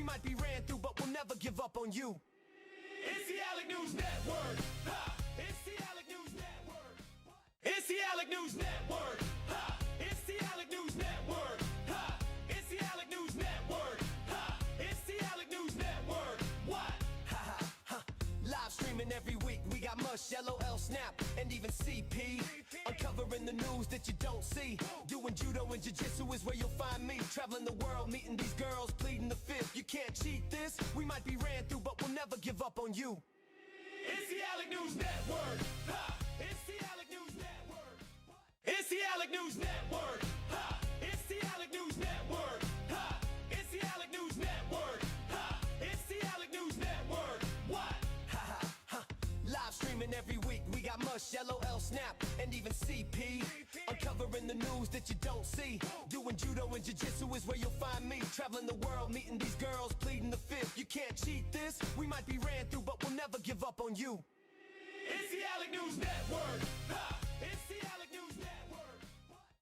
might be ran through, but we'll never give up on you. It's the Alec News Network. Ha! It's the Alec News Network. It's the Alec News Network. Ha! It's the Alec News Network. Ha! It's the Alec News Network. Ha! It's the Alec News Network. What? Ha ha ha! Live streaming every week. We got Mush, LOL, Snap, and even CP. Uncovering the news that you don't see. Doing judo and jiu-jitsu is where you'll find me. Traveling the world, meeting these girls, pleading the fifth. You can't cheat this. We might be ran through, but we'll never give up on you. It's the Alec News Network. Ha! It's the Alec News Network. It's the Alec News Network. Ha! It's the Alec News Network. Ha! It's the Alec News Network. Ha! It's the Alec News Network. What? Ha ha ha! Live streaming every week. We got Mush, LOL, Snap, and even CP. Uncovering the news that you don't see. Doing judo and jiu-jitsu is where you'll find me. Traveling the world, meeting these girls, pleading the fifth. You can't cheat this. We might be ran through, but we'll never give up on you. It's the Alec News Network. Ha! It's the Alec News Network.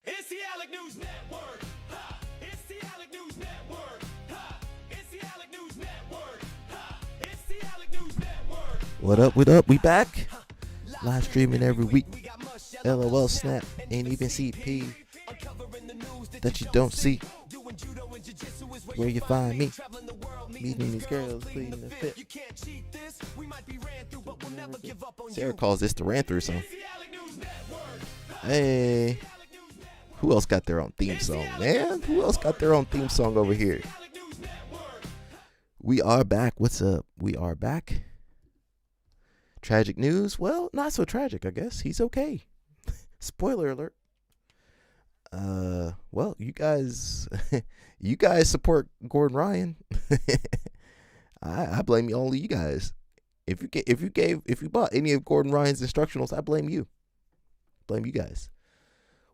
It's the Alec News Network. Ha! It's the Alec News Network. Ha! It's the Alec News Network. Ha! It's the Alec News Network. What up, what up? We back. Live streaming every week. LOL, Snap, and even CP. That you don't see. Where you find me. Meeting these girls, pleading the fifth. Sarah calls this the Ran Through song. Hey. Who else got their own theme song, man? Who else got their own theme song over here? We are back. What's up? We are back. Tragic news? Well, not so tragic, I guess. He's okay. Spoiler alert. Well, you guys support Gordon Ryan. I blame only you guys. If you bought any of Gordon Ryan's instructionals, I blame you. Blame you guys.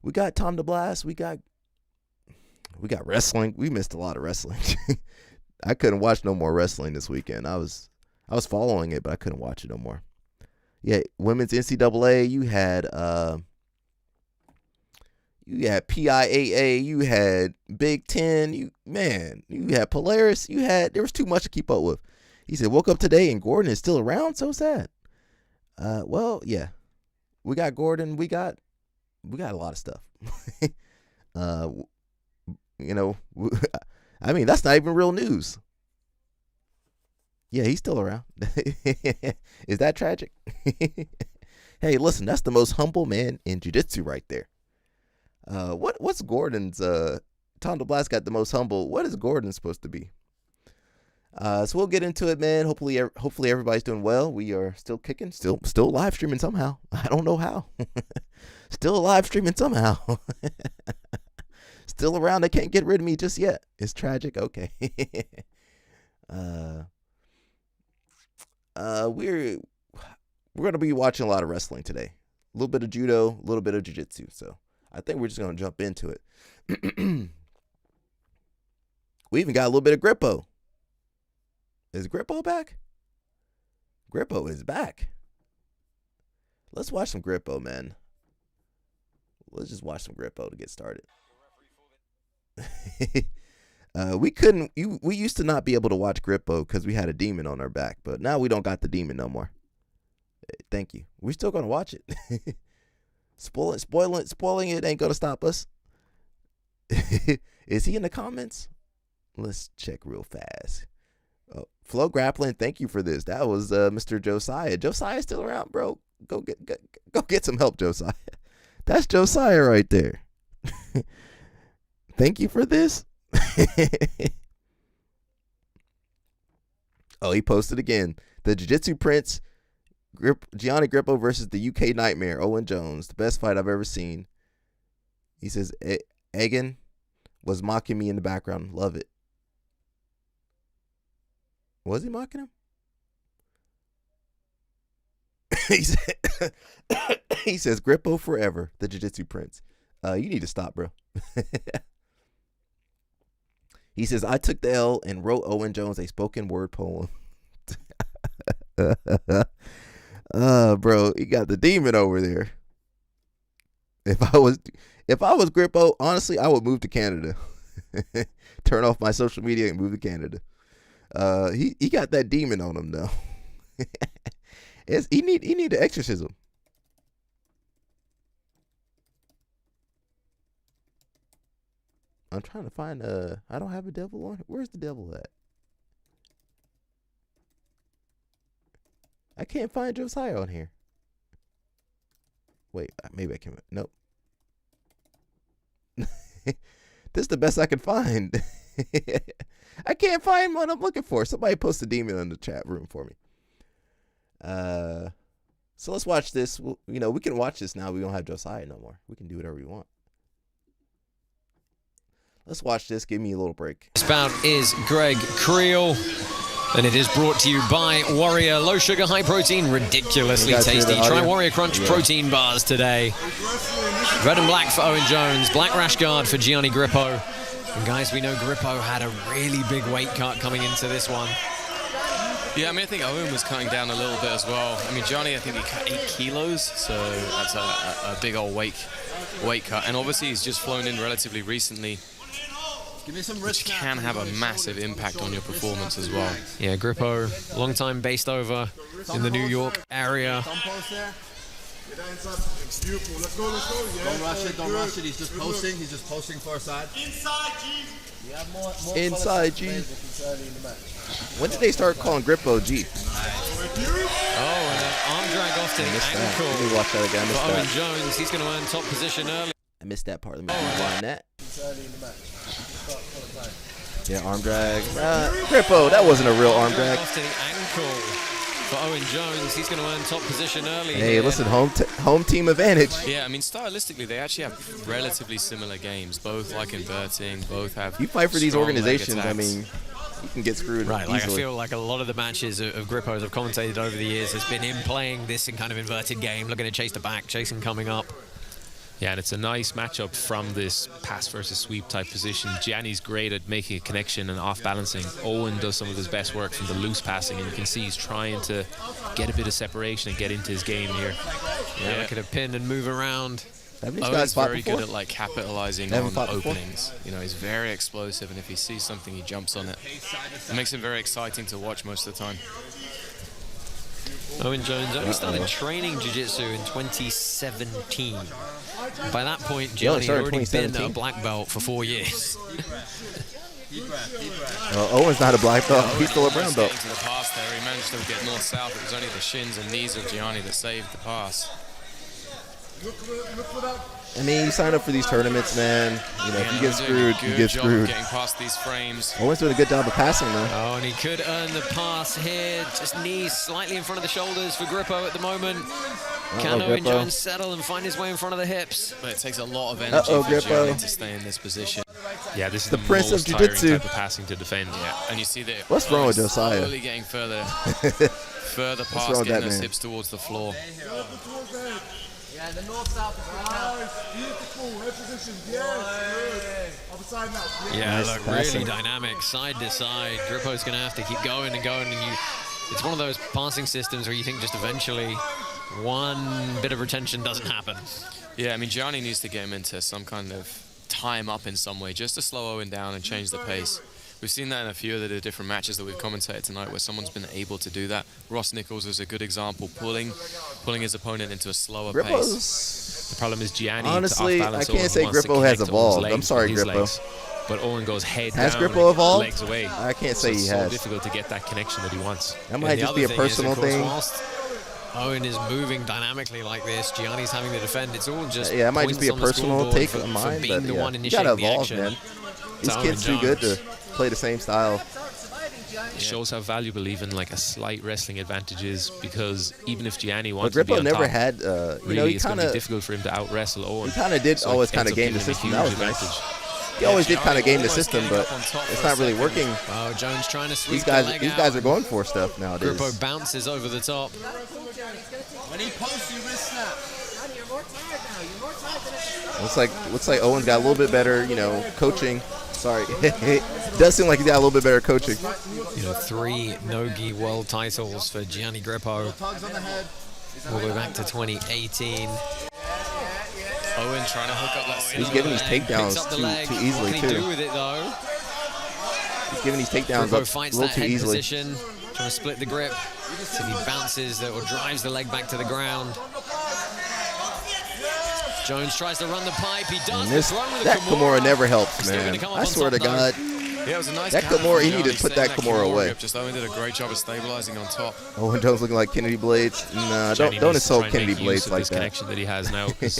We got Tom De Blass. We got wrestling. We missed a lot of wrestling. I couldn't watch no more wrestling this weekend. I was following it, but I couldn't watch it no more. Yeah, women's NCAA. You had PIAA. You had Big Ten. You had Polaris. There was too much to keep up with. He said, woke up today and Gordon is still around. So sad. Well, yeah, we got Gordon. We got a lot of stuff. I mean, that's not even real news. Yeah, he's still around. Is that tragic? Hey, listen, that's the most humble man in jiu-jitsu right there. What's Gordon's? Tom De Blass got the most humble. What is Gordon supposed to be? So we'll get into it, man. Hopefully everybody's doing well. We are still kicking, still live streaming somehow. I don't know how. Still live streaming somehow. Still around. They can't get rid of me just yet. It's tragic. Okay. We're gonna be watching a lot of wrestling today. A little bit of judo, a little bit of jiu-jitsu. So I think we're just gonna jump into it. We even got a little bit of Grippo. Is Grippo back? Grippo is back. Let's watch some Grippo, man. Let's just watch some Grippo to get started. We used to not be able to watch Grippo because we had a demon on our back, but now we don't got the demon no more. Thank you. We're still gonna watch it. Spoiling it ain't gonna stop us. Is he in the comments? Let's check real fast. Oh, Flow Grappling, thank you for this. That was Mr. Josiah. Josiah's still around, bro. Go get some help, Josiah. That's Josiah right there. Thank you for this. Oh, he posted again. The Jiu-Jitsu Prince, Gianni Grippo versus the UK Nightmare, Owen Jones. The best fight I've ever seen. He says, Egan was mocking me in the background. Love it. Was he mocking him? He says, Grippo forever, the Jiu-Jitsu Prince. You need to stop, bro. He says, I took the L and wrote Owen Jones a spoken word poem. Bro, he got the demon over there. If I was Grippo, honestly, I would move to Canada. Turn off my social media and move to Canada. He got that demon on him though. He need the exorcism. I'm trying to find I don't have a devil on. Where's the devil at? I can't find Josiah on here. Wait, maybe I can. Nope. This is the best I can find. I can't find what I'm looking for. Somebody post a demon in the chat room for me. So let's watch this. We can watch this now. We don't have Josiah no more. We can do whatever we want. Let's watch this. Give me a little break. This bout is Greg Creel, and it is brought to you by Warrior Low Sugar, High Protein, ridiculously tasty. Try Warrior Crunch protein bars today. Red and black for Owen Jones, black rash guard for Gianni Grippo. And guys, we know Grippo had a really big weight cut coming into this one. Yeah, I mean, I think Owen was cutting down a little bit as well. I mean, Gianni, I think he cut 8 kilos, so that's a big old weight cut. And obviously, he's just flown in relatively recently, which can have a massive impact on your performance as well. Yeah, Grippo, long time based over in the New York area. Don't rush it. He's just posting. He's just posting for a side. Inside G. When did they start calling Grippo G? Oh, and an arm drag off to the ankle. Let me watch that again. I missed Owen that. Jones, he's going to earn top position early. I missed that part. Let me rewind that. Yeah, arm drag. Grippo, that wasn't a real arm drag. Off to the ankle for Owen Jones. He's going to earn top position early. Hey, listen, home team advantage. Yeah, I mean, stylistically, they actually have relatively similar games. Both like inverting, both have. You fight for these strong leg organizations, I attacks. mean, you can get screwed Right, like easily. I feel like a lot of the matches of Grippo's I've commentated over the years has been him playing this in kind of inverted game, looking to chase the back, chasing coming up. Yeah, and it's a nice matchup from this pass versus sweep type position. Gianni's great at making a connection and off balancing. Owen does some of his best work from the loose passing, and you can see he's trying to get a bit of separation and get into his game here. Yeah, look at a pin and move around. Have these guys Owen's fought very before? good at like capitalizing Haven't on fought before? openings. You know, he's very explosive, and if he sees something, he jumps on it. It makes him very exciting to watch most of the time. Owen Jones only started training jiu-jitsu in 2017. By that point, Gianni had already been a black belt for 4 years. Owen's not a black belt. He's still a brown belt. Getting to the pass there, he managed to get north-south. It was only the shins and knees of Gianni that saved the pass. I mean, you sign up for these tournaments, man. You know, if you get screwed, you get Good job of screwed. getting past these frames. Owen's doing a good job of passing, though. Oh, and he could earn the pass here. Just knees slightly in front of the shoulders for Grippo at the moment. Can Owen Grippo. Jones settle and find his way in front of the hips? But it takes a lot of energy for Grippo. Gianni to stay in this position. Yeah, this is The the Prince of most tiring Jiu-Jitsu. type of passing to defend. Yeah, and you see that. What's wrong with Owen's Josiah? Slowly getting further wrong past, with getting that those man? hips towards the floor. Yeah, the north-south. Beautiful head position, yes. Other side now. Yeah, Nice look, passing. really dynamic, side to side. Grippo's going to have to keep going and going, and it's one of those passing systems where you think just eventually one bit of retention doesn't happen. Yeah, I mean, Gianni needs to get him into some kind of tie him up in some way, just to slow Owen down and change the pace. We've seen that in a few of the different matches that we've commentated tonight where someone's been able to do that. Ross Nichols is a good example, pulling his opponent into a slower pace. Grippo's... The problem is Gianni. Honestly, to off-balance I can't Owen, say wants to Grippo has connect Owen's evolved. legs I'm sorry, with his Grippo. legs. But Owen goes head Has down Grippo and evolved? legs away. I can't say So he it's has. so difficult to get that connection that he wants. That might And the just be a other thing is, personal of course, thing. whilst Owen is moving dynamically like this, Gianni's having to defend. It's all just Yeah, it might just be a points on the personal scoreboard take for, of for mine, being but the yeah. one You initiating gotta the evolve, action. man. These Owen kids too good to Jones. play the same style. It shows how valuable even like a slight wrestling advantage is, because even if Gianni wants But to be Grippo on never top, had, you really know, he it's going kind to be of difficult for him to out-wrestle Owen. did So always it kind ends of up game the giving him a system. That huge was nice. advantage. He always did Gianni kind of game the almost system, getting but up on top for it's a not really second. working. Oh, Jones trying to sweep These guys, the leg these out. guys are going for stuff nowadays. Grippo bounces over the top. When he posts, you wrist snap. Looks like Owen's got a little bit better, you know, coaching. Sorry, does seem like he's got a little bit better coaching. You know, 3 no-gi world titles for Gianni Grippo Tugs on the head. all the way back to 2018. Owen trying to hook up that He's getting these takedowns Picks up the too leg. easily What can he too. do with it though? He's giving these takedowns Grippo up fights a little that too head easily. position, trying to split the grip. So he bounces or drives the leg back to the ground. Jones tries to run the pipe. He does. And that Kimura never helps, Still man. gonna come up I on swear top, to God. Yeah, it was a nice That counter Kimura, from he needed Gianni, to put setting that Kimura away. grip. Just Owen did a great job of stabilizing on top. Owen Jones looking like Kennedy Blades. Nah, Johnny don't needs to insult try and Kennedy make use Blades of like this that. connection that he has now, 'cause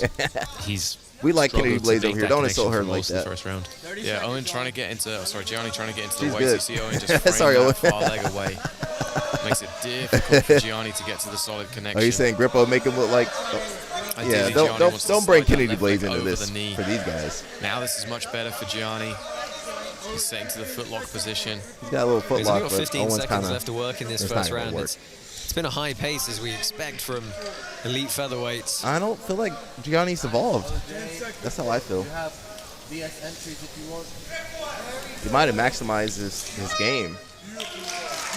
he's We like Kennedy struggled to Blades make over here. that Don't insult connection her for like most of the that. first round. Yeah, Owen trying to get into, Gianni trying to get into She's the weight. good. You see Owen just frame Sorry, Owen. that far leg away. Makes it difficult for Gianni to get to the solid connection. Are you saying Grippo make him look like? Ideally, Yeah, Gianni wants to don't bring slide that Kennedy left Blades leg into over this the knee. for these guys. Now this is much better for Gianni. He's setting to the footlock position. He's got a little foot He's lock, only got but 15 Owen's seconds kind of left to work in this it's not first gonna round. work. It's been a high pace as we expect from elite featherweights. I don't feel like Gianni's evolved. That's how I feel. He might have maximized his game.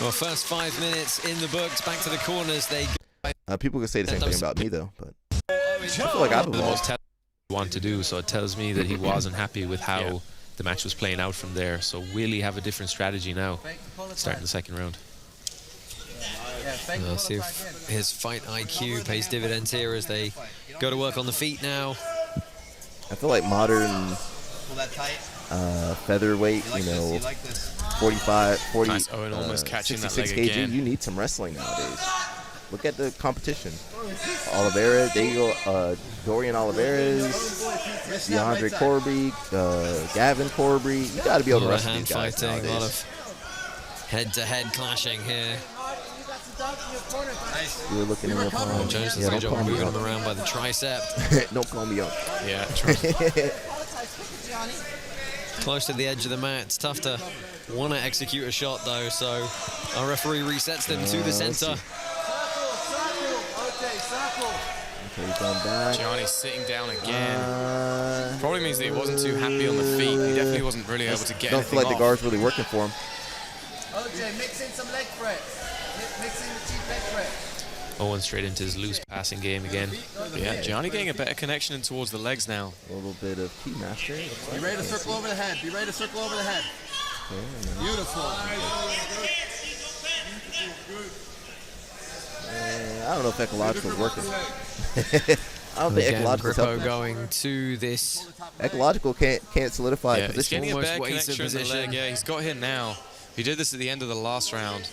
Well, first 5 minutes in the books. Back to the corners. They People can say the same thing about me though, but I feel like I've The most evolved. want to do, so it tells me that he wasn't happy with how Yeah. the match was playing out from there. So will he have a different strategy now, starting the second round? We'll see if his fight IQ pays dividends here as they go to work on the feet now. I feel like modern featherweight, 45, 40, Nice, Owen almost catching that 66 leg kg, again. you need some wrestling nowadays. Look at the competition. Oliveira, there you go, Dorian Oliveira's, DeAndre Corby, Gavin Corby. You got to be able to A lot of wrestle hand these guys fighting, a lot nowadays. of head-to-head clashing here. You were looking at Jones does a good job call me moving him up. around by the tricep. Don't call me up. Yeah, Close to the edge of the mat. It's tough to want to execute a shot, though, so our referee resets them to the let's center. see. Okay, he's going back. Gianni's sitting down again. Probably means that he wasn't too happy on the feet. He definitely wasn't really able to get Don't anything feel like off. the guard's really working for him. OJ, mix in some leg press. Mix in the cheap leg press. Owen straight into his loose passing game again. Yeah, Gianni getting a better connection in towards the legs now. A little bit of key master. Be ready to circle over the head. Be ready to circle over the head. Beautiful. I don't know if ecological is working. I don't think Again, ecological is Grippo helping. going to this. Ecological can't solidify Yeah, a he's position. getting a Almost better weighted connection in the position. leg. Yeah, he's got hit now. He did this at the end of the last round.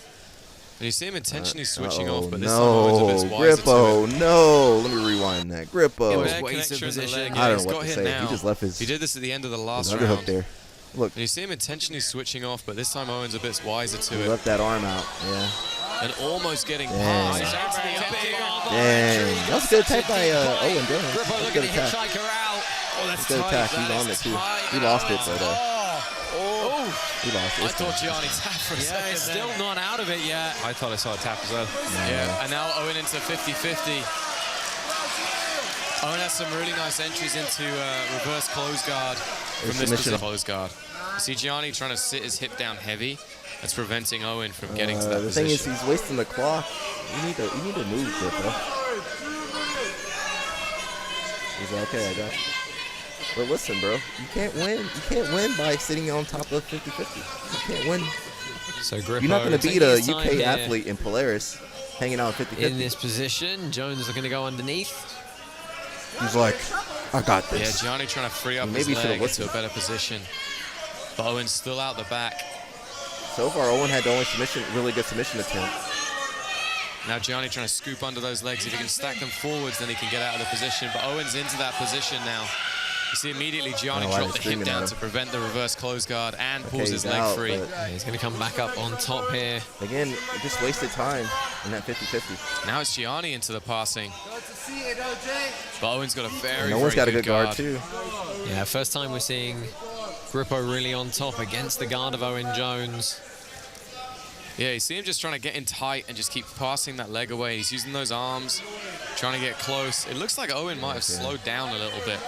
And you see him intentionally switching off, but this time Owen's a bit wiser to it. Grippo, no. Let me rewind that. Grippo. was Bad weighted connection in the position. leg. I Yeah, don't he's know what got to hit say. now. He just left his He did this at the end of the last underhook round. there. Look, And you see him intentionally switching off, but this time Owen's a bit wiser to he it. left that arm out. Yeah. And almost getting Dang. past. Dang. That was a good attack by Owen Jones. Grippo That was a looking good to hit attack. Shiker out. Oh, that's Good tight. attack. That He's on is it too. tight. He lost it, but Oh, he lost it. I It's thought fine. Gianni tapped for a Yeah, second it's there. still not out of it yet. I thought I saw a tap as well. Yeah, and now Owen into 50-50. Owen has some really nice entries into reverse close guard from this submission. position. Close guard. You see Gianni trying to sit his hip down heavy. That's preventing Owen from getting to that The thing is, position. he's wasting the clock. You need to move, Grippo. He's like, okay, I got you. But listen, bro, you can't win. You can't win by sitting on top of 50-50. You can't win. So Grippo You're not going to beat taking a his time UK here athlete in Polaris hanging out 50-50. in this position. Jones looking to go underneath. He's like, I got Yeah, this. Gianni trying to free up Maybe his he should've leg into listened. a better position. But Owen's still out the back. So far, Owen had the only really good submission attempt. Now Gianni trying to scoop under those legs. If he can stack them forwards, then he can get out of the position. But Owen's into that position now. You see immediately Gianni Oh, I drop was the hip screaming down at to him. prevent the reverse close guard and pulls Okay, his he's leg out, free. but Yeah, he's going to come back up on top here. again, it just wasted time in that 50-50. Now it's Gianni into the passing. Good to see it, OJ. But Owen's got a very, No one's very got a good guard, too. Yeah, first time we're seeing Grippo really on top against the guard of Owen Jones. Yeah, you see him just trying to get in tight and just keep passing that leg away. He's using those arms, trying to get close. It looks like Owen might have slowed down a little bit.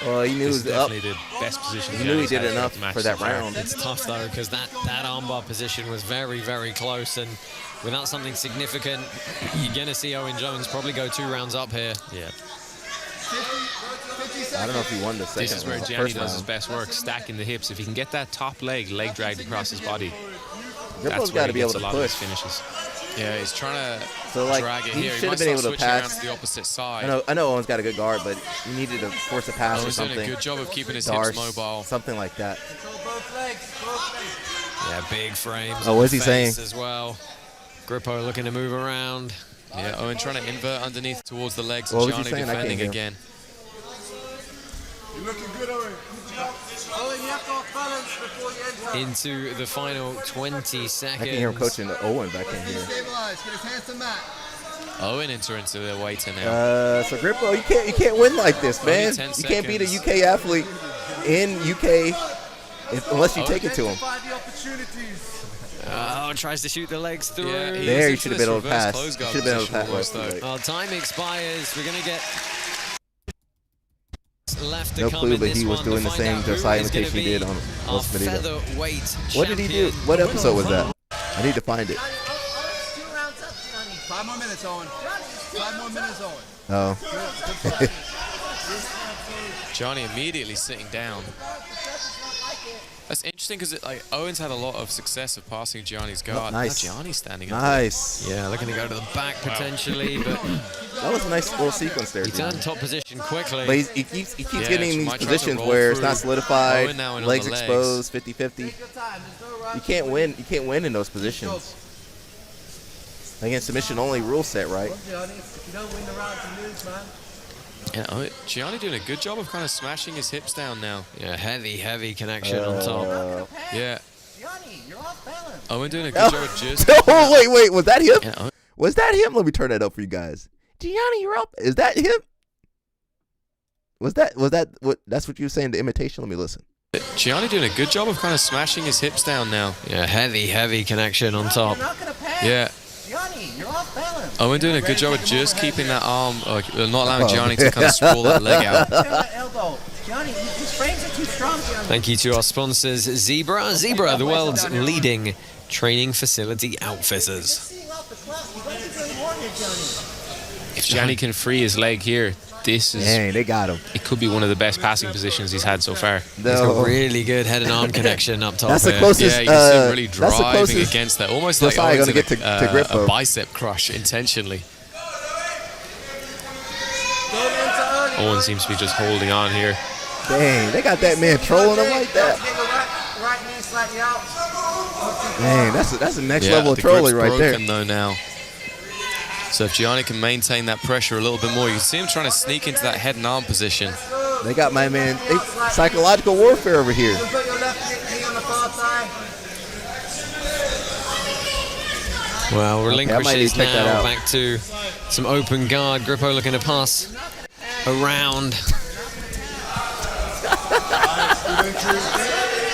Well, he knew This it is was up. definitely the best position. He knew he Gianni's did had enough throughout the match for that so far. round. It's tough, though, because that armbar position was very, very close. And without something significant, you're going to see Owen Jones probably go 2 rounds up here. Yeah. 50 I don't know if he won the second. This is where Gianni does his best work, stacking the hips. If he can get that top leg dragged across his body, Grippo's got to be able to push. Finishes. Yeah, he's trying to like, drag it he here. should have been able to pass to the opposite side. I know Owen's got a good guard, but he needed to force a pass or something. Doing a good job of keeping his Darce, hips mobile. something like that. Yeah, big frames. Oh, what's he saying? As well. Grippo looking to move around. Yeah, Owen trying to invert underneath towards the legs. What was he Gianni saying? I can't defending hear. again. You're looking good, Owen. Owen, you have to off balance before you enter. Into the final 20 seconds. I can hear him coaching Owen back in here. Stabilize, get his hands to mat. Owen entering into the waiter now. So Grippo, you can't win like this, Only man. 10 You can't beat a seconds. UK athlete in UK unless you take it to him. Identify the opportunities. Oh, tries to shoot the legs through. Yeah, he There, is you into should have this been able to reverse pass. close You guard should have been able to position pass. almost, though. Well, time expires. We're going to get left to No come clue, in but this he was one to doing the find same out who Josiah is gonna imitation he be did on our most video. featherweight What did he do? champion. What episode was that? I need to find it. 5 more minutes, Owen. 5 more minutes, Owen. Oh. Gianni immediately sitting down. That's interesting because like Owen's had a lot of success of passing Gianni's guard. nice. Now Gianni's standing up. Nice. Yeah, looking to go to the back potentially, but That was a nice little sequence there. he dude. turned top position quickly. But he keeps Yeah, getting in these might try to positions roll where it's through. not solidified, Owen now in on legs the legs. exposed, 50-50. You can't win. You can't win in those positions. Against submission only rule set, right? If you don't win the round, you lose, man. Yeah, Gianni doing a good job of kind of smashing his hips down now. Yeah, heavy connection on top. Yeah, Gianni, you're off balance. Owen doing a good job of just. Oh wait, was that him? Yeah, Owen- Was that him? Let me turn that up for you guys. Gianni, you're up. Is that him? Was that what? That's what you were saying. The imitation. Let me listen. Gianni doing a good job of kind of smashing his hips down now. Yeah, heavy connection on top. You're not going to pass. Yeah, Gianni, you're off balance. Owen doing a good job of just keeping that arm, not allowing Gianni to kind of sprawl that leg out. Turn that elbow. Gianni, his frames are too strong, Gianni. Thank you to our sponsors, Zebra. Zebra, the world's leading training facility outfitters. Seeing off the clock. You got to do more here, Gianni. If Gianni can free his leg here, this is Dang, they got him. it could be one of the best passing positions he's had so far. He's got really good head and arm connection up top. That's the here. closest. Yeah, you can see him really that's the driving closest against that. Almost like Josiah Owen's gonna in get to Grippo. a bicep crush intentionally. Owen seems to be just holding on here. Dang, they got that man trolling him like that. Right knee slightly out. Dang, that's the next Yeah, level of the trolling grip's right there. broken though now. So if Gianni can maintain that pressure a little bit more, you can see him trying to sneak into that head and arm position. They got my man. Psychological warfare over here. Put your left knee on the far side. Well, I might need to relinquishes check that now out. back to some open guard. Grippo looking to pass around.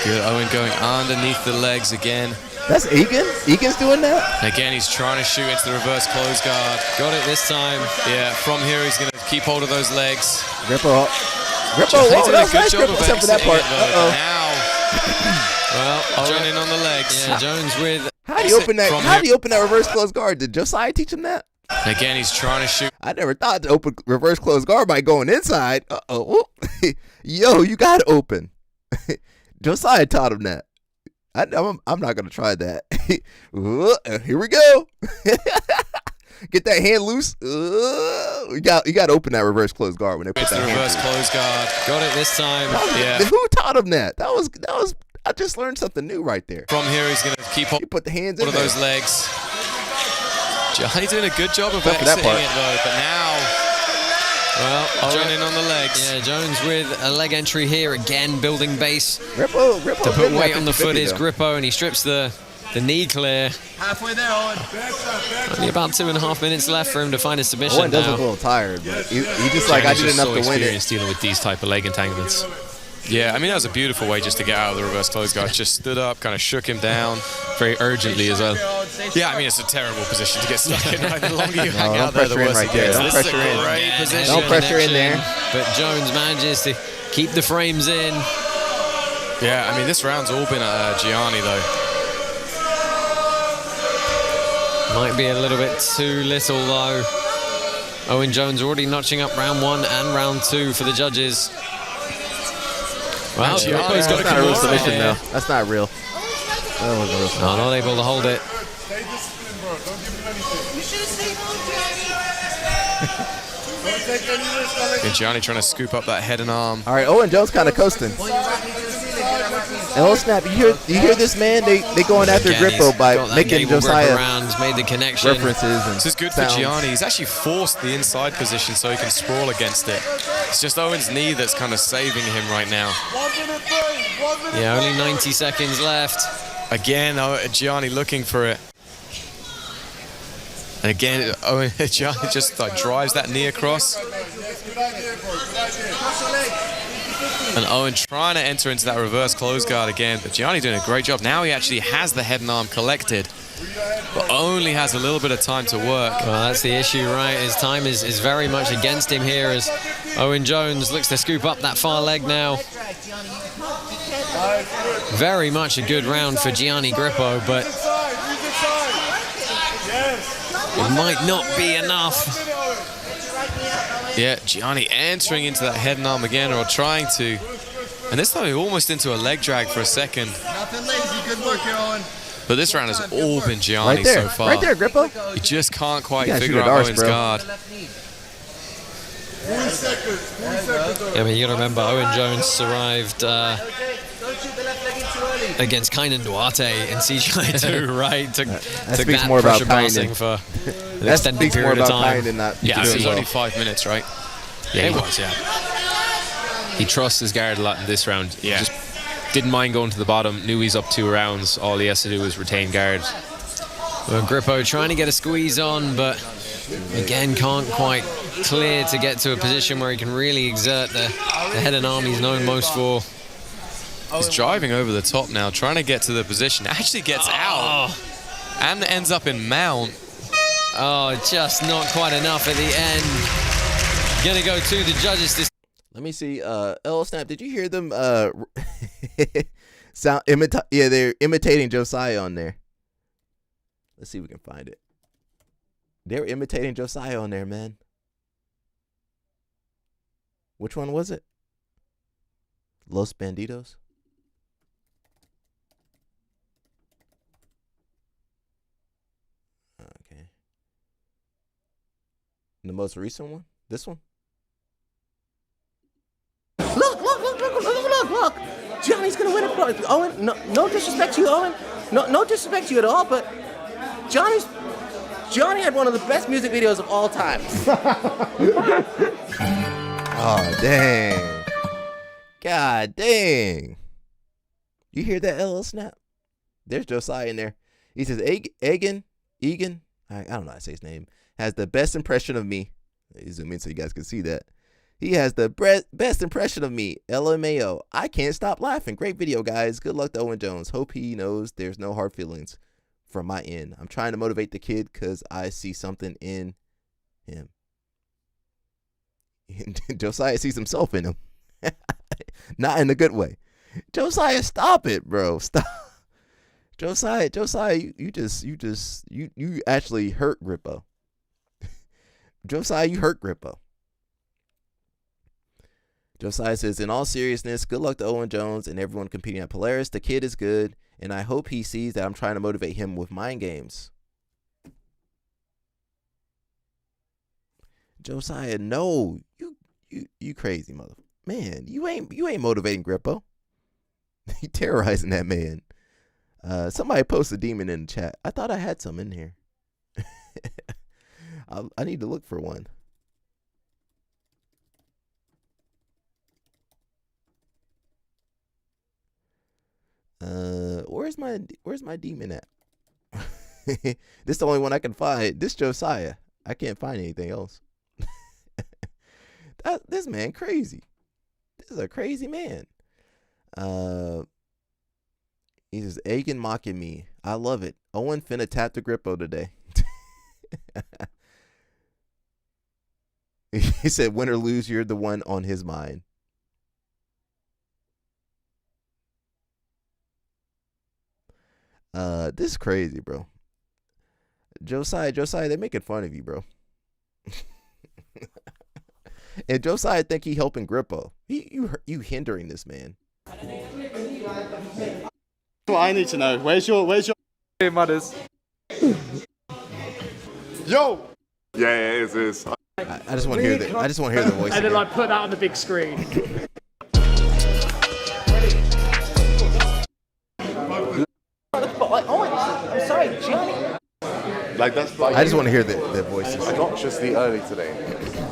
Good, Owen going underneath the legs again. That's Egan. Egan's doing that. Again, he's trying to shoot into the reverse close guard. Got it this time. Yeah, from here he's going to keep hold of those legs. Grippo. He's Whoa, doing that a was good nice job Grippo of except for that exiting part. it, though. Uh-oh. Now, Owen in on the legs. Yeah, Jones with. How do you open that? From How here. do you open that reverse close guard? Did Josiah teach him that? Again, he's trying to shoot. I never thought to open reverse close guard by going inside. Uh-oh. Yo, you got to open. Josiah taught him that. I'm not going to try that. Here we go. Get that hand loose. You got to open that reverse close guard when they put It's the that hand reverse through. close guard. Got it this time. Yeah. Who taught him that? That was. I just learned something new right there. From here he's going to keep hold He put the hands in of there. those legs. Johnny doing a good job of Except for that exiting part. it though, but now Well, Owen in on the legs. Yeah, Jones with a leg entry here again, building base. Grippo To put been weight that on the foot 50-50 is though. Grippo, and he strips the knee clear. Halfway there, Owen. Only about 2.5 minutes left for him to find a submission Owen does look a now. little tired, but he just like I Gianni's did just enough so to win it. experienced dealing with these type of leg entanglements. Yeah, I mean that was a beautiful way just to get out of the reverse close guard. Just stood up, kind of shook him down. Very urgently as well. Yeah, I mean it's a terrible position to get stuck in. Right? The longer you hang don't out there, the pressure in worse right it there. gets. Don't This is a pressure in. great Yeah, position. Don't pressure in there. But Jones manages to keep the frames in. Yeah, I mean this round's all been Gianni though. Might be a little bit too little though. Owen Jones already notching up round 1 and round 2 for the judges. Wow, Grippo's got a not a real Kimura submission, here. though. That's not real. That wasn't real. No, not able to hold it. Stay disciplined, bro. Don't give him anything. You should have stayed home, Don't take any risk, Alex. And Gianni trying to scoop up that head and arm. All right, Owen Jones kind of coasting. L Snap, you hear this, man? They going after Again, Grippo he's by got that making gable grip Josiah around, he's made the connection. references and This is good sounds. for Gianni. He's actually forced the inside position so he can sprawl against it. It's just Owen's knee that's kind of saving him right now. 1 minute 3. 1 minute Yeah, only 90 seconds left. Again, Gianni looking for it. And again, Gianni just like drives that knee across. Good idea, bro. Good idea. And Owen trying to enter into that reverse close guard again. But Gianni doing a great job. Now he actually has the head and arm collected, but only has a little bit of time to work. Well, that's the issue, right? His time is very much against him here as Owen Jones looks to scoop up that far leg now. Very much a good round for Gianni Grippo, but it might not be enough. Yeah, Gianni entering into that head and arm again, or trying to. And this time he almost into a leg drag for a second. Nothing lazy. Good work here, Owen. But this round has all been Gianni right there, so far. right there, Grippo. You just can't quite You gotta figure shoot out at ours, Owen's bro. guard. 40 seconds. 40 seconds. I mean, you got to remember Owen Jones survived against Kainan Duarte in CGI2, right? Took speaks that more about pressure passing Kainan. for an That extended speaks more period of about time. Kainan, not Yeah, This so was he- only 5 minutes, right? Yeah, it was, yeah. He trusts his guard a lot in this round. Yeah. Just didn't mind going to the bottom, knew he's up 2 rounds. All he has to do is retain guard. Well, Grippo trying to get a squeeze on, but again can't quite clear to get to a position where he can really exert the head and arm he's known most for. He's driving over the top now, trying to get to the position. Actually gets out and ends up in mount. Oh, just not quite enough at the end. Gonna go to the judges this. Let me see. L Snap, did you hear them? Yeah, they're imitating Josiah on there. Let's see if we can find it. They're imitating Josiah on there, man. Which one was it? Los Banditos? Okay. The most recent one? This one? Look. Johnny's gonna win it. Owen, no disrespect to you, Owen. No disrespect to you at all, but Johnny had one of the best music videos of all time. Oh, dang. God dang. You hear that, LL Snap? There's Josiah in there. He says, Egan, I don't know how to say his name, has the best impression of me. Let me zoom in so you guys can see that. He has the best impression of me. LMAO. I can't stop laughing. Great video, guys. Good luck to Owen Jones. Hope he knows there's no hard feelings from my end. I'm trying to motivate the kid because I see something in him. Josiah sees himself in him. Not in a good way. Josiah, stop it, bro. Stop. Josiah, you actually hurt Grippo. Josiah, you hurt Grippo. Josiah says, in all seriousness, good luck to Owen Jones and everyone competing at Polaris. The kid is good, and I hope he sees that I'm trying to motivate him with mind games. Josiah, no. You crazy mother. Man, you ain't motivating Grippo. You terrorizing that man. Somebody post a demon in the chat. I thought I had some in here. I need to look for one. Where's my demon at? This is the only one I can find. This Josiah. I can't find anything else. This man crazy. This is a crazy man. He says, Egan mocking me. I love it. Owen finna tap the Grippo today. He said, win or lose, you're the one on his mind. This is crazy, bro. Josiah, they're making fun of you, bro. And Josiah think he helping Grippo. You hindering this man. What I need to know. Where's your Hey, mothers. Yo? Yeah, it is. I just want to hear the. I just want to hear the voice. And then again. like put that on the big screen. I'm sorry, Johnny. Like that's I just want to hear the voices. obnoxiously early today.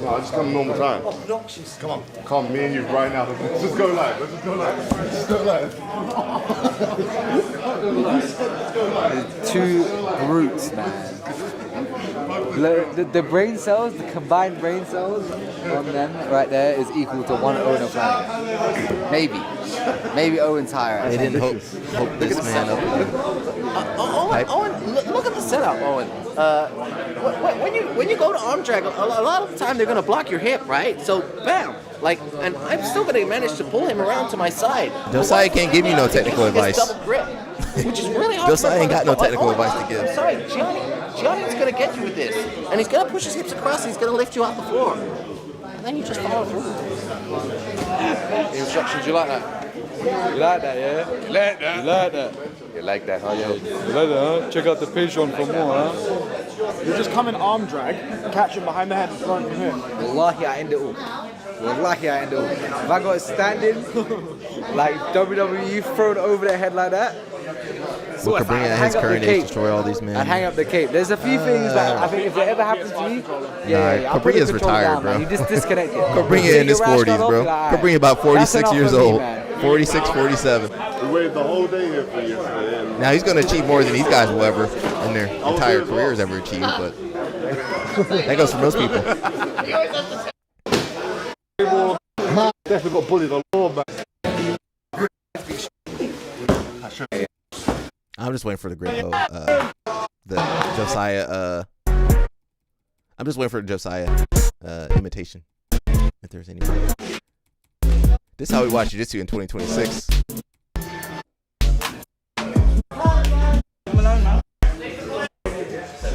No, I just come normal time. Obnoxious. Come, me and you right now. Let's just go live. Let's just go live. Let's just go live. Two brutes, man. The brain cells, the combined brain cells on them right there is equal to one Owen O'Flanagan. Maybe Owen's higher. They didn't hook this man up. Owen, look at the setup, Owen. When you go to arm drag, a lot of the time they're gonna block your hip, right? So bam, like, and I'm still gonna manage to pull him around to my side. Josiah can't give you no technical advice. Double grip, which is really hard. Josiah ain't got no technical Owen, advice to give. I'm sorry, Johnny's gonna get you with this, and he's gonna push his hips across, and he's gonna lift you off the floor, and then you just follow through. The instructions, you like that? You like that, yeah? You like that? You like that? You like that, huh? You like that, huh? Check out the Patreon for more, huh? You just come in arm drag, catch him behind the head and throw him from here. Wallahi, I end it all. Wallahi, I end it all. If I got it standing, like WWE thrown over their head like that, Well, Cabrini at his current age destroy all these men. I'd hang up the cape. There's a few things that I think if it ever happens to me, I'll put the Cabrini's controller retired, down, bro. man. You just disconnect it. Cabrini in his 40s, bro. Cabrini about 46 years old. 46, 47. We waited the whole day here for you yesterday. Now he's going to achieve more than these guys will ever in their entire careers ever achieve, but that goes for most people. Definitely got bullied a lot, man. I'm just waiting for the Grippo, the Josiah, I'm just waiting for the Josiah imitation, if there's any. This is how we watch Jiu-Jitsu in 2026.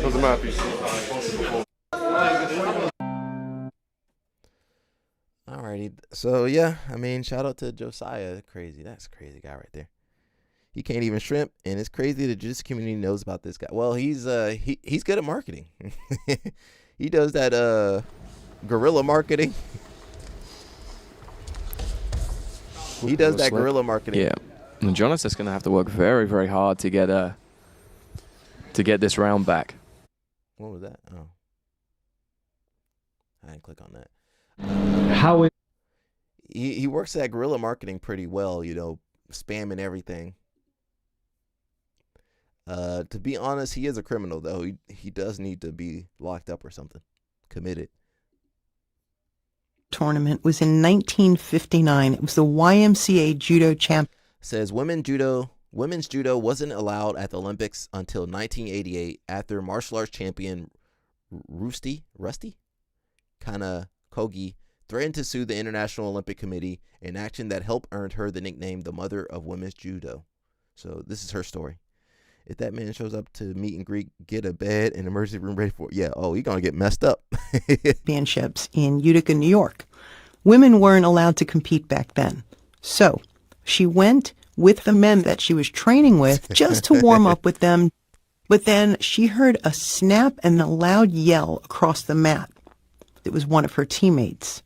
Doesn't matter if you Alrighty, so yeah, I mean, shout out to Josiah. Crazy, that's a crazy guy right there. He can't even shrimp, and it's crazy the jiu-jitsu community knows about this guy. Well, he's good at marketing. He does that guerrilla marketing. He does that guerrilla marketing. Yeah, and Jonathan's going to have to work very, very hard to get this round back. What was that? Oh, I didn't click on that. He works at guerrilla marketing pretty well, you know, spamming everything. To be honest, he is a criminal, though. He does need to be locked up or something. Committed. Tournament was in 1959. It was the YMCA Judo Champ. Says women's judo wasn't allowed at the Olympics until 1988 after martial arts champion Rusty Kana Kogi threatened to sue the International Olympic Committee, an action that helped earn her the nickname the mother of women's judo. So this is her story. If that man shows up to meet and greet, get a bed and emergency room ready for it, he's going to get messed up. Championships in Utica, New York. Women weren't allowed to compete back then. So she went with the men that she was training with just to warm up with them. But then she heard a snap and a loud yell across the mat. It was one of her teammates.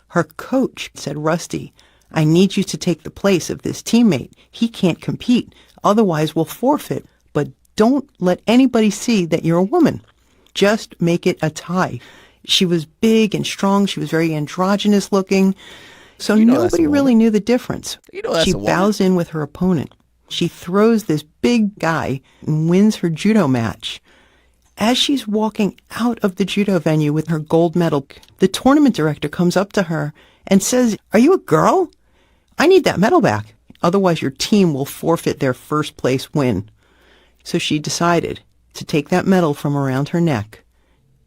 Her coach said, "Rusty, I need you to take the place of this teammate. He can't compete. Otherwise, we'll forfeit. But don't let anybody see that you're a woman. Just make it a tie." She was big and strong. She was very androgynous looking. So nobody really knew the difference. She bows in with her opponent. She throws this big guy and wins her judo match. As she's walking out of the judo venue with her gold medal, the tournament director comes up to her and says, "Are you a girl? I need that medal back. Otherwise, your team will forfeit their first place win." So she decided to take that medal from around her neck.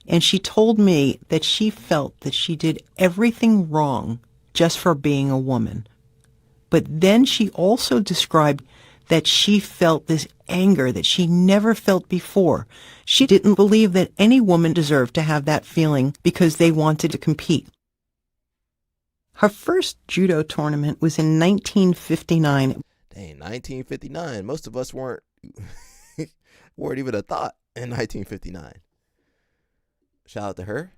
And she told me that she felt that she did everything wrong just for being a woman. But then she also described that she felt this anger that she never felt before. She didn't believe that any woman deserved to have that feeling because they wanted to compete. Her first judo tournament was in 1959. Dang, 1959. Most of us weren't even a thought in 1959. Shout out to her.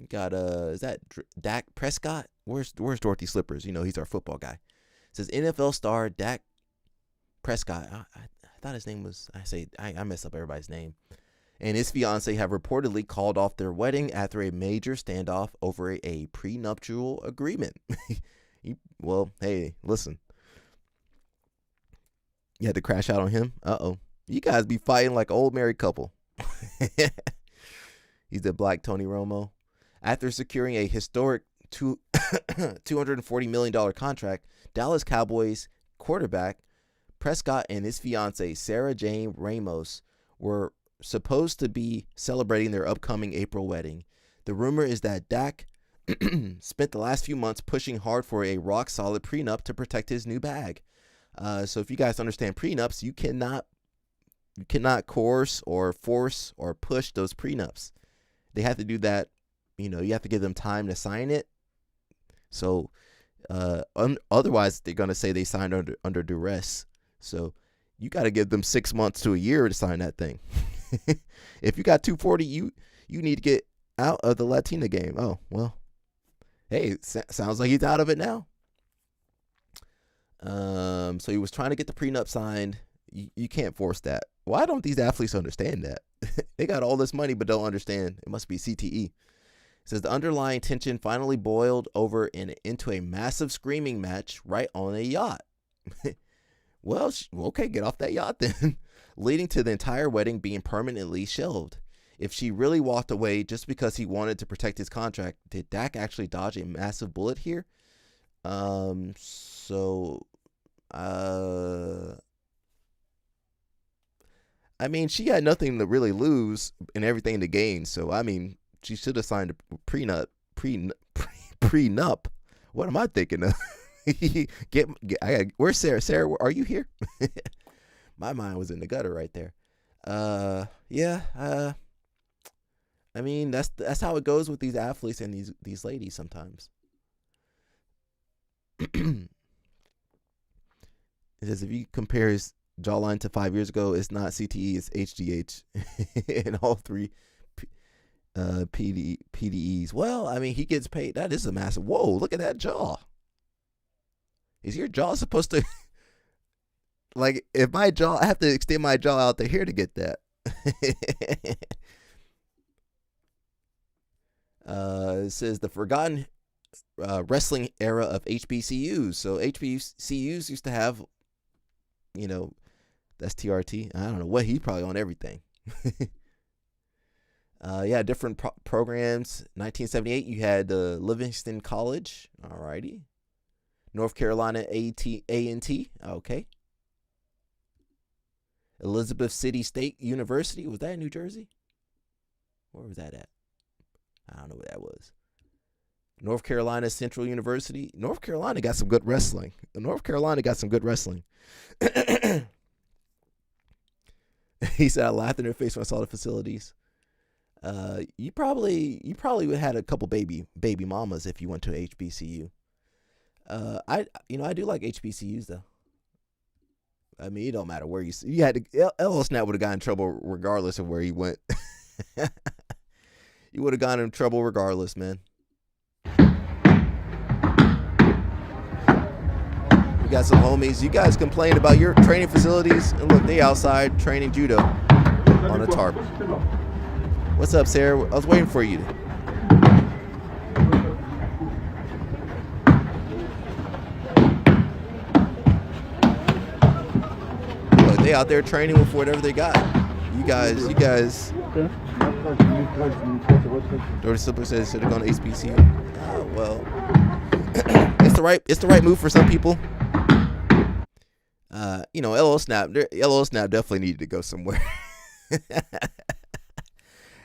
Got is that Dak Prescott? Where's Dorothy Slippers? He's our football guy. It says NFL star Dak Prescott. I thought his name was. I mess up everybody's name. And his fiance have reportedly called off their wedding after a major standoff over a prenuptial agreement. Well, hey, listen. You had to crash out on him? Uh-oh. You guys be fighting like an old married couple. He's the Black Tony Romo. After securing a historic $240 million contract, Dallas Cowboys quarterback Prescott and his fiancée, Sarah Jane Ramos, were supposed to be celebrating their upcoming April wedding. The rumor is that Dak spent the last few months pushing hard for a rock-solid prenup to protect his new bag. So if you guys understand prenups, you cannot coerce or force or push those prenups. They have to do that. You have to give them time to sign it. So otherwise, they're going to say they signed under duress. So you got to give them 6 months to a year to sign that thing. If you got 240, you need to get out of the Latina game. Oh, well, hey, sounds like he's out of it now. So he was trying to get the prenup signed. You can't force that. Why don't these athletes understand that? They got all this money but don't understand. It must be CTE. It says the underlying tension finally boiled over into a massive screaming match right on a yacht. Well, okay, get off that yacht then. Leading to the entire wedding being permanently shelved. If she really walked away just because he wanted to protect his contract, did Dak actually dodge a massive bullet here? I mean, she had nothing to really lose and everything to gain. So, I mean, she should have signed a prenup. What am I thinking of? Where's Sarah? Sarah, are you here? My mind was in the gutter right there. Yeah. I mean, that's how it goes with these athletes and these ladies sometimes. It says if you compare his jawline to 5 years ago, it's not CTE, it's HGH in all three PDEs. Well, I mean, he gets paid. That is a massive. Whoa, look at that jaw. Is your jaw supposed to like if my jaw? I have to extend my jaw out to here to get that. It says the forgotten wrestling era of HBCUs. So HBCUs used to have, that's TRT. I don't know what, he's probably on everything. Different programs. 1978, you had Livingston College. Alrighty. North Carolina A&T. Okay. Elizabeth City State University. Was that in New Jersey? Where was that at? I don't know what that was. North Carolina Central University. North Carolina got some good wrestling. He said, I laughed in their face when I saw the facilities. You probably would have had a couple baby mamas if you went to HBCU. I do like HBCUs though. I mean, it don't matter where you had to. LL Snap would have gotten in trouble regardless of where he went. You would have gotten in trouble regardless, man. We got some homies. You guys complain about your training facilities, and look, they outside training judo on a tarp. What's up, Sarah? I was waiting for you. Look, they out there training with whatever they got. You guys. Dorothy Slipper says should have gone to HBCU. Oh, well, it's the right move for some people. LL Snap definitely needed to go somewhere.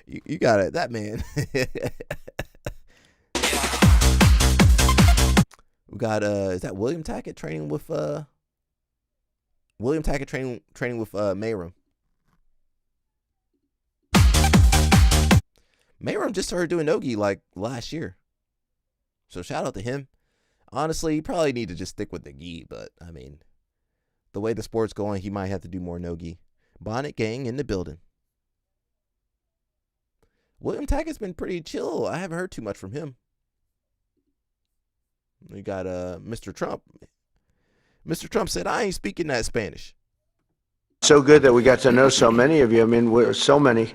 You got it, that man. We got is that William Tackett training with Mayram. Mayram just started doing nogi like last year. So shout out to him. Honestly, he probably need to just stick with the gi, but I mean, the way the sport's going, he might have to do more no gi. Bonnet gang in the building. William Tackett's been pretty chill. I haven't heard too much from him. We got Mr. Trump. Mr. Trump said, I ain't speaking that Spanish. So good that we got to know so many of you. I mean, we're so many.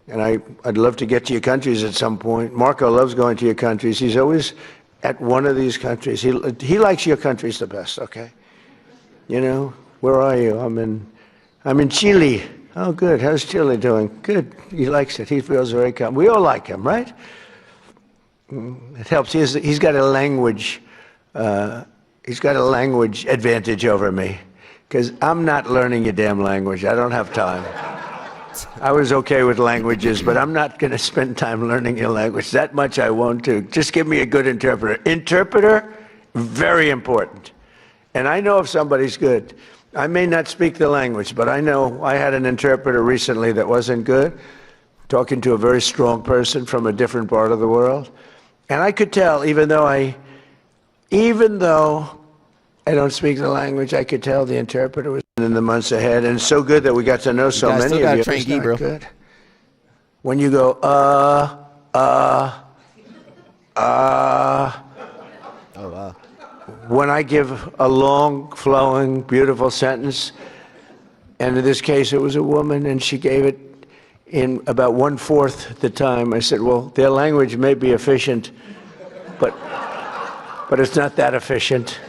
And I'd love to get to your countries at some point. Marco loves going to your countries. He's always at one of these countries. He likes your countries the best, okay? You know, where are you? I'm in Chile. Oh, good. How's Chile doing? Good. He likes it. He feels very comfortable. We all like him, right? It helps. He's got a language. He's got a language advantage over me, because I'm not learning your damn language. I don't have time. I was okay with languages, but I'm not going to spend time learning your language. That much I won't do. Just give me a good interpreter. Interpreter, very important. And I know if somebody's good. I may not speak the language, but I know I had an interpreter recently that wasn't good, talking to a very strong person from a different part of the world. And I could tell, even though I don't speak the language, I could tell the interpreter was in the months ahead. And it's so good that we got to know so many of you. Train gi, bro. Good. When you go, oh, wow. When I give a long, flowing, beautiful sentence, and in this case it was a woman, and she gave it in about 1/4 the time, I said, well, their language may be efficient, but it's not that efficient.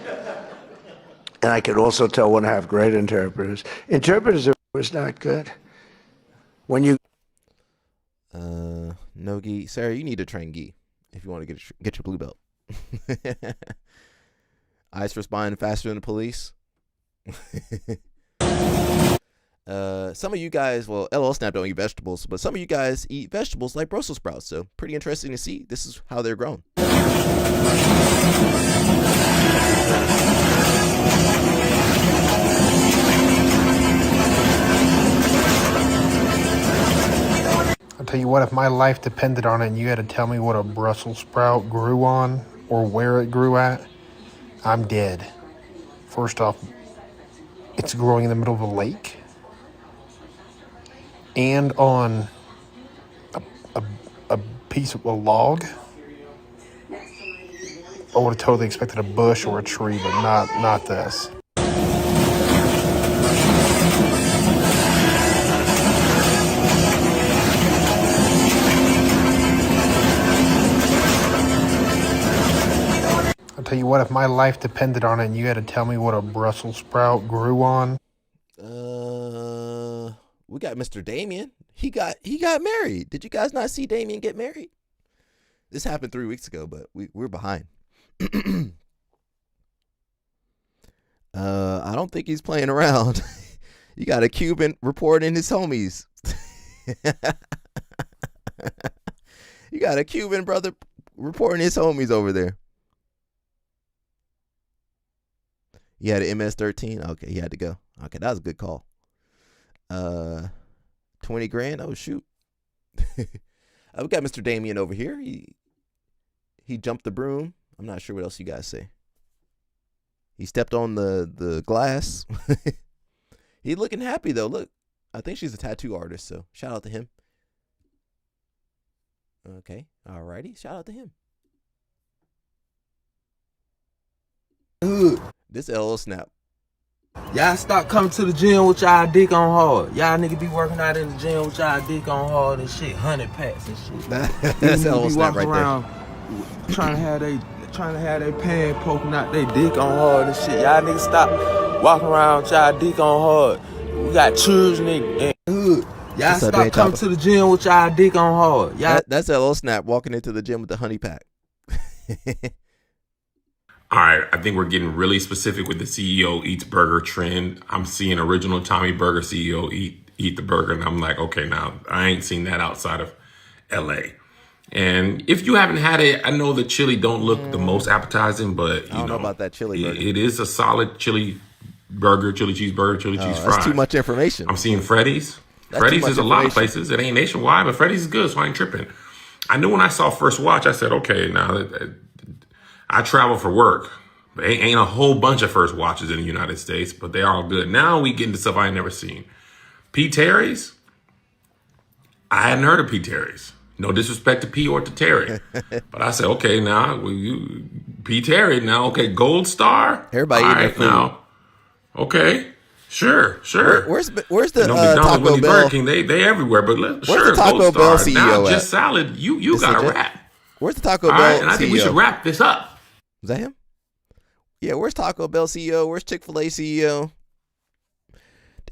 And I could also tell when I have great interpreters. Interpreters was not good. When you... No gi. Sarah, you need to train gi if you want to get your blue belt. ICE responding faster than the police. Some of you guys, well, LL Snap don't eat vegetables, but some of you guys eat vegetables like Brussels sprouts. So pretty interesting to see. This is how they're grown. I'll tell you what, if my life depended on it and you had to tell me what a Brussels sprout grew on or where it grew at, I'm dead. First off, it's growing in the middle of a lake and on a piece of a log. I would have totally expected a bush or a tree, but not this. I'll tell you what, if my life depended on it and you had to tell me what a Brussels sprout grew on. We got Mr. Damien. He got married. Did you guys not see Damien get married? This happened 3 weeks ago, but we're behind. I don't think he's playing around. You got a Cuban reporting his homies. You got a Cuban brother reporting his homies over there. He had an MS-13. Okay, he had to go. Okay, that was a good call. 20 grand. Oh shoot. We got Mr. Damien over here. He jumped the broom. I'm not sure what else you guys say. He stepped on the glass. He looking happy though. Look, I think she's a tattoo artist, so shout out to him. Okay, alrighty, shout out to him. This LL Snap. Y'all stop coming to the gym with y'all dick on hard. Y'all nigga be working out in the gym with y'all dick on hard and shit, 100 packs and shit. That's LL Snap right there. Trying to have they pan poking out they dick on hard and shit. Y'all niggas stop walking around with y'all dick on hard. We got children in hood. Y'all stop coming to the gym with y'all dick on hard. That's LL Snap walking into the gym with the honey pack. All right, I think we're getting really specific with the CEO eats burger trend. I'm seeing original Tommy Burger CEO eat the burger, and I'm like, okay, now I ain't seen that outside of LA. And if you haven't had it, I know the chili don't look the most appetizing, but I don't know about that chili burger. It is a solid chili burger, chili cheeseburger, chili cheese fries. That's too much information. I'm seeing Freddy's. Freddy's is a lot of places. It ain't nationwide, but Freddy's is good, so I ain't tripping. I knew when I saw First Watch, I said, okay, now I travel for work. Ain't a whole bunch of first watches in the United States, but they're all good. Now we get into stuff I ain't never seen. P. Terry's? I hadn't heard of P. Terry's. No disrespect to P or to Terry. But I said, okay, now, P. Terry, now, okay, Gold Star? Everybody all eating their right, food. now. Okay, sure. Where's the McDonald's, Taco Wendy's, Bell? Burger King, they everywhere, but Where's sure, the Taco Gold Bell Star. CEO Now, at? just salad, you got to wrap. Where's the Taco All Bell right, and I think we CEO? should wrap this up. Is that him? Yeah, where's Taco Bell CEO? Where's Chick-fil-A CEO?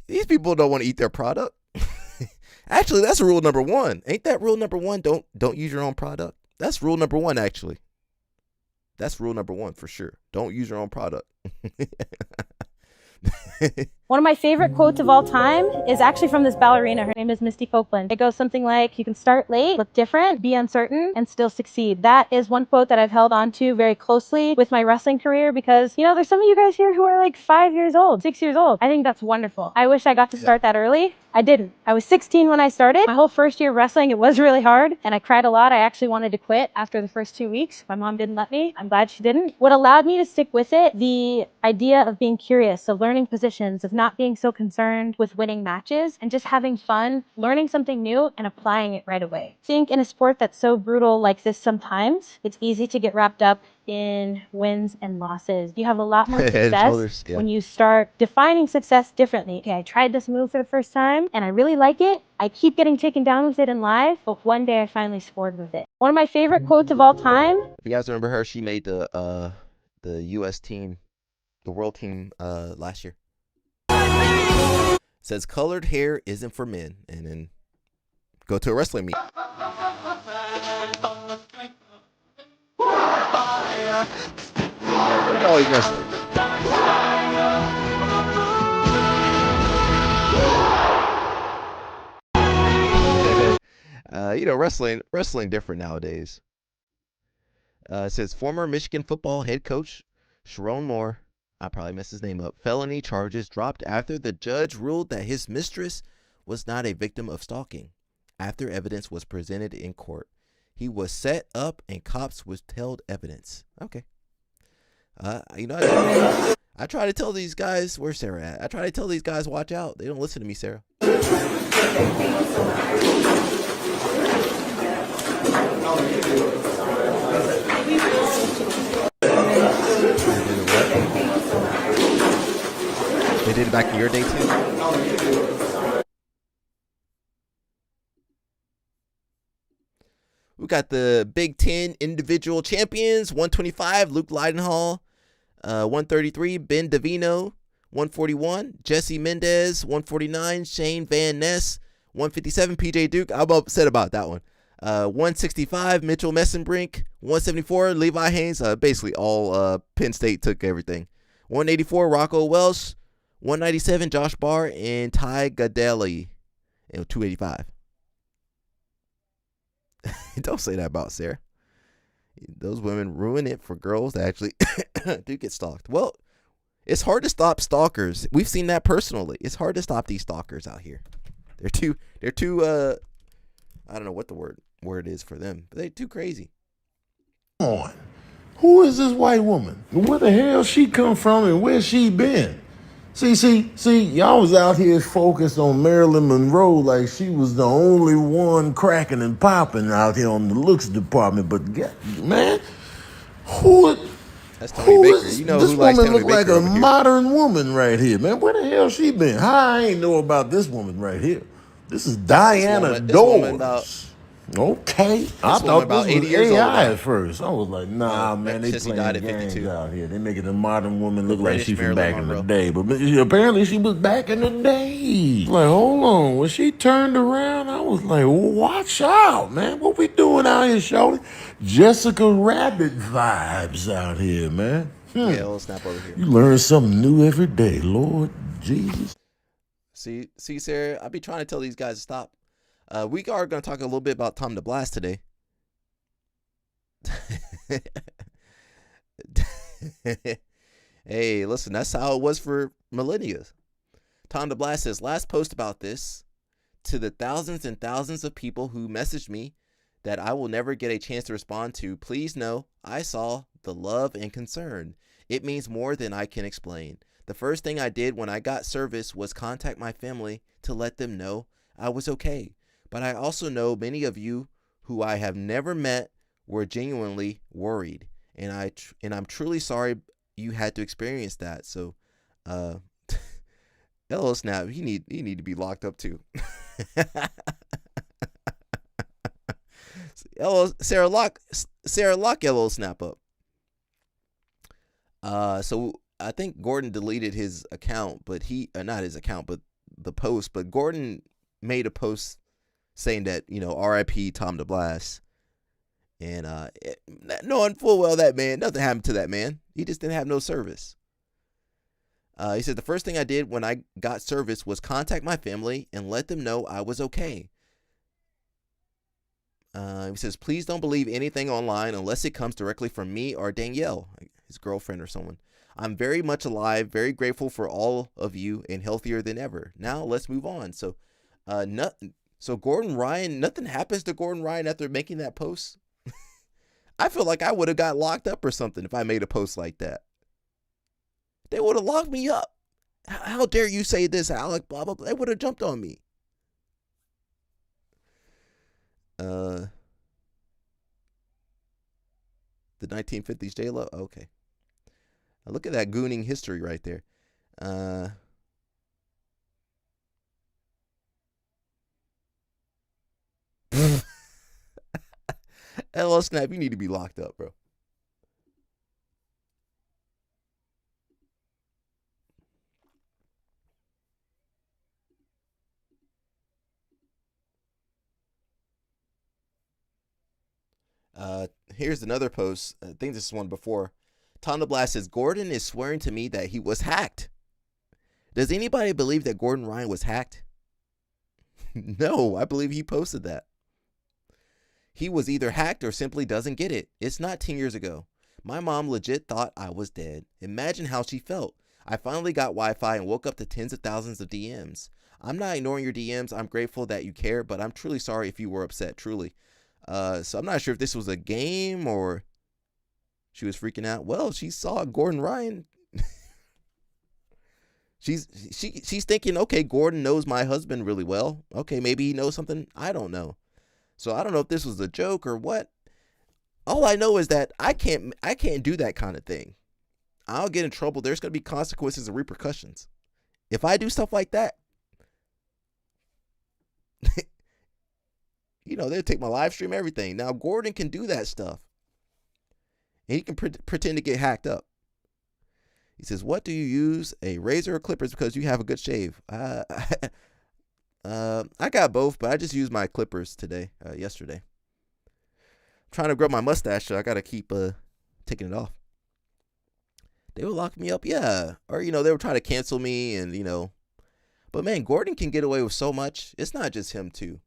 These people don't want to eat their product. Actually, that's rule number one. Ain't that rule number one? Don't use your own product. That's rule number one, actually. That's rule number one for sure. Don't use your own product. One of my favorite quotes of all time is actually from this ballerina. Her name is Misty Copeland. It goes something like, you can start late, look different, be uncertain, and still succeed. That is one quote that I've held on to very closely with my wrestling career because, you know, there's some of you guys here who are like 5 years old, 6 years old. I think that's wonderful. I wish I got to start that early. I didn't. I was 16 when I started. My whole first year of wrestling, it was really hard, and I cried a lot. I actually wanted to quit after the first 2 weeks. My mom didn't let me. I'm glad she didn't. What allowed me to stick with it, the idea of being curious, of learning positions, of not being so concerned with winning matches, and just having fun, learning something new, and applying it right away. I think in a sport that's so brutal like this sometimes, it's easy to get wrapped up in wins and losses. You have a lot more success when you start defining success differently. Okay, I tried this move for the first time and I really like it. I keep getting taken down with it in live, but one day I finally scored with it. One of my favorite quotes of all time. If you guys remember her, she made the U.S. team, the world team last year. Says colored hair isn't for men, and then go to a wrestling meet. Oh, you guys. You know, wrestling different nowadays. It says former Michigan football head coach Sharon Moore, I probably messed his name up, felony charges dropped after the judge ruled that his mistress was not a victim of stalking. After evidence was presented in court, he was set up and cops withheld evidence. Okay. You know, I try to tell these guys, where's Sarah at? I try to tell these guys, watch out. They don't listen to me, Sarah. They did it back in your day too? We got the Big Ten individual champions, 125, Luke Leidenhall, 133, Ben Davino, 141, Jesse Mendez, 149, Shane Van Ness, 157, PJ Duke. I'm upset about that one. 165, Mitchell Messenbrink, 174, Levi Haynes. Basically all Penn State took everything. 184, Rocco Welsh, 197, Josh Barr, and Ty Gadelli, and 285. Don't say that about Sarah. Those women ruin it for girls that actually do get stalked. Well, it's hard to stop stalkers. We've seen that personally. It's hard to stop these stalkers out here. They're too I don't know what the word is for them, but they're too crazy. Come on. Who is this white woman? Where the hell she come from and where she been? See, y'all was out here focused on Marilyn Monroe like she was the only one cracking and popping out here on the looks department. But man, That's Tony Baker. You know this who likes woman Tony look Baker like a modern woman right here, man. Where the hell she been? How I ain't know about this woman right here? This is Diana Dawes. Okay, I thought this was AI at first. I was like, nah, man, they playing games out here. They making a modern woman look like she from back in the day. But apparently she was back in the day. Like, hold on. When she turned around, I was like, watch out, man. What we doing out here, shorty? Jessica Rabbit vibes out here, man. Yeah, we'll snap over here. You learn something new every day, Lord Jesus. See, Sarah, I be trying to tell these guys to stop. We are going to talk a little bit about Tom De Blass today. Hey, listen, that's how it was for millennia. Tom De Blass says, last post about this, to the thousands and thousands of people who messaged me that I will never get a chance to respond to, please know I saw the love and concern. It means more than I can explain. The first thing I did when I got service was contact my family to let them know I was okay. But I also know many of you who I have never met were genuinely worried, and I'm truly sorry you had to experience that. So, hello Snap, he need to be locked up too. Hello Sarah, lock Hello Snap up. So I think Gordon deleted his account, but not his account, but the post. But Gordon made a post saying that, R.I.P. Tom De Blass. And knowing full well that man, nothing happened to that man. He just didn't have no service. He said, the first thing I did when I got service was contact my family and let them know I was okay. He says, please don't believe anything online unless it comes directly from me or Danielle, his girlfriend or someone. I'm very much alive, very grateful for all of you, and healthier than ever. Now let's move on. So, So Gordon Ryan, nothing happens to Gordon Ryan after making that post. I feel like I would have got locked up or something if I made a post like that. They would have locked me up. How dare you say this, Alec? Blah, blah, blah. They would have jumped on me. The 1950s J-Lo? Okay. Now look at that gooning history right there. Hello, Snap, you need to be locked up, bro. Here's another post. I think this is one before. Tom De Blass says, Gordon is swearing to me that he was hacked. Does anybody believe that Gordon Ryan was hacked? No, I believe he posted that. He was either hacked or simply doesn't get it. It's not 10 years ago. My mom legit thought I was dead. Imagine how she felt. I finally got Wi-Fi and woke up to tens of thousands of DMs. I'm not ignoring your DMs. I'm grateful that you care, but I'm truly sorry if you were upset, truly. So I'm not sure if this was a game or she was freaking out. Well, she saw Gordon Ryan. She's thinking, okay, Gordon knows my husband really well. Okay, maybe he knows something I don't know. So I don't know if this was a joke or what. All I know is that I can't do that kind of thing. I'll get in trouble. There's going to be consequences and repercussions. If I do stuff like that, they'll take my live stream, everything. Now, Gordon can do that stuff. And he can pretend to get hacked up. He says, what do you use, a razor or clippers, because you have a good shave? I got both, but I just used my clippers yesterday. I'm trying to grow my mustache, so I got to keep taking it off. They would lock me up, yeah. Or, they would try to cancel me and, But, man, Gordon can get away with so much. It's not just him, too.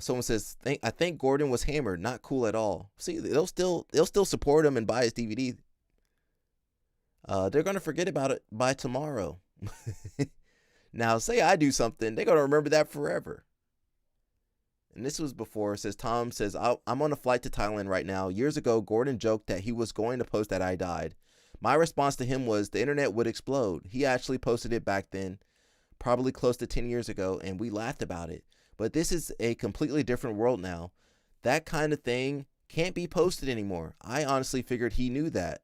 Someone says, I think Gordon was hammered. Not cool at all. See, they'll still support him and buy his DVD. They're going to forget about it by tomorrow. Now, say I do something, they're going to remember that forever. And this was before. It says, Tom says, I'm on a flight to Thailand right now. Years ago, Gordon joked that he was going to post that I died. My response to him was the internet would explode. He actually posted it back then, probably close to 10 years ago, and we laughed about it. But this is a completely different world now. That kind of thing can't be posted anymore. I honestly figured he knew that.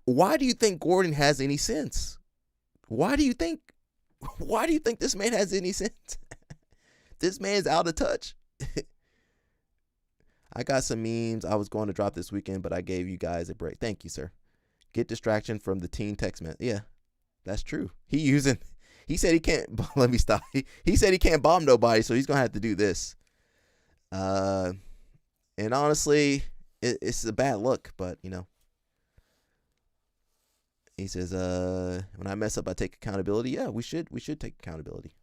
Why do you think Gordon has any sense? Why do you think this man has any sense? This man's out of touch. I got some memes I was going to drop this weekend, but I gave you guys a break. Thank you, sir. Get distraction from the teen text message. Yeah, that's true. He said he can't, let me stop. He said he can't bomb nobody, so he's going to have to do this. And honestly, it's a bad look, but, He says, when I mess up, I take accountability. Yeah, we should take accountability.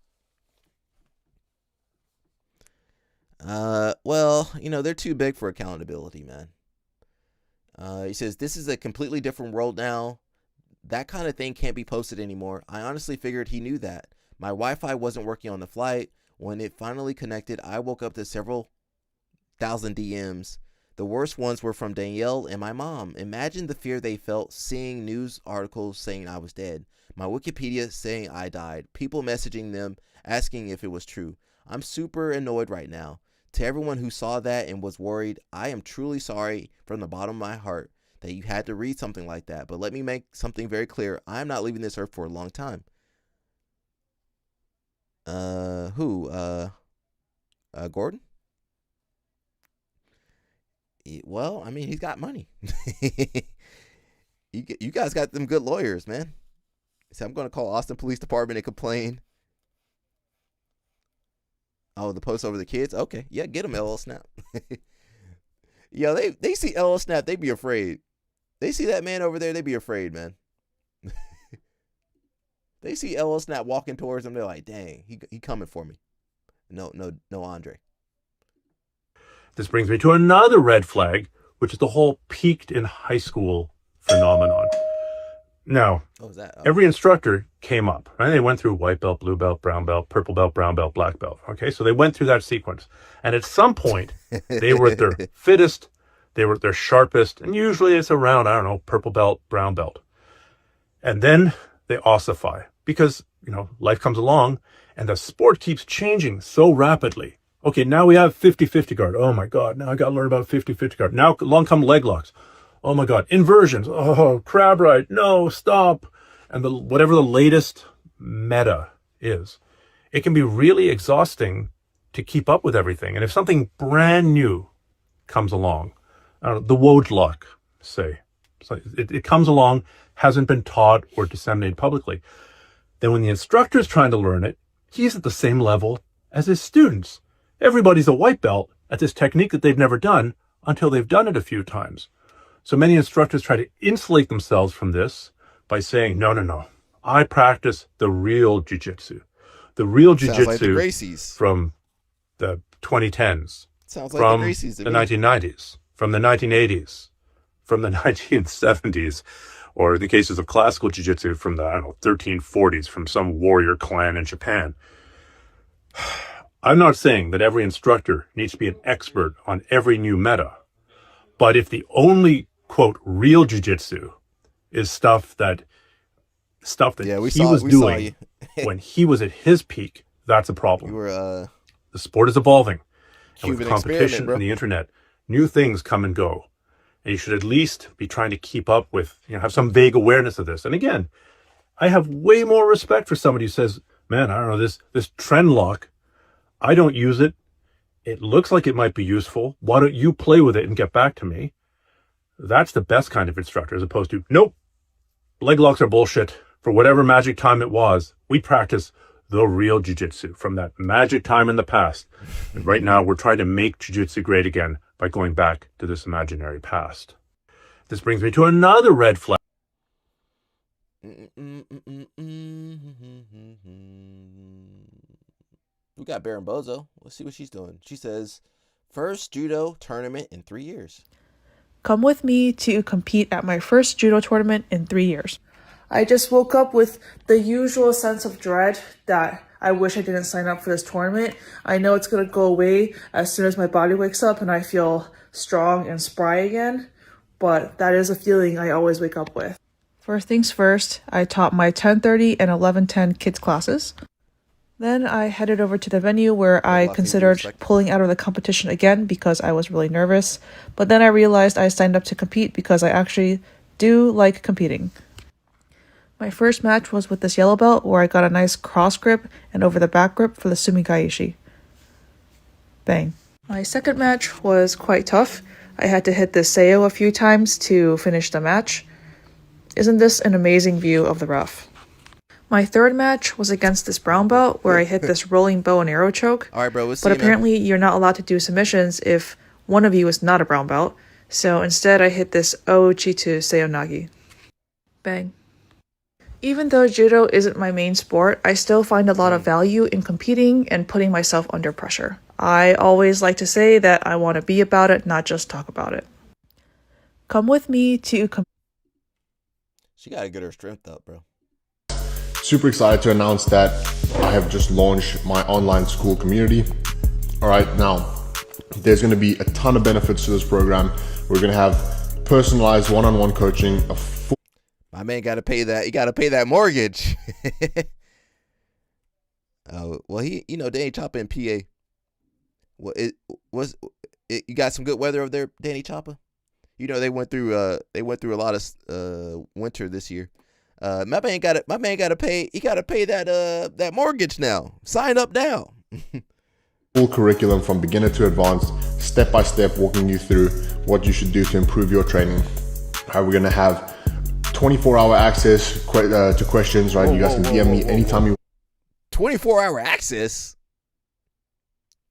Well, they're too big for accountability, man. He says, this is a completely different world now. That kind of thing can't be posted anymore. I honestly figured he knew that. My Wi-Fi wasn't working on the flight. When it finally connected, I woke up to several thousand DMs. The worst ones were from Danielle and my mom. Imagine the fear they felt seeing news articles saying I was dead. My Wikipedia saying I died. People messaging them asking if it was true. I'm super annoyed right now. To everyone who saw that and was worried, I am truly sorry from the bottom of my heart that you had to read something like that. But let me make something very clear. I am not leaving this earth for a long time. Who? Gordon? Well, I mean, he's got money. You guys got them good lawyers, man. So I'm going to call Austin Police Department and complain. Oh, the post over the kids? Okay. Yeah, get them, LL Snap. Yo, they see LL Snap, they be afraid. They see that man over there, they be afraid, man. They see LL Snap walking towards them, they're like, dang, he coming for me. No, Andre. This brings me to another red flag, which is the whole peaked in high school phenomenon. Now, every instructor came up, right? They went through white belt, blue belt, brown belt, purple belt, brown belt, black belt. Okay, so they went through that sequence. And at some point, they were at their fittest, they were at their sharpest, and usually it's around, I don't know, purple belt, brown belt. And then they ossify because, life comes along and the sport keeps changing so rapidly. Okay, now we have 50-50 guard. Oh my God, now I got to learn about 50-50 guard. Now along come leg locks. Oh my God, inversions. Oh, crab right. No, stop. And whatever the latest meta is, it can be really exhausting to keep up with everything. And if something brand new comes along, the Woj lock, say, so it comes along, hasn't been taught or disseminated publicly, then when the instructor is trying to learn it, he's at the same level as his students. Everybody's a white belt at this technique that they've never done until they've done it a few times. So many instructors try to insulate themselves from this by saying, no, I practice the real jiu-jitsu. The real jiu-jitsu like from the 2010s, Sounds like from the Gracies to the me. 1990s, from the 1980s, from the 1970s, or the cases of classical jiu-jitsu from the, 1340s, from some warrior clan in Japan. I'm not saying that every instructor needs to be an expert on every new meta, but if the only, quote, real jiu-jitsu is stuff that he was doing when he was at his peak, that's a problem. The sport is evolving. And with competition and the internet, new things come and go. And you should at least be trying to keep up with, have some vague awareness of this. And again, I have way more respect for somebody who says, man, I don't know, this trend lock, I don't use it. It looks like it might be useful. Why don't you play with it and get back to me? That's the best kind of instructor, as opposed to, nope, leg locks are bullshit. For whatever magic time it was, we practice the real jiu-jitsu from that magic time in the past. And right now, we're trying to make jiu-jitsu great again by going back to this imaginary past. This brings me to another red flag. We got Baron Bozo. Let's see what she's doing. She says, first judo tournament in 3 years. Come with me to compete at my first judo tournament in 3 years. I just woke up with the usual sense of dread that I wish I didn't sign up for this tournament. I know it's going to go away as soon as my body wakes up and I feel strong and spry again, but that is a feeling I always wake up with. First things first, I taught my 10:30 and 11:10 kids classes. Then I headed over to the venue where I considered pulling out of the competition again because I was really nervous. But then I realized I signed up to compete because I actually do like competing. My first match was with this yellow belt where I got a nice cross grip and over the back grip for the sumigaishi. Bang. My second match was quite tough. I had to hit the seio a few times to finish the match. Isn't this an amazing view of the rough? My third match was against this brown belt where I hit this rolling bow and arrow choke. All right, bro. But apparently you're not allowed to do submissions if one of you is not a brown belt. So instead I hit this Ochitu Seonagi. Bang. Even though judo isn't my main sport, I still find a lot of value in competing and putting myself under pressure. I always like to say that I want to be about it, not just talk about it. Come with me to She got to get her strength up, bro. Super excited to announce that I have just launched my online school community. All right, now, There's going to be a ton of benefits to this program. We're going to have personalized one-on-one coaching. My man got to pay that. He got to pay that mortgage. Oh, well, they ain't chopping PA. Well, you got some good weather over there, Danny Chopper? They went through a lot of winter this year. My man got to pay. He got to pay that mortgage now. Sign up now. Full curriculum from beginner to advanced, step by step, walking you through what you should do to improve your training. We're gonna have 24-hour access to questions. Right, you guys can DM me anytime you. 24-hour access?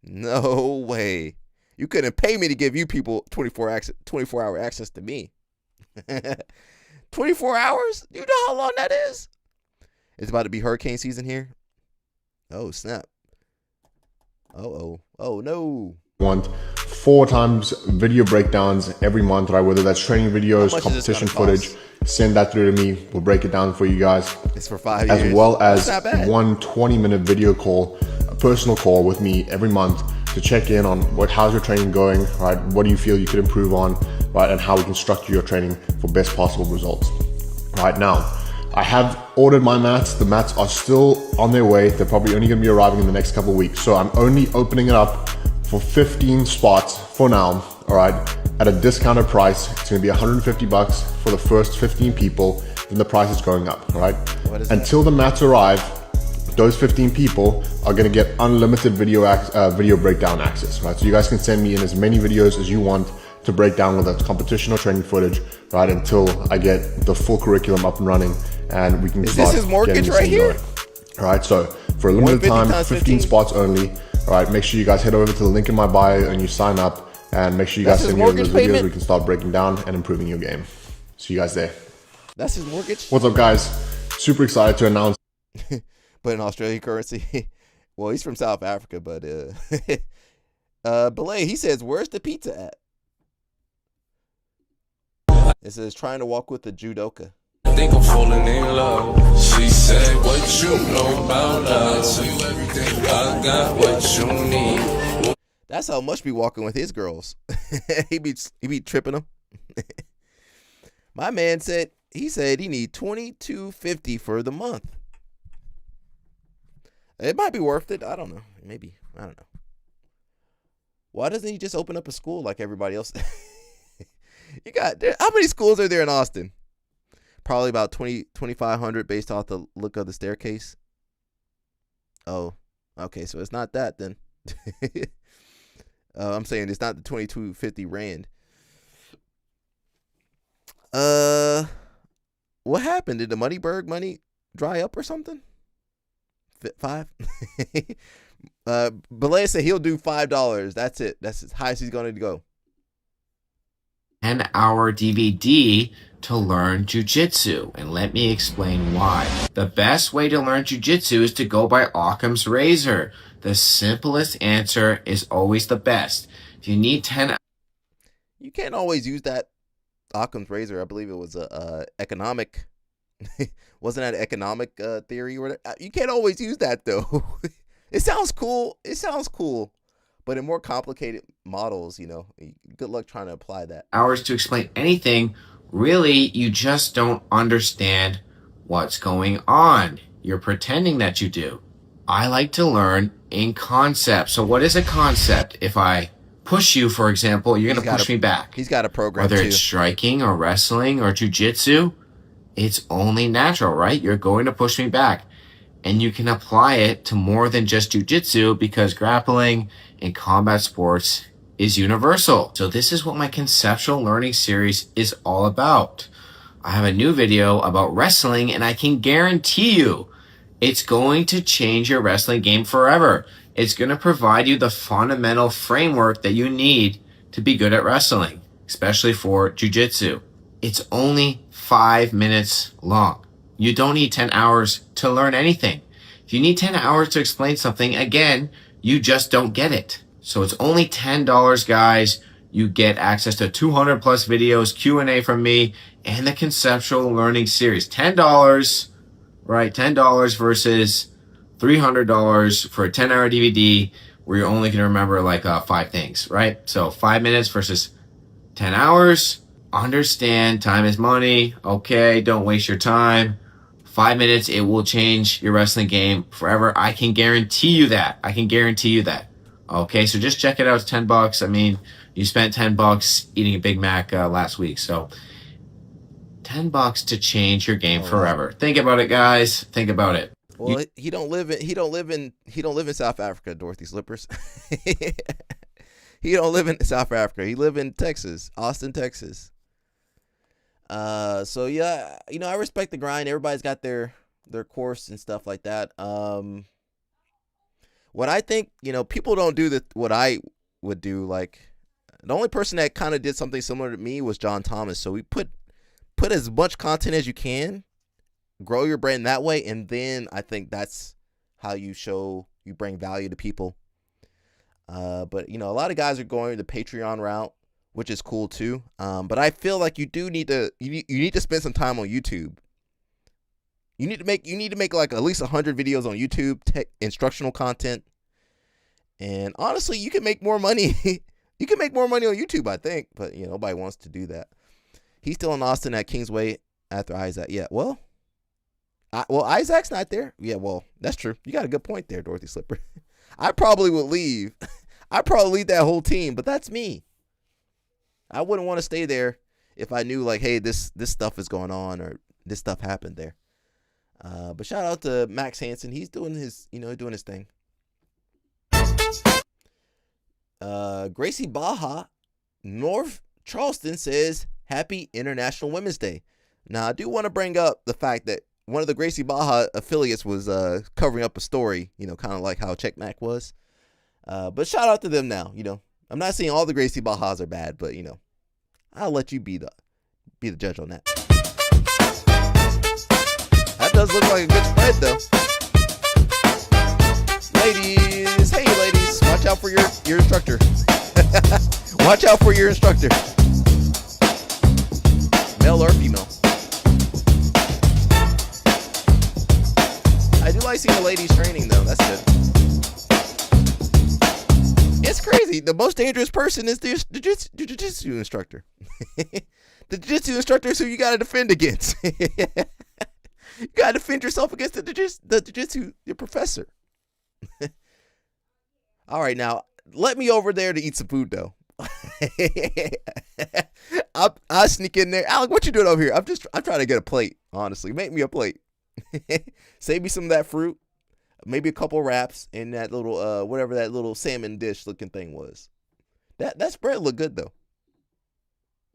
No way. You couldn't pay me to give you people 24-hour access to me. 24 hours? You know how long that is? It's about to be hurricane season here. Oh, snap. Oh no. Want 4 times video breakdowns every month, right? Whether that's training videos, competition footage, send that through to me. We'll break it down for you guys. It's for 5 years. As well as one 20-minute video call, a personal call with me every month to check in on how's your training going, right? What do you feel you could improve on, right? And how we can structure your training for best possible results. Right now, I have ordered my mats. The mats are still on their way. They're probably only going to be arriving in the next couple of weeks. So I'm only opening it up for 15 spots for now, all right, at a discounted price. It's going to be $150 for the first 15 people. Then the price is going up, all right? Until the mats arrive, those 15 people are going to get unlimited video breakdown access, right? So you guys can send me in as many videos as you want to break down, whether it's competition or training footage, right, until I get the full curriculum up and running and we can start. Is this his mortgage right here? All right, so for a limited time, 15 spots only. All right, make sure you guys head over to the link in my bio and you sign up, and make sure you guys send me those videos. We can start breaking down and improving your game. See you guys there. That's his mortgage? What's up, guys? Super excited to announce. But in Australian currency. Well, he's from South Africa, but Belay, he says, where's the pizza at? It says, trying to walk with the judoka. I think I'm falling in love. She said, what you know about love? Tell you everything. I got what you need. That's how much be walking with his girls. he be tripping them. My man said he need $22.50 for the month. It might be worth it. I don't know. Maybe. I don't know. Why doesn't he just open up a school like everybody else? How many schools are there in Austin? Probably about 2,500 based off the look of the staircase. Oh, okay. So it's not that then. I'm saying it's not the 22.50 rand. What happened? Did the Moneyberg money dry up or something? 5. Belay said he'll do $5. That's it. That's as high as he's going to go. 10-hour DVD to learn jiu-jitsu, and let me explain why. The best way to learn jiu-jitsu is to go by Occam's razor. The simplest answer is always the best. If you need 10, you can't always use that Occam's razor. I believe it was a economic. Wasn't that economic theory or whatever? You can't always use that though. It sounds cool. But in more complicated models, good luck trying to apply that. Hours to explain anything, really, you just don't understand what's going on. You're pretending that you do. I like to learn in concept. So what is a concept? If I push you, for example, you're going to push me back. He's got a program Whether too. It's striking or wrestling or jiu-jitsu, it's only natural, right? You're going to push me back. And you can apply it to more than just jiu-jitsu because grappling in combat sports is universal. So this is what my conceptual learning series is all about. I have a new video about wrestling, and I can guarantee you it's going to change your wrestling game forever. It's going to provide you the fundamental framework that you need to be good at wrestling, especially for jiu-jitsu. It's only 5 minutes long. You don't need 10 hours to learn anything. If you need 10 hours to explain something, again, you just don't get it. So it's only $10, guys. You get access to 200 plus videos, Q&A from me, and the conceptual learning series. $10, right? $10 versus $300 for a 10-hour DVD where you're only going to remember like 5 things, right? So 5 minutes versus 10 hours. Understand time is money. Okay, don't waste your time. 5 minutes, it will change your wrestling game forever. I can guarantee you that. Okay, so just check it out. It's $10. I mean, you spent $10 eating a Big Mac last week. So $10 to change your game forever. Think about it, guys. Think about it. Well, he don't live in South Africa, Dorothy Slippers. He don't live in South Africa. He live in Texas, Austin, Texas. So yeah, I respect the grind. Everybody's got their course and stuff like that. What I think, people don't do what I would do. Like, the only person that kind of did something similar to me was John Thomas. So we put as much content as you can, grow your brand that way, and then I think that's how you bring value to people. But a lot of guys are going the Patreon route, which is cool too. But I feel like you need to spend some time on YouTube. You need to make like at least 100 videos on YouTube, instructional content. And honestly, you can make more money. You can make more money on YouTube, I think. But nobody wants to do that. He's still in Austin at Kingsway after Isaac. Yeah, well, Isaac's not there. Yeah, well, that's true. You got a good point there, Dorothy Slipper. I probably would leave. I'd probably leave that whole team, but that's me. I wouldn't want to stay there if I knew, like, hey, this stuff is going on or this stuff happened there. But shout out to Max Hansen. He's doing his thing. Gracie Baja, North Charleston says, Happy International Women's Day. Now, I do want to bring up the fact that one of the Gracie Baja affiliates was covering up a story, kind of like how Checkmate was. But shout out to them now. I'm not saying all the Gracie Bajas are bad, but I'll let you be the judge on that. That does look like a good spread, though. Ladies, hey ladies, watch out for your instructor. Watch out for your instructor. Male or female. I do like seeing the ladies training, though. That's good. It's crazy. The most dangerous person is the jiu-jitsu instructor. The jiu-jitsu instructor is who you got to defend against. You got to defend yourself against the jiu-jitsu your professor. All right, now, let me over there to eat some food, though. I'll sneak in there. Alec, what you doing over here? I'm trying to get a plate, honestly. Make me a plate. Save me some of that fruit, maybe a couple wraps, and that little whatever that little salmon dish looking thing was. That spread looked good though.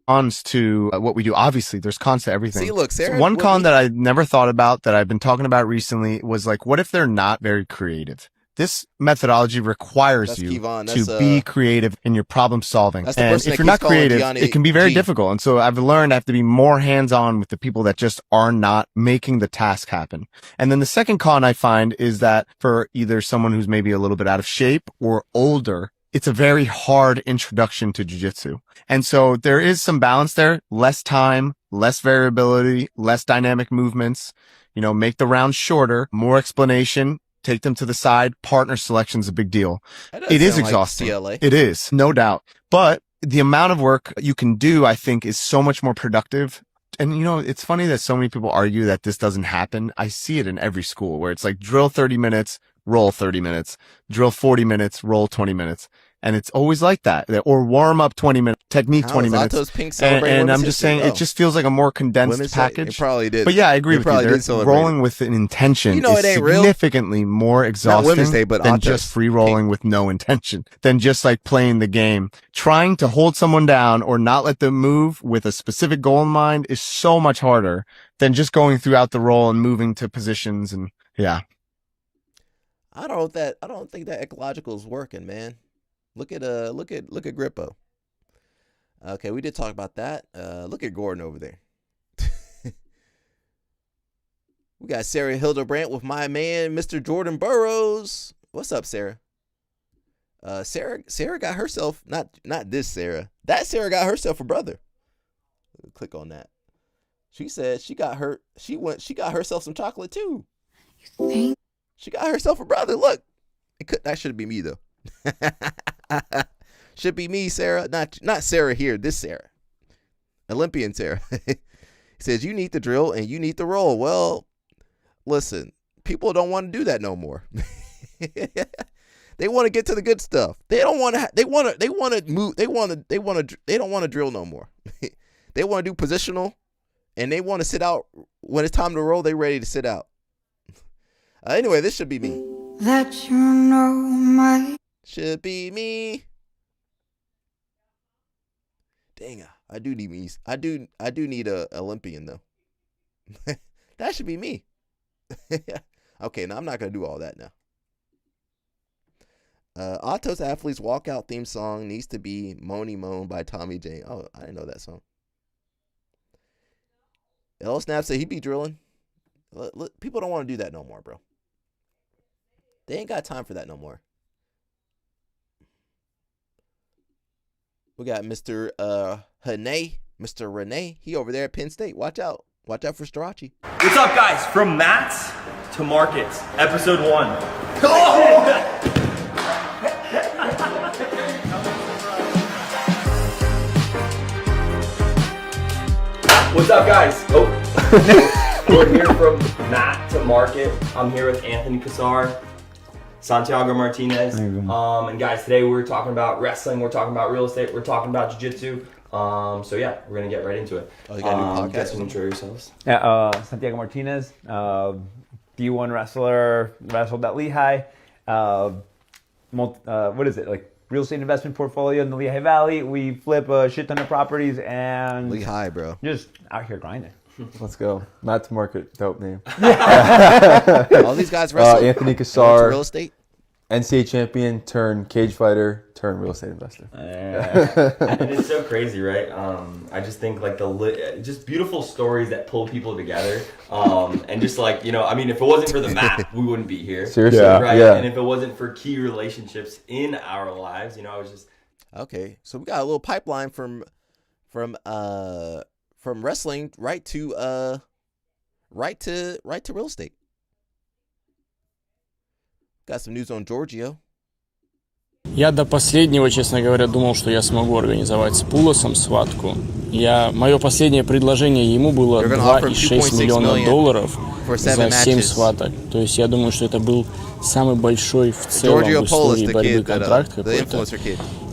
Cons to what we do. Obviously, there's cons to everything. See, look, Sarah. So one con that I never thought about that I've been talking about recently was like, what if they're not very creative? This methodology requires you to be creative in your problem solving. And if you're not creative, it can be very difficult. And so I've learned I have to be more hands-on with the people that just are not making the task happen. And then the second con I find is that for either someone who's maybe a little bit out of shape or older, it's a very hard introduction to jiu-jitsu. And so there is some balance there, less time, less variability, less dynamic movements, make the round shorter, more explanation. Take them to the side. Partner selection is a big deal. It is exhausting. It is, no doubt. But the amount of work you can do, I think, is so much more productive. And, it's funny that so many people argue that this doesn't happen. I see it in every school where it's like drill 30 minutes, roll 30 minutes, drill 40 minutes, roll 20 minutes. And it's always like that. Or warm up 20 minutes, technique 20 minutes. And I'm just saying, it just feels like a more condensed package. It probably did. But yeah, I agree with you. They're rolling with an intention is significantly more exhausting than just free rolling with no intention, than just like playing the game. Trying to hold someone down or not let them move with a specific goal in mind is so much harder than just going throughout the roll and moving to positions. And yeah. I don't think that ecological is working, man. Look at Grippo. Okay, we did talk about that. Look at Gordon over there. We got Sarah Hildebrandt with my man, Mr. Jordan Burroughs. What's up, Sarah? Sarah got herself not this Sarah. That Sarah got herself a brother. Click on that. She said she got herself some chocolate too. You think? She got herself a brother. Look, that should be me though. Should be me, Sarah. Not Sarah here. This Sarah, Olympian Sarah. He says you need the drill and you need the roll. Well, listen, people don't want to do that no more. They want to get to the good stuff. They don't want to. They want to move. They don't want to drill no more. They want to do positional, and they want to sit out when it's time to roll. They ready to sit out. Anyway, this should be me. That you know my should be me. Dang, I do need me. I do need a Olympian though. That should be me. Okay, now I'm not gonna do all that now. Otto's Athletes Walkout theme song needs to be Moni Moan by Tommy Jane. Oh, I didn't know that song. L Snap said he'd be drilling. People don't want to do that no more, bro. They ain't got time for that no more. We got Mr. Mr. Renee. He over there at Penn State. Watch out. Watch out for Strachey. What's up, guys? From Mats to Markets, episode 1. What's up, guys? We're here from Matt to Market. I'm here with Anthony Cassar, Santiago Martinez. And guys, today we're talking about wrestling, we're talking about real estate, we're talking about jiu-jitsu. So yeah, we're gonna get right into it. Oh, you got a new podcast? Guys, can intro yourselves. Yeah, Santiago Martinez, D1 wrestler, wrestled at Lehigh. What is it, like real estate investment portfolio in the Lehigh Valley. We flip a shit ton of properties and Lehigh, bro. Just out here grinding. Let's go. Matt to Market, dope name. All these guys wrestle. Anthony Cassar, real estate. NCAA champion, turn cage fighter, turn real estate investor. And it's so crazy, right? I just think like just beautiful stories that pull people together. And just like, I mean, if it wasn't for the map, we wouldn't be here. Seriously, right? Yeah. And if it wasn't for key relationships in our lives, I was just okay. So we got a little pipeline from wrestling right to real estate. Got some news on Giorgio. Я до последнего, честно говоря, думал, что я смогу организовать с Пулосом схватку. Мое последнее предложение ему было $2,6 миллиона за 7 схваток. То есть я думаю, что это был самый большой в целом в истории борьбы контракт какой-то.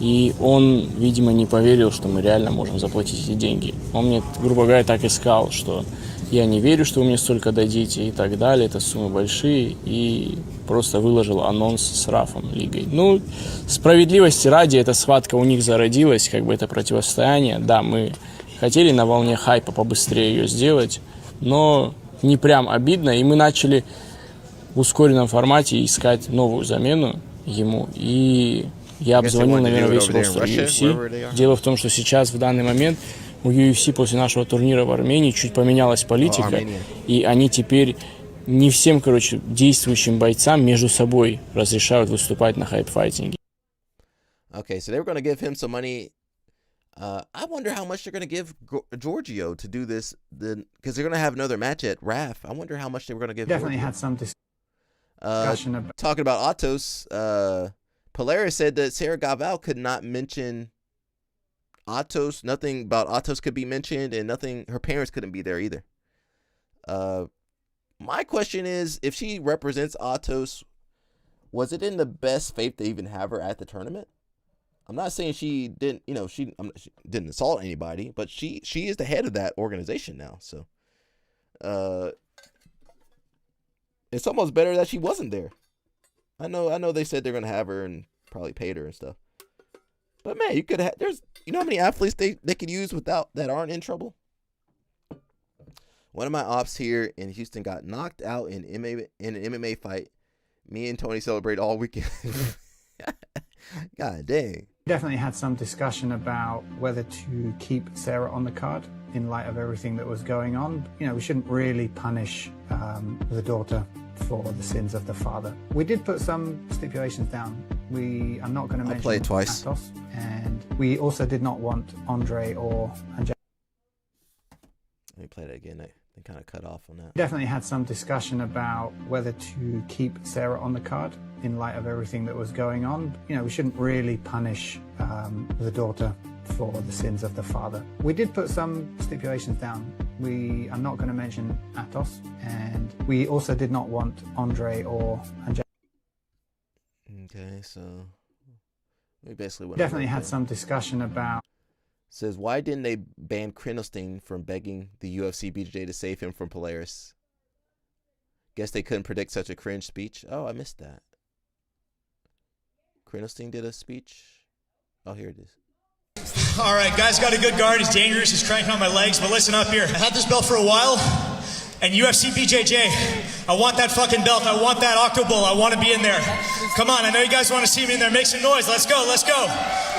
И он, видимо, не поверил, что мы реально можем заплатить эти деньги. Он мне, грубо говоря, так и сказал, что я не верю, что вы мне столько дадите и так далее. Это суммы большие. И просто выложил анонс с Рафом Лигой. Ну, справедливости ради, эта схватка у них зародилась, как бы это противостояние. Да, мы хотели на волне хайпа побыстрее ее сделать, но не прям обидно. И мы начали в ускоренном формате искать новую замену ему. И я обзвонил, наверное, весь ростер UFC. Дело в том, что сейчас, в данный момент, у UFC после нашего турнира в Армении чуть поменялась политика, и они теперь не всем, действующим бойцам между собой разрешают выступать на хайп-файтинге. Okay, so they were going to give him some money. I wonder how much they're going to give Giorgio to do this, because they're going to have another match at RAF. I wonder how much they were going to give Definitely Giorgio. Had some discussion about... Talking about Atos, Polaris said that Sarah Gaval could not mention Atos. Nothing about Atos could be mentioned, and nothing, her parents couldn't be there either. My question is, if she represents Atos, was it in the best faith to even have her at the tournament? I'm not saying she didn't, she didn't assault anybody, but she is the head of that organization now. So, it's almost better that she wasn't there. I know they said they're gonna have her and probably paid her and stuff. But man, you could have. You know how many athletes they could use without that aren't in trouble. One of my ops here in Houston got knocked out in an MMA fight. Me and Tony celebrate all weekend. God dang. Definitely had some discussion about whether to keep Sarah on the card in light of everything that was going on. We shouldn't really punish the daughter for the sins of the father. We did put some stipulations down. We are not going to mention play it twice. Atos, and we also did not want Andre or Angelica. play that again. They kind of cut off on that. Definitely had some discussion about whether to keep Sarah on the card in light of everything that was going on. You know, we shouldn't really punish the daughter for the sins of the father. We did put some stipulations down. We are not going to mention Atos, and we also did not want Andre or Angelica. Okay, so we basically definitely had some discussion about. Says, why didn't they ban Krenelstein from begging the UFC BJJ to save him from Polaris? Guess they couldn't predict such a cringe speech. Oh, I missed that. Krenelstein did a speech. Oh, here it is. All right, guy's got a good guard. He's dangerous. He's cranking on my legs. But listen up here. I had this belt for a while. And UFC BJJ, I want that fucking belt. I want that Octobull. I want to be in there. Come on, I know you guys want to see me in there. Make some noise. Let's go, let's go.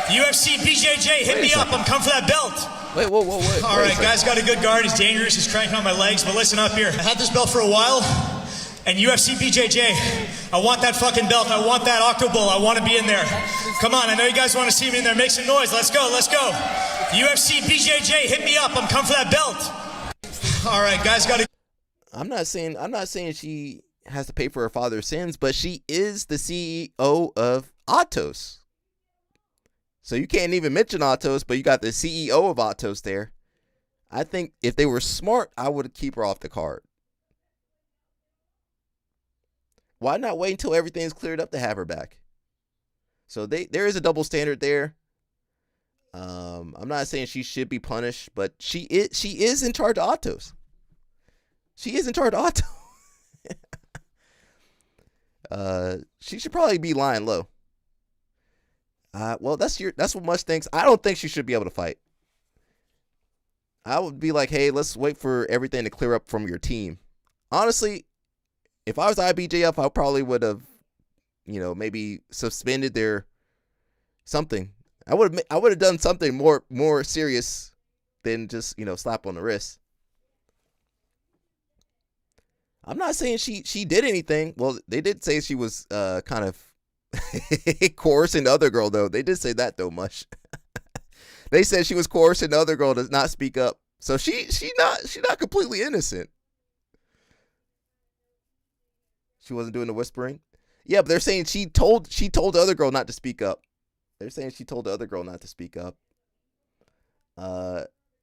UFC BJJ, hit me up. I'm coming for that belt. Wait. All right, guy's got a good guard. He's dangerous. He's cranking on my legs. But listen up here. I had this belt for a while. And UFC BJJ, I want that fucking belt. I want that Octobull. I want to be in there. Come on, I know you guys want to see me in there. Make some noise. Let's go, let's go. UFC BJJ, hit me up. I'm coming for that belt. All right, guys got a... I'm not saying she has to pay for her father's sins, but she is the CEO of Atos. So you can't even mention Atos, but you got the CEO of Atos there. I think if they were smart, I would keep her off the card. Why not wait until everything's cleared up to have her back? So there is a double standard there. I'm not saying she should be punished, but she is in charge of Atos. She is in charge of Atos. She should probably be lying low. Well, that's what Mush thinks. I don't think she should be able to fight. I would be like, hey, let's wait for everything to clear up from your team. Honestly, if I was IBJF, I probably would have, maybe suspended their something. I would have done something more serious than just, slap on the wrist. I'm not saying she did anything. Well, they did say she was kind of coercing the other girl, though. They did say that, though, Mush. They said she was coercing the other girl to not speak up. So she's not completely innocent. She wasn't doing the whispering. Yeah, but they're saying she told the other girl not to speak up. They're saying she told the other girl not to speak up.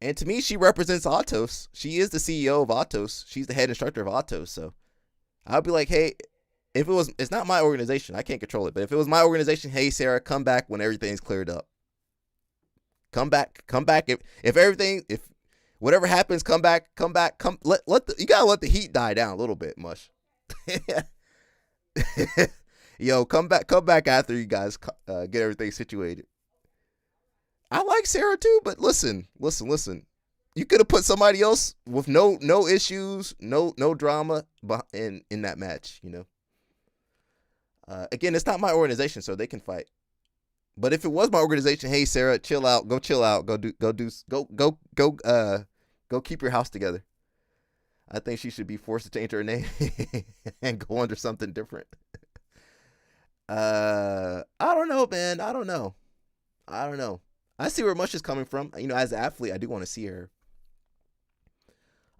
And to me, she represents Atos. She is the CEO of Atos. She's the head instructor of Atos. So I'd be like, hey, it's not my organization. I can't control it. But if it was my organization, hey, Sarah, come back when everything's cleared up. Come back. If whatever happens, come back. You gotta let the heat die down a little bit, Mush. Yo, come back after you guys get everything situated. I like Sarah too, but listen. You could have put somebody else with no issues, no drama in that match. Again, it's not my organization, so they can fight. But if it was my organization, hey Sarah, chill out, go keep your house together. I think she should be forced to change her name and go under something different. I don't know, man. I don't know. I see where Mush is coming from. As an athlete, I do want to see her.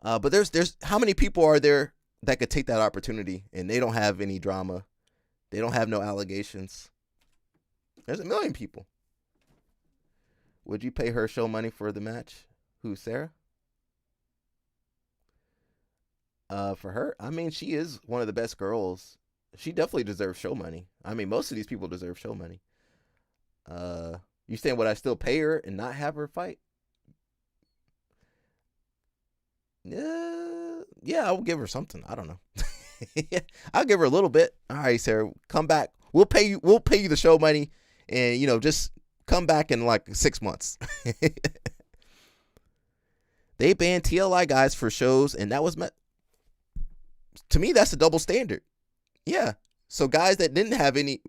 But there's how many people are there that could take that opportunity and they don't have any drama? They don't have no allegations. There's a million people. Would you pay her show money for the match? Who, Sarah? For her, she is one of the best girls. She definitely deserves show money. Most of these people deserve show money. You saying would I still pay her and not have her fight? Yeah, I will give her something. I don't know. I'll give her a little bit. All right, Sarah, come back. We'll pay you the show money, and just come back in like 6 months. They banned TLI guys for shows, and that was to me, that's a double standard. Yeah. So guys that didn't have any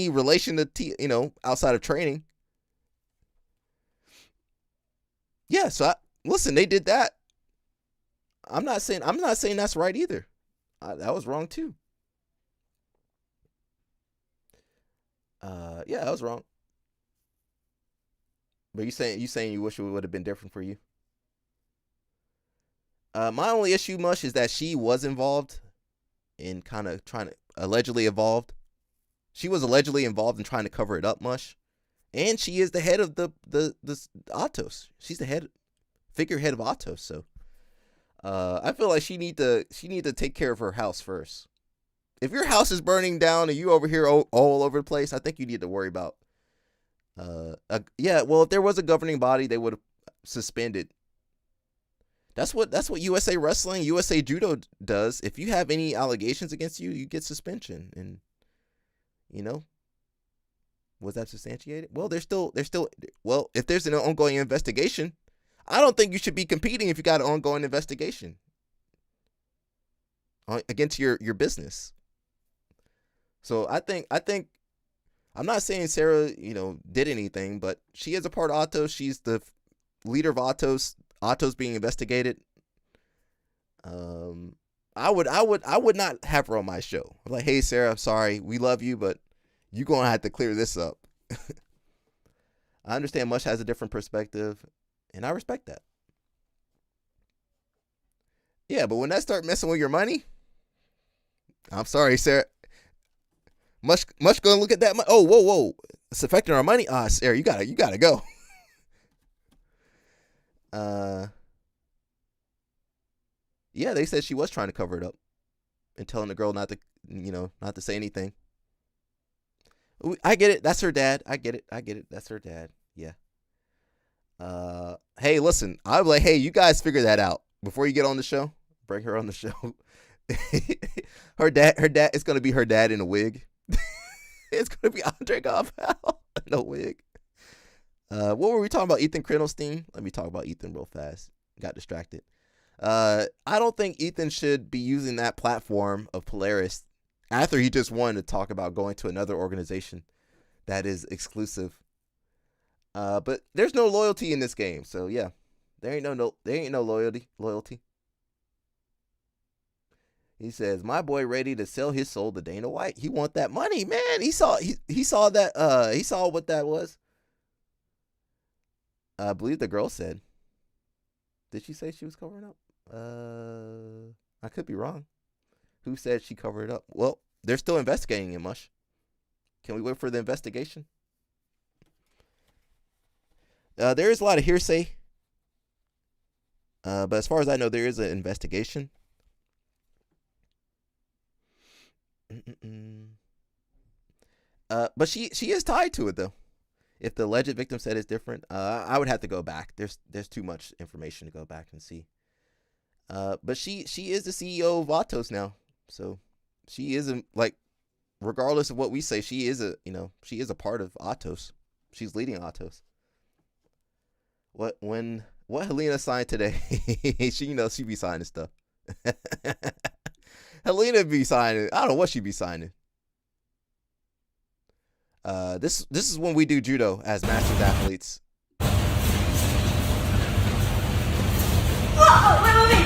relation to outside of training. Yeah. So listen, they did that. I'm not saying that's right either. That was wrong too. Yeah, that was wrong. But you saying you wish it would have been different for you? My only issue, Mush, is that she was involved in kind of allegedly involved. She was allegedly involved in trying to cover it up, Mush. And she is the head of the Atos. She's the figurehead of Atos. So I feel like she need to take care of her house first. If your house is burning down and you over here all over the place, I think you need to worry about. Well, if there was a governing body, they would have suspended. That's what USA Wrestling, USA Judo does. If you have any allegations against you, you get suspension. And was that substantiated? Well, well, if there's an ongoing investigation, I don't think you should be competing if you got an ongoing investigation against your business. So I think I'm not saying Sarah, did anything, but she is a part of Atos. She's the leader of Atos. Atos being investigated. I would not have her on my show. I'm like, hey Sarah, I'm sorry, we love you, but you're gonna have to clear this up. I understand Mush has a different perspective, and I respect that. Yeah, but when that start messing with your money, I'm sorry, Sarah. Mush gonna look at that. Oh, whoa, it's affecting our money. Sarah, you gotta go. Yeah, they said she was trying to cover it up and telling the girl not to say anything. I get it. That's her dad. I get it. That's her dad. Yeah. Hey, listen, I'm like, hey, you guys figure that out before you get on the show. Bring her on the show. her dad, it's going to be her dad in a wig. It's going to be Andre Galvao in a wig. What were we talking about? Ethan Krenelstein? Let me talk about Ethan real fast. Got distracted. I don't think Ethan should be using that platform of Polaris after he just wanted to talk about going to another organization that is exclusive. But there's no loyalty in this game, so yeah, there ain't no loyalty. He says, "My boy ready to sell his soul to Dana White. He want that money, man. He saw that. He saw what that was. I believe the girl said. Did she say she was covering up? I could be wrong. Who said she covered it up? Well, they're still investigating it, Mush. Can we wait for the investigation? There is a lot of hearsay. But as far as I know, there is an investigation. But she is tied to it, though. If the alleged victim said it's different, I would have to go back. There's too much information to go back and see. But she is the CEO of Atos now, so she isn't regardless of what we say, she is a part of Atos. She's leading Atos. What Helena signed today? she be signing stuff. Helena be signing. I don't know what she be signing. This is when we do judo as masters athletes. Whoa, wait.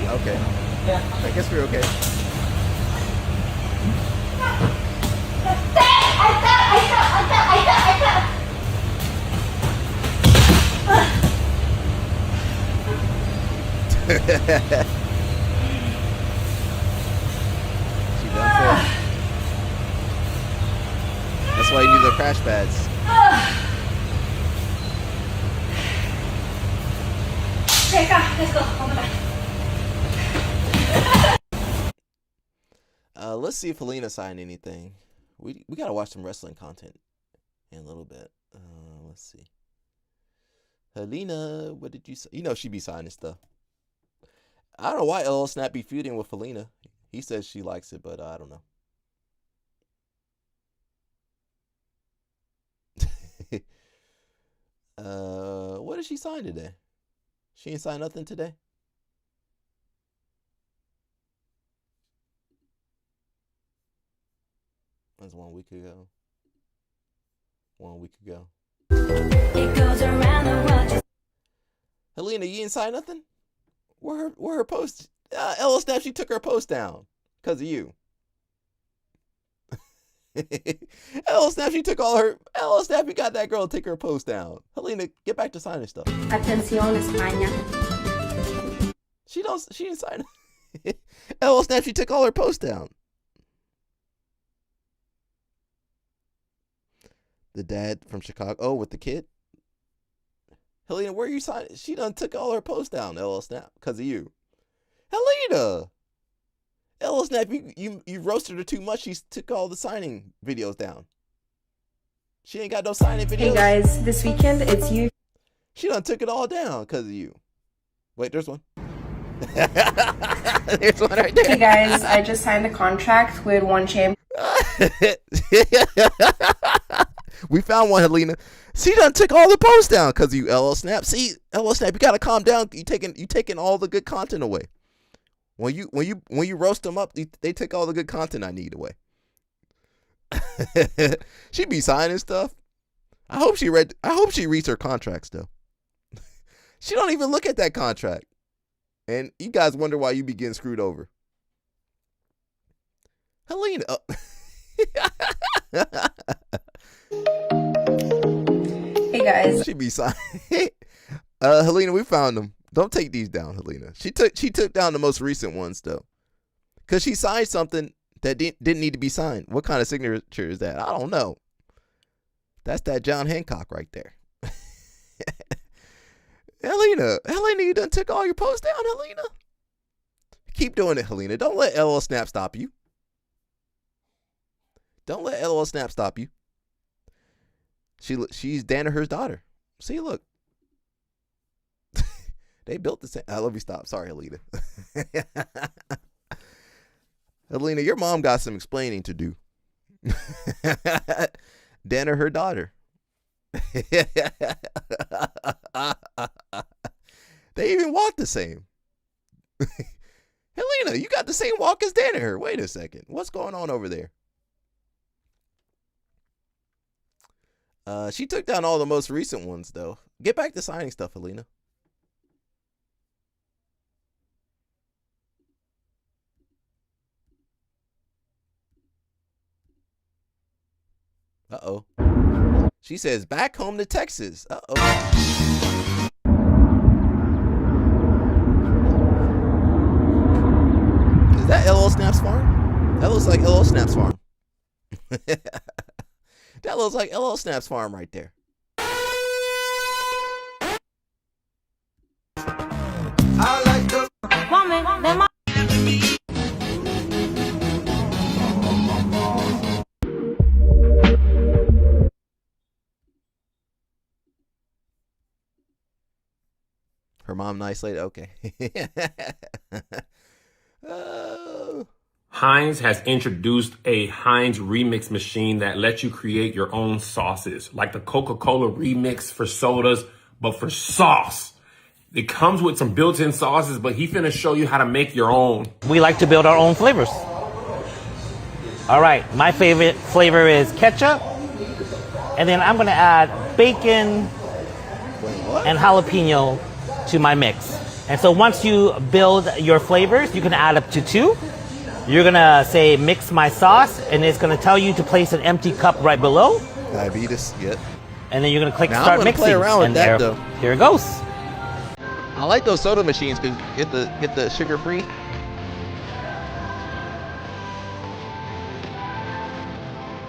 Okay. Yeah. I guess we're okay. She done for. That's why you need the crash pads. Okay, let's go. Let's see if Helena signed anything. We gotta watch some wrestling content in a little bit. Let's see. Helena, what did you say? She be signing stuff. I don't know why LL Snap be feuding with Helena. He says she likes it, but I don't know. What did she sign today? She ain't signed nothing today? That's 1 week ago. 1 week ago. It goes around the world. Helena, you didn't sign nothing? Where her post? LL Snap, she took her post down because of you. LL Snap, she took all her. LL Snap, you got that girl to take her post down. Helena, get back to signing stuff. Atención España. She didn't sign it. LL Snap, she took all her posts down. The dad from Chicago. Oh, with the kid. Helena, where are you signing? She done took all her posts down, LL Snap, because of you. Helena! LL Snap, you roasted her too much. She took all the signing videos down. She ain't got no signing videos. Hey guys, this weekend it's you. She done took it all down because of you. Wait, there's one. There's one right there. Hey guys, I just signed a contract with One Chamber. We found one, Helena. She done took all the posts down because of you, LL Snap. See, LL Snap, you gotta calm down. You taking all the good content away. When you roast them up, they take all the good content I need away. She be signing stuff. I hope she reads her contracts though. She don't even look at that contract. And you guys wonder why you be getting screwed over. Helena. Hey guys. She be signing. Helena, we found them. Don't take these down, Helena. She took down the most recent ones though, because she signed something that didn't need to be signed. What kind of signature is that? I don't know. That's that John Hancock right there. Helena, you done took all your posts down, Helena. Keep doing it, Helena. Don't let LL Snap stop you. Don't let LL Snap stop you. She's Danaher's daughter. See, look. They built the same. I love you. Stop. Sorry, Helena. Helena, your mom got some explaining to do. Danaher, daughter. They even walk the same. Helena, you got the same walk as Danaher. Wait a second. What's going on over there? She took down all the most recent ones, though. Get back to signing stuff, Helena. Uh-oh. She says, back home to Texas. Uh-oh. Is that LL Snap's farm? That looks like LL Snap's farm. That looks like LL Snap's farm right there. I like the woman. Her mom nice lady. Okay. Heinz has introduced a Heinz remix machine that lets you create your own sauces, like the Coca-Cola remix for sodas, but for sauce. It comes with some built-in sauces, but he finna show you how to make your own. We like to build our own flavors. All right, my favorite flavor is ketchup, and then I'm gonna add bacon and jalapeno to my mix. And so once you build your flavors, you can add up to 2. You're gonna say mix my sauce, and it's gonna tell you to place an empty cup right below. Diabetes, yep. And then you're gonna click now start I'm mixing. Play around with and that, though. Here it goes. I like those soda machines because get the sugar free.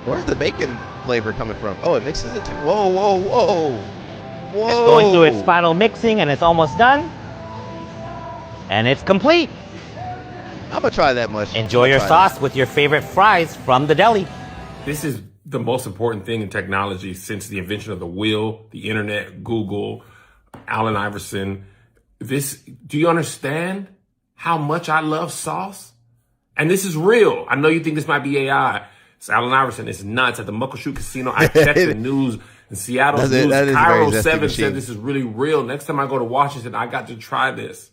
Where's the bacon flavor coming from? Oh, it mixes it too. Whoa, whoa, whoa. Whoa. It's going through its final mixing, and it's almost done. And it's complete. I'm gonna try that much. Enjoy your sauce with your favorite fries from the deli. This is the most important thing in technology since the invention of the wheel, the internet, Google, Allen Iverson. Do you understand how much I love sauce? And this is real. I know you think this might be AI. It's Allen Iverson. It's nuts. At the Muckleshoot Casino, I checked the news in Seattle news. Cairo 7 said this is really real. Next time I go to Washington, I got to try this.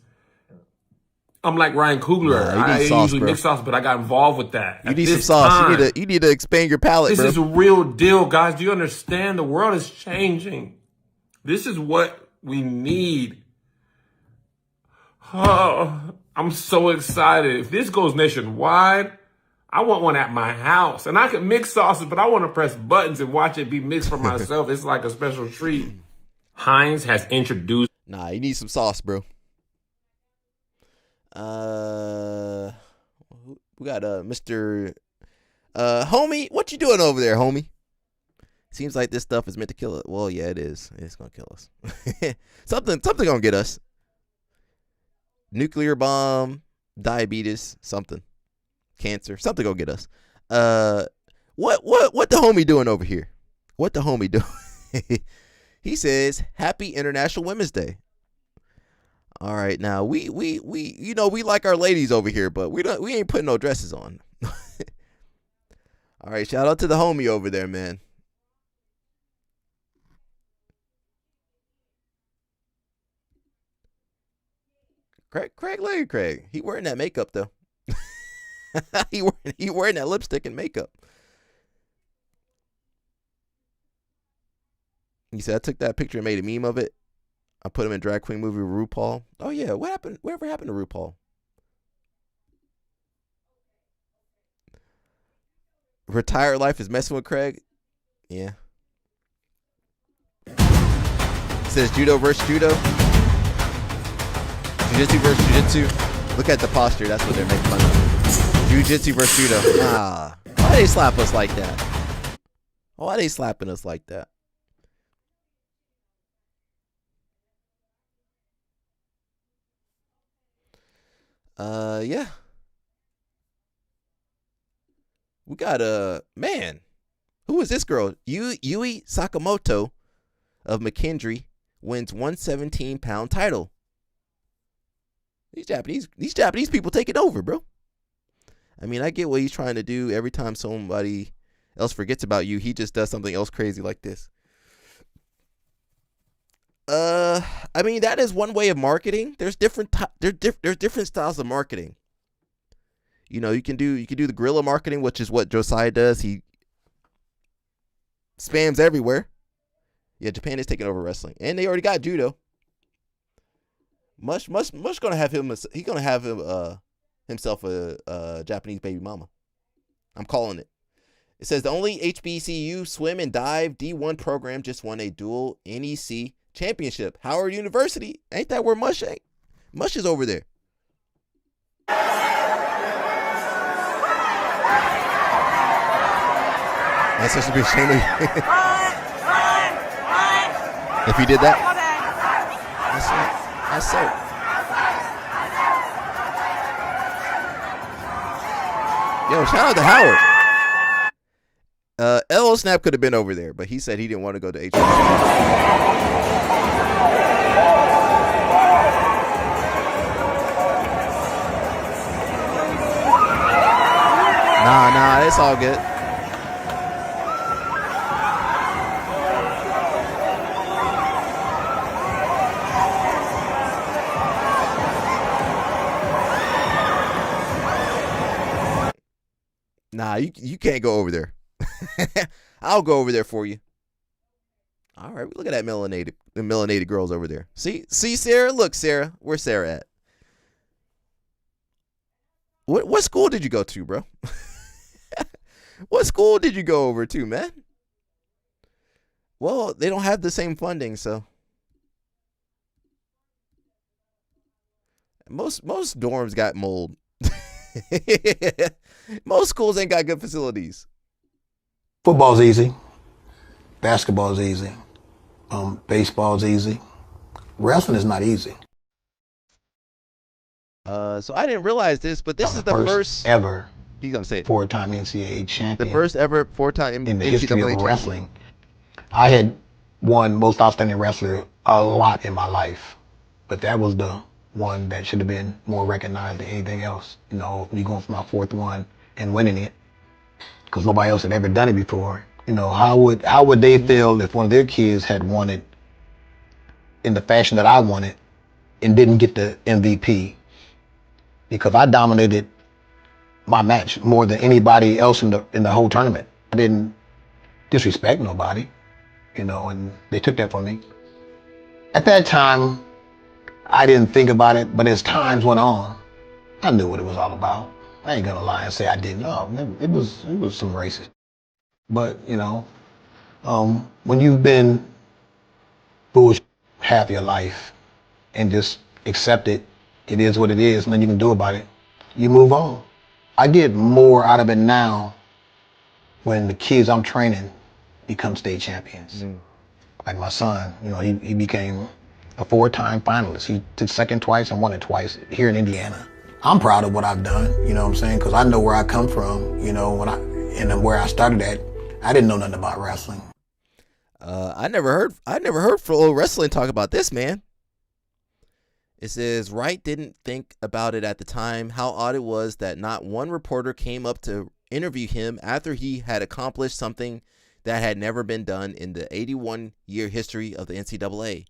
I'm like Ryan Coogler. I usually mix sauce, but I got involved with that. You need some sauce. You need to expand your palate, This is a real deal, guys. Do you understand? The world is changing. This is what we need. Oh, I'm so excited. If this goes nationwide, I want one at my house. And I can mix sauces, but I want to press buttons and watch it be mixed for myself. It's like a special treat. Heinz has introduced... Nah, you need some sauce, bro. We got Mr. Homie. What you doing over there, homie? Seems like this stuff is meant to kill us. Well, yeah, it is. It's gonna kill us. something gonna get us. Nuclear bomb, diabetes, something, cancer, something gonna get us. What the homie doing over here? What the homie doing? He says, "Happy International Women's Day." All right, now we you know, we like our ladies over here, but we ain't putting no dresses on. All right, shout out to the homie over there, man. Craig. He wearing that makeup though. he wearing that lipstick and makeup. He said, I took that picture and made a meme of it. I put him in drag queen movie with RuPaul. Oh yeah, what happened? Whatever happened to RuPaul? Retired life is messing with Craig. Yeah. It says judo versus judo. Jiu-jitsu versus jiu-jitsu. Look at the posture. That's what they're making fun of. Jiu-jitsu versus judo. Ah. Why they slap us like that? Why they slapping us like that? Yeah. We got man. Who is this girl? Yui Sakamoto of McKendree wins 117-pound title. These Japanese people take it over, bro. I mean, I get what he's trying to do. Every time somebody else forgets about you, he just does something else crazy like this. I mean, that is one way of marketing. There's different styles of marketing. You know, you can do the guerrilla marketing, which is what Josiah does. He spams everywhere. Yeah, Japan is taking over wrestling, and they already got judo. Mush gonna have him. He's gonna have himself a Japanese baby mama. I'm calling it. It says the only HBCU swim and dive D1 program just won a dual NEC championship. Howard University. Ain't that where Mush ain't? Mush is over there. That's supposed to be a shame if he did that. That's so. Yo, shout out to Howard. LO Snap could have been over there, but he said he didn't want to go to HBCU. Nah, it's all good. Nah, you can't go over there. I'll go over there for you. All right, look at that melanated girls over there. See, Sarah? Look, Sarah. Where's Sarah at? What school did you go to, bro? What school did you go over to, man? Well, they don't have the same funding, so. Most dorms got mold. Most schools ain't got good facilities. Football's easy. Basketball's easy. Baseball's easy. Wrestling is not easy. So I didn't realize this, but this is the first ever. He's gonna say it. Four-time NCAA champion. The first ever four-time in the history of wrestling. I had won most outstanding wrestler a lot in my life, but that was the one that should have been more recognized than anything else. You know, me going for my fourth one and winning it, because nobody else had ever done it before. You know, how would they feel if one of their kids had won it in the fashion that I won it and didn't get the MVP? Because I dominated my match more than anybody else in the whole tournament. I didn't disrespect nobody, you know, and they took that from me. At that time, I didn't think about it, but as times went on, I knew what it was all about. I ain't gonna lie and say I didn't. No, it was some racist. But you know, when you've been bullshit half your life and just accept it, it is what it is, nothing you can do about it. You move on. I get more out of it now when the kids I'm training become state champions. Like my son, you know, he became a 4-time finalist. He took second twice and won it twice here in Indiana. I'm proud of what I've done, you know what I'm saying? Because I know where I come from, you know, and where I started at. I didn't know nothing about wrestling. I never heard Flow Wrestling talk about this, man. It says Wright didn't think about it at the time, how odd it was that not one reporter came up to interview him after he had accomplished something that had never been done in the 81-year history of the NCAA.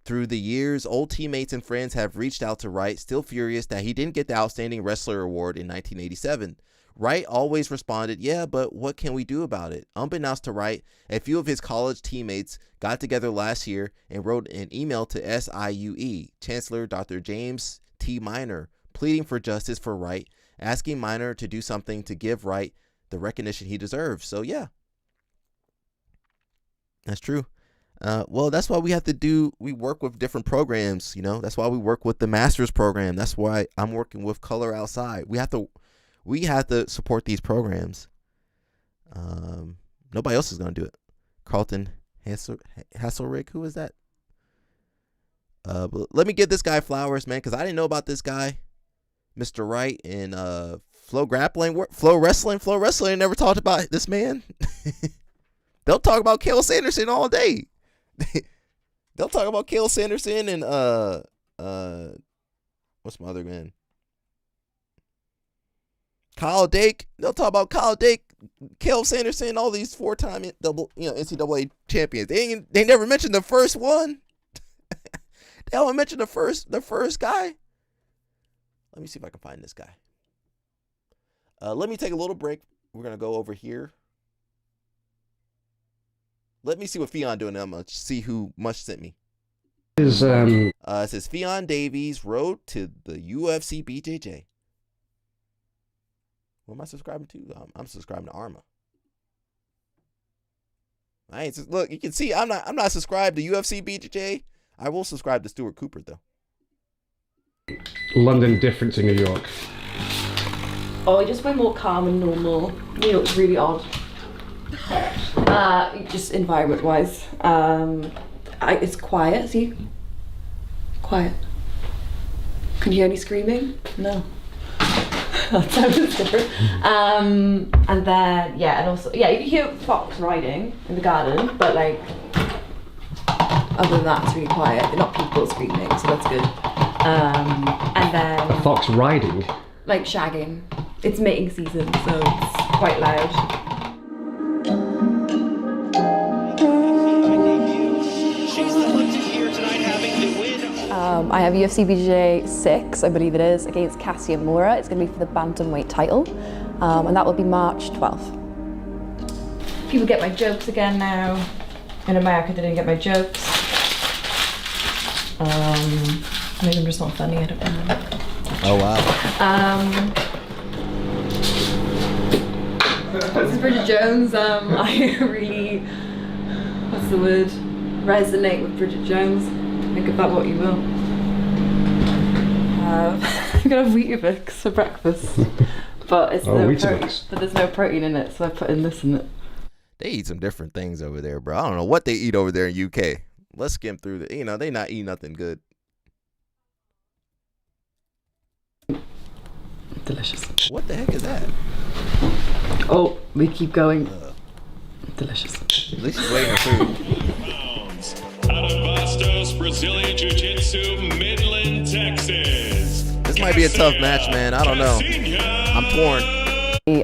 Through the years, old teammates and friends have reached out to Wright, still furious that he didn't get the Outstanding Wrestler Award in 1987. Wright always responded, yeah, but what can we do about it? Unbeknownst to Wright, a few of his college teammates got together last year and wrote an email to SIUE, Chancellor Dr. James T. Minor, pleading for justice for Wright, asking Minor to do something to give Wright the recognition he deserves. So, yeah. That's true. Well, that's why we work with different programs, you know. That's why we work with the master's program. That's why I'm working with Color Outside. We have to support these programs. Nobody else is going to do it. Carlton Hasselrig, who is that? But let me give this guy flowers, man, because I didn't know about this guy, Mr. Wright, and Flow Wrestling. Flow Wrestling never talked about this man. They'll talk about Cael Sanderson all day. They'll talk about Cael Sanderson and what's my other man? Kyle Dake. They'll talk about Kyle Dake, Cael Sanderson, all these 4-time NCAA champions. They never mentioned the first one. They haven't mentioned the first guy. Let me see if I can find this guy. Let me take a little break. We're gonna go over here. Let me see what Fionn doing. I'm gonna see who Mush sent me. It says Fionn Davies Road to the UFC BJJ. What am I subscribing to? I'm subscribing to Arma. Look, you can see I'm not subscribed to UFC BJJ. I will subscribe to Stuart Cooper though. London different to New York. Oh, it just went more calm and normal. New York's really odd. Just environment-wise. It's quiet. See, quiet. Can you hear any screaming? No. That sounds different. And then and also you can hear fox riding in the garden, but like other than that, it's really quiet. They're not people screaming, so that's good. And then A fox riding. Like shagging. It's mating season, so it's quite loud. I have UFC BJJ 6, I believe it is, against Cassia Mora. It's going to be for the bantamweight title, and that will be March 12th. People get my jokes again now. In America, they didn't get my jokes. Maybe I'm just not funny, I don't know. Oh wow. This is Bridget Jones. I really, what's the word? Resonate with Bridget Jones. Think of that what you will. I'm gonna have Weetabix for breakfast, but it's but there's no protein in it, so I put in this in it. They eat some different things over there, bro. I don't know what they eat over there in UK. Let's skim through the. They not eat nothing good. Delicious. What the heck is that? Oh, we keep going. Delicious. At least she's waiting for food. Out of Bastos, Brazilian Jiu-Jitsu, Midland, Texas. This might be a tough match, man. I don't know. I'm torn.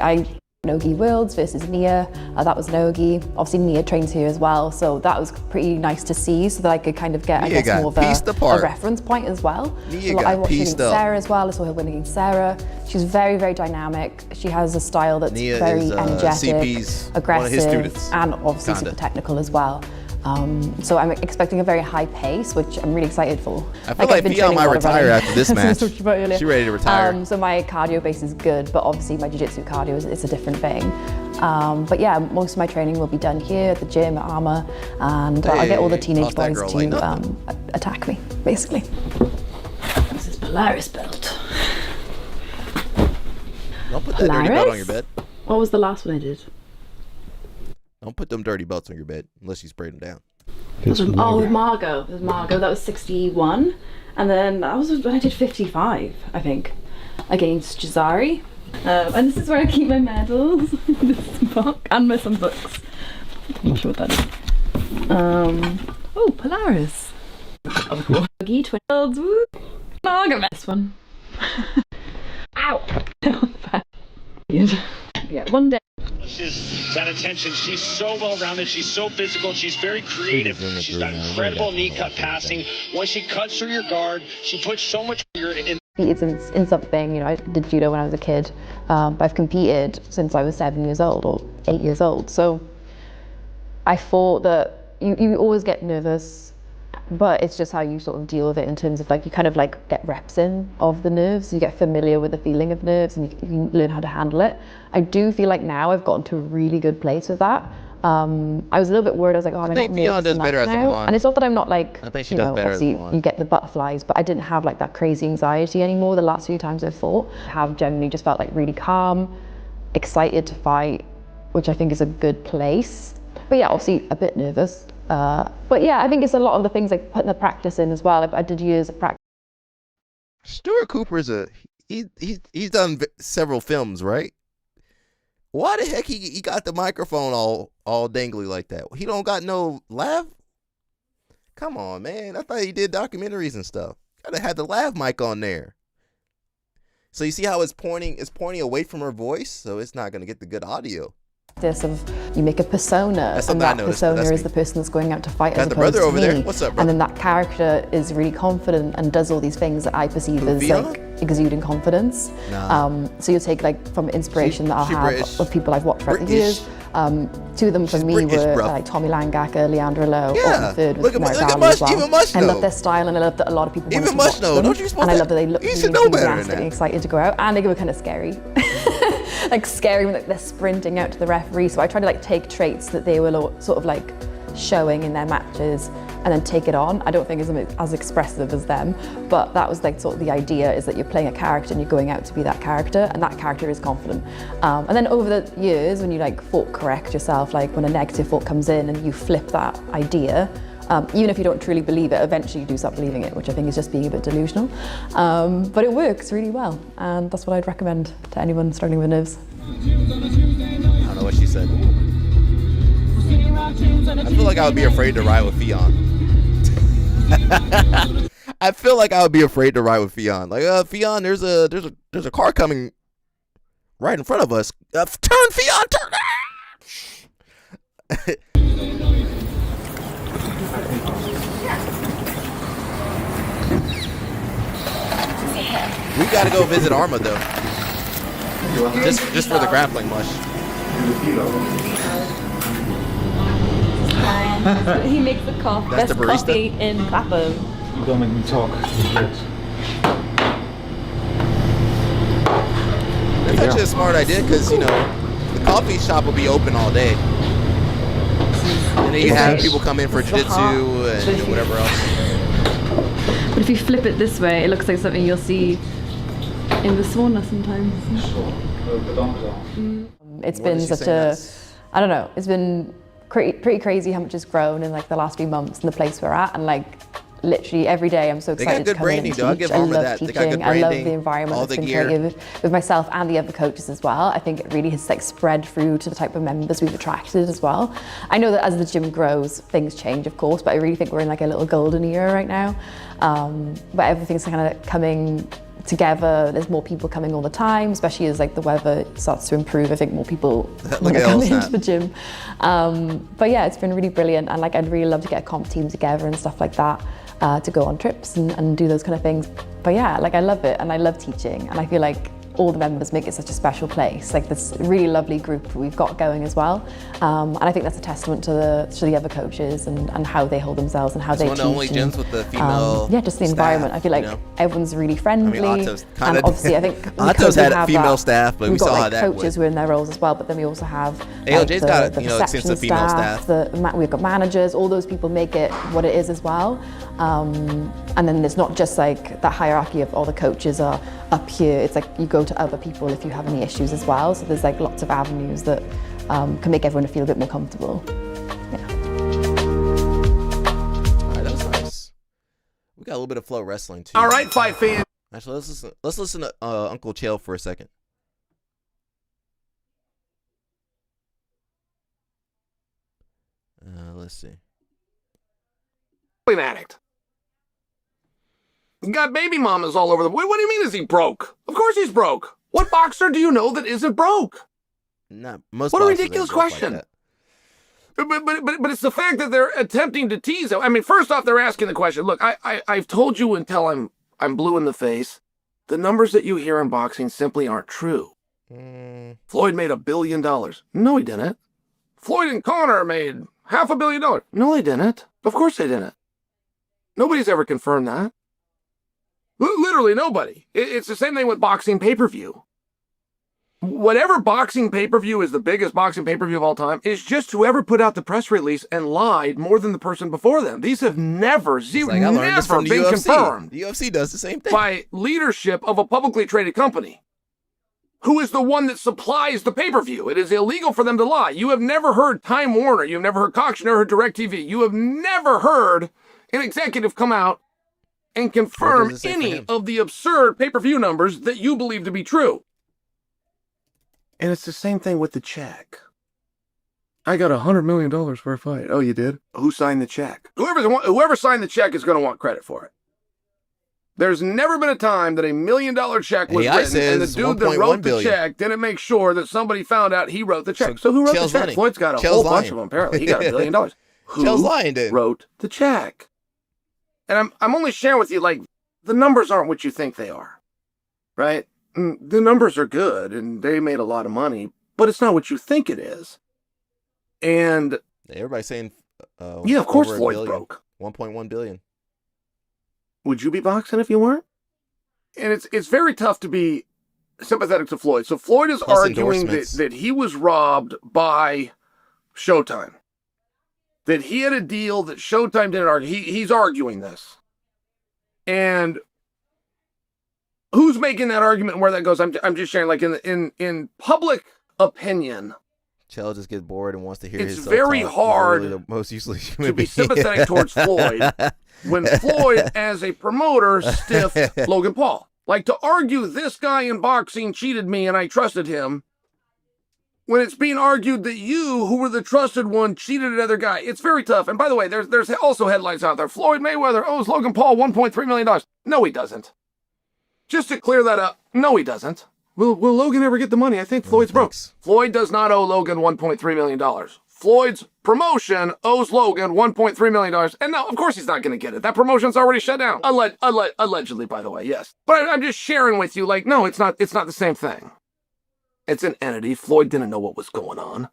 I Nogi Worlds versus Nia. That was Nogi. Obviously, Nia trains here as well, so that was pretty nice to see, so that I could kind of get, more of a reference point as well. I watched her against Sarah as well. I saw her win against Sarah. She's very, very dynamic. She has a style that's very energetic, aggressive, and obviously super technical as well. So I'm expecting a very high pace, which I'm really excited for. I feel like Fionn might retire after this match. She's ready to retire. So my cardio base is good, but obviously my jiu-jitsu cardio is a different thing. But yeah, most of my training will be done here at the gym at Armour, and I'll get all the teenage boys to attack me, basically. This is Polaris belt. Don't put that dirty belt on your bed. What was the last one I did? Don't put them dirty belts on your bed unless you sprayed them down. With Margot. With Margot, that was 61. And then that was when I did 55, I think, against Jazari. And this is where I keep my medals. This box and some books. I'm not sure what that is. Oh, Polaris. Oh, cool. Boogie Twins. Woo. Margot, this one. Ow. Yeah, one day. She's got attention. She's so well-rounded. She's so physical. She's very creative. She's got incredible knee cut passing. When she cuts through your guard, she puts so much fear in. It's in something, you know, I did judo when I was a kid, but I've competed since I was 7 years old or 8 years old. So I thought that you always get nervous, but it's just how you sort of deal with it in terms of like, you kind of like get reps in of the nerves. You get familiar with the feeling of nerves and you learn how to handle it. I do feel like now I've gotten to a really good place with that. I was a little bit worried. I was like, oh, I'm not nervous does better now. And it's not that I'm not like, I think she does better obviously you get the butterflies, but I didn't have like that crazy anxiety anymore the last few times I've fought. I have generally just felt like really calm, excited to fight, which I think is a good place. But yeah, obviously a bit nervous. But yeah, I think it's a lot of the things like putting the practice in as well. I did years of practice. Stuart Cooper's he's done several films, right? Why the heck he got the microphone all dangly like that? He don't got no lav? Come on, man. I thought he did documentaries and stuff. Gotta have the lav mic on there. So you see how it's pointing away from her voice, so it's not gonna get the good audio. This of you make a persona, and that persona is the person that's going out to fight as opposed brother to over me. there. What's up, bro? And then that character is really confident and does all these things that I perceive as like exuding confidence. So you'll take like from inspiration that I'll have British. of people I've watched throughout the years. Two of them for me were like Tommy Langacker, Leandra Lowe, Alton Third with Merrick Valley as well. I love their style and I love that a lot of people want to watch them. Don't you and I love that they look really enthusiastic and excited to go out, and they were kind of scary. Like scary when they're sprinting out to the referee. So I try to like take traits that they were sort of like showing in their matches and then take it on. I don't think it's as expressive as them, but that was like sort of the idea, is that you're playing a character and you're going out to be that character, and that character is confident. And then over the years, when you like thought correct yourself, like when a negative thought comes in and you flip that idea, even if you don't truly believe it, eventually you do start believing it, which I think is just being a bit delusional. But it works really well, and that's what I'd recommend to anyone struggling with nerves. I don't know what she said. I feel like I would be afraid to ride with Fionn. I feel like I would be afraid to ride with Fionn. Like, Fionn, there's a car coming right in front of us. Turn, Fionn, turn! We gotta go visit Arma though. Just for the grappling mush. He makes the best coffee in Clapham. You don't make me talk. That's actually a smart idea, because you know the coffee shop will be open all day, and then you have people come in for jiu-jitsu and whatever else. But if you flip it this way, it looks like something you'll see in the sauna sometimes. It's been such a, I don't know, it's been pretty crazy how much has grown in like the last few months and the place we're at, and like literally every day I'm so excited to come in and teach. I love teaching. I love the environment that's been created with myself and the other coaches as well. I think it really has like spread through to the type of members we've attracted as well. I know that as the gym grows, things change of course, but I really think we're in like a little golden era right now. But everything's kind of coming together. There's more people coming all the time, especially as like the weather starts to improve. I think more people want to come into the gym. But yeah, it's been really brilliant, and like I'd really love to get a comp team together and stuff like that, to go on trips and do those kind of things. But yeah, like I love it and I love teaching, and I feel like all the members make it such a special place. Like this really lovely group we've got going as well. And I think that's a testament to the other coaches and how they hold themselves and how they teach. It's one of the only gyms with the female yeah, just the environment. I feel like everyone's really friendly. I mean, and obviously I think Otto's had a female staff, but we saw how that coaches who are in their roles as well, but then we also have ALJ's got the extensive female staff. We've got managers, all those people make it what it is as well. And then there's not just like that hierarchy of all the coaches are up here. It's like you go to other people if you have any issues as well. So there's like lots of avenues that can make everyone feel a bit more comfortable. Yeah. All right, that was nice. We got a little bit of flow wrestling too. All right, fight fan. Actually, let's listen to Uncle Chael for a second. Let's see. Addict. You got baby mamas all over the. What do you mean? Is he broke? Of course he's broke. What boxer do you know that isn't broke? Not most. What a ridiculous question. Like but it's the fact that they're attempting to tease him. I mean, first off, they're asking the question. Look, I've told you until I'm blue in the face. The numbers that you hear in boxing simply aren't true. Floyd made $1 billion. No, he didn't. Floyd and Conor made $500 million. No, they didn't. Of course they didn't. Nobody's ever confirmed that. Literally nobody. It's the same thing with boxing pay-per-view. Whatever boxing pay-per-view is the biggest boxing pay-per-view of all time is just whoever put out the press release and lied more than the person before them. These have never been confirmed. The UFC does the same thing. By leadership of a publicly traded company. Who is the one that supplies the pay-per-view? It is illegal for them to lie. You have never heard Time Warner. You have never heard Cox. You have never heard DirecTV. You have never heard an executive come out and confirm any of the absurd pay-per-view numbers that you believe to be true. And it's the same thing with the check. I got $100 million for a fight. Oh, you did? Who signed the check? Whoever signed the check is going to want credit for it. There's never been a time that $1 million check was written and the dude that wrote the check didn't make sure that somebody found out he wrote the check. So who wrote the check? Floyd's got a whole bunch of them, apparently. He got $1 billion. Who wrote the check? And I'm only sharing with you, like, the numbers aren't what you think they are, right? The numbers are good, and they made a lot of money, but it's not what you think it is. And everybody's saying, yeah, of course Floyd's broke. 1.1 billion. Would you be boxing if you weren't? And it's very tough to be sympathetic to Floyd. So Floyd is arguing that he was robbed by Showtime. That he had a deal that Showtime didn't argue. He's arguing this. And who's making that argument and where that goes? I'm just sharing, like, in public opinion. Chael just gets bored and wants to hear it's very hard the most useless to be sympathetic towards Floyd when Floyd, as a promoter, stiffed Logan Paul. Like, to argue this guy in boxing cheated me and I trusted him, when it's being argued that you, who were the trusted one, cheated another guy. It's very tough. And by the way, there's also headlines out there. Floyd Mayweather owes Logan Paul $1.3 million. No, he doesn't. Just to clear that up, no, he doesn't. Will Logan ever get the money? I think Floyd's broke. Floyd does not owe Logan $1.3 million. Floyd's promotion owes Logan $1.3 million. And now, of course, he's not going to get it. That promotion's already shut down. Allegedly, by the way, yes. But I'm just sharing with you, like, no, it's not the same thing. It's an entity. Floyd didn't know what was going on.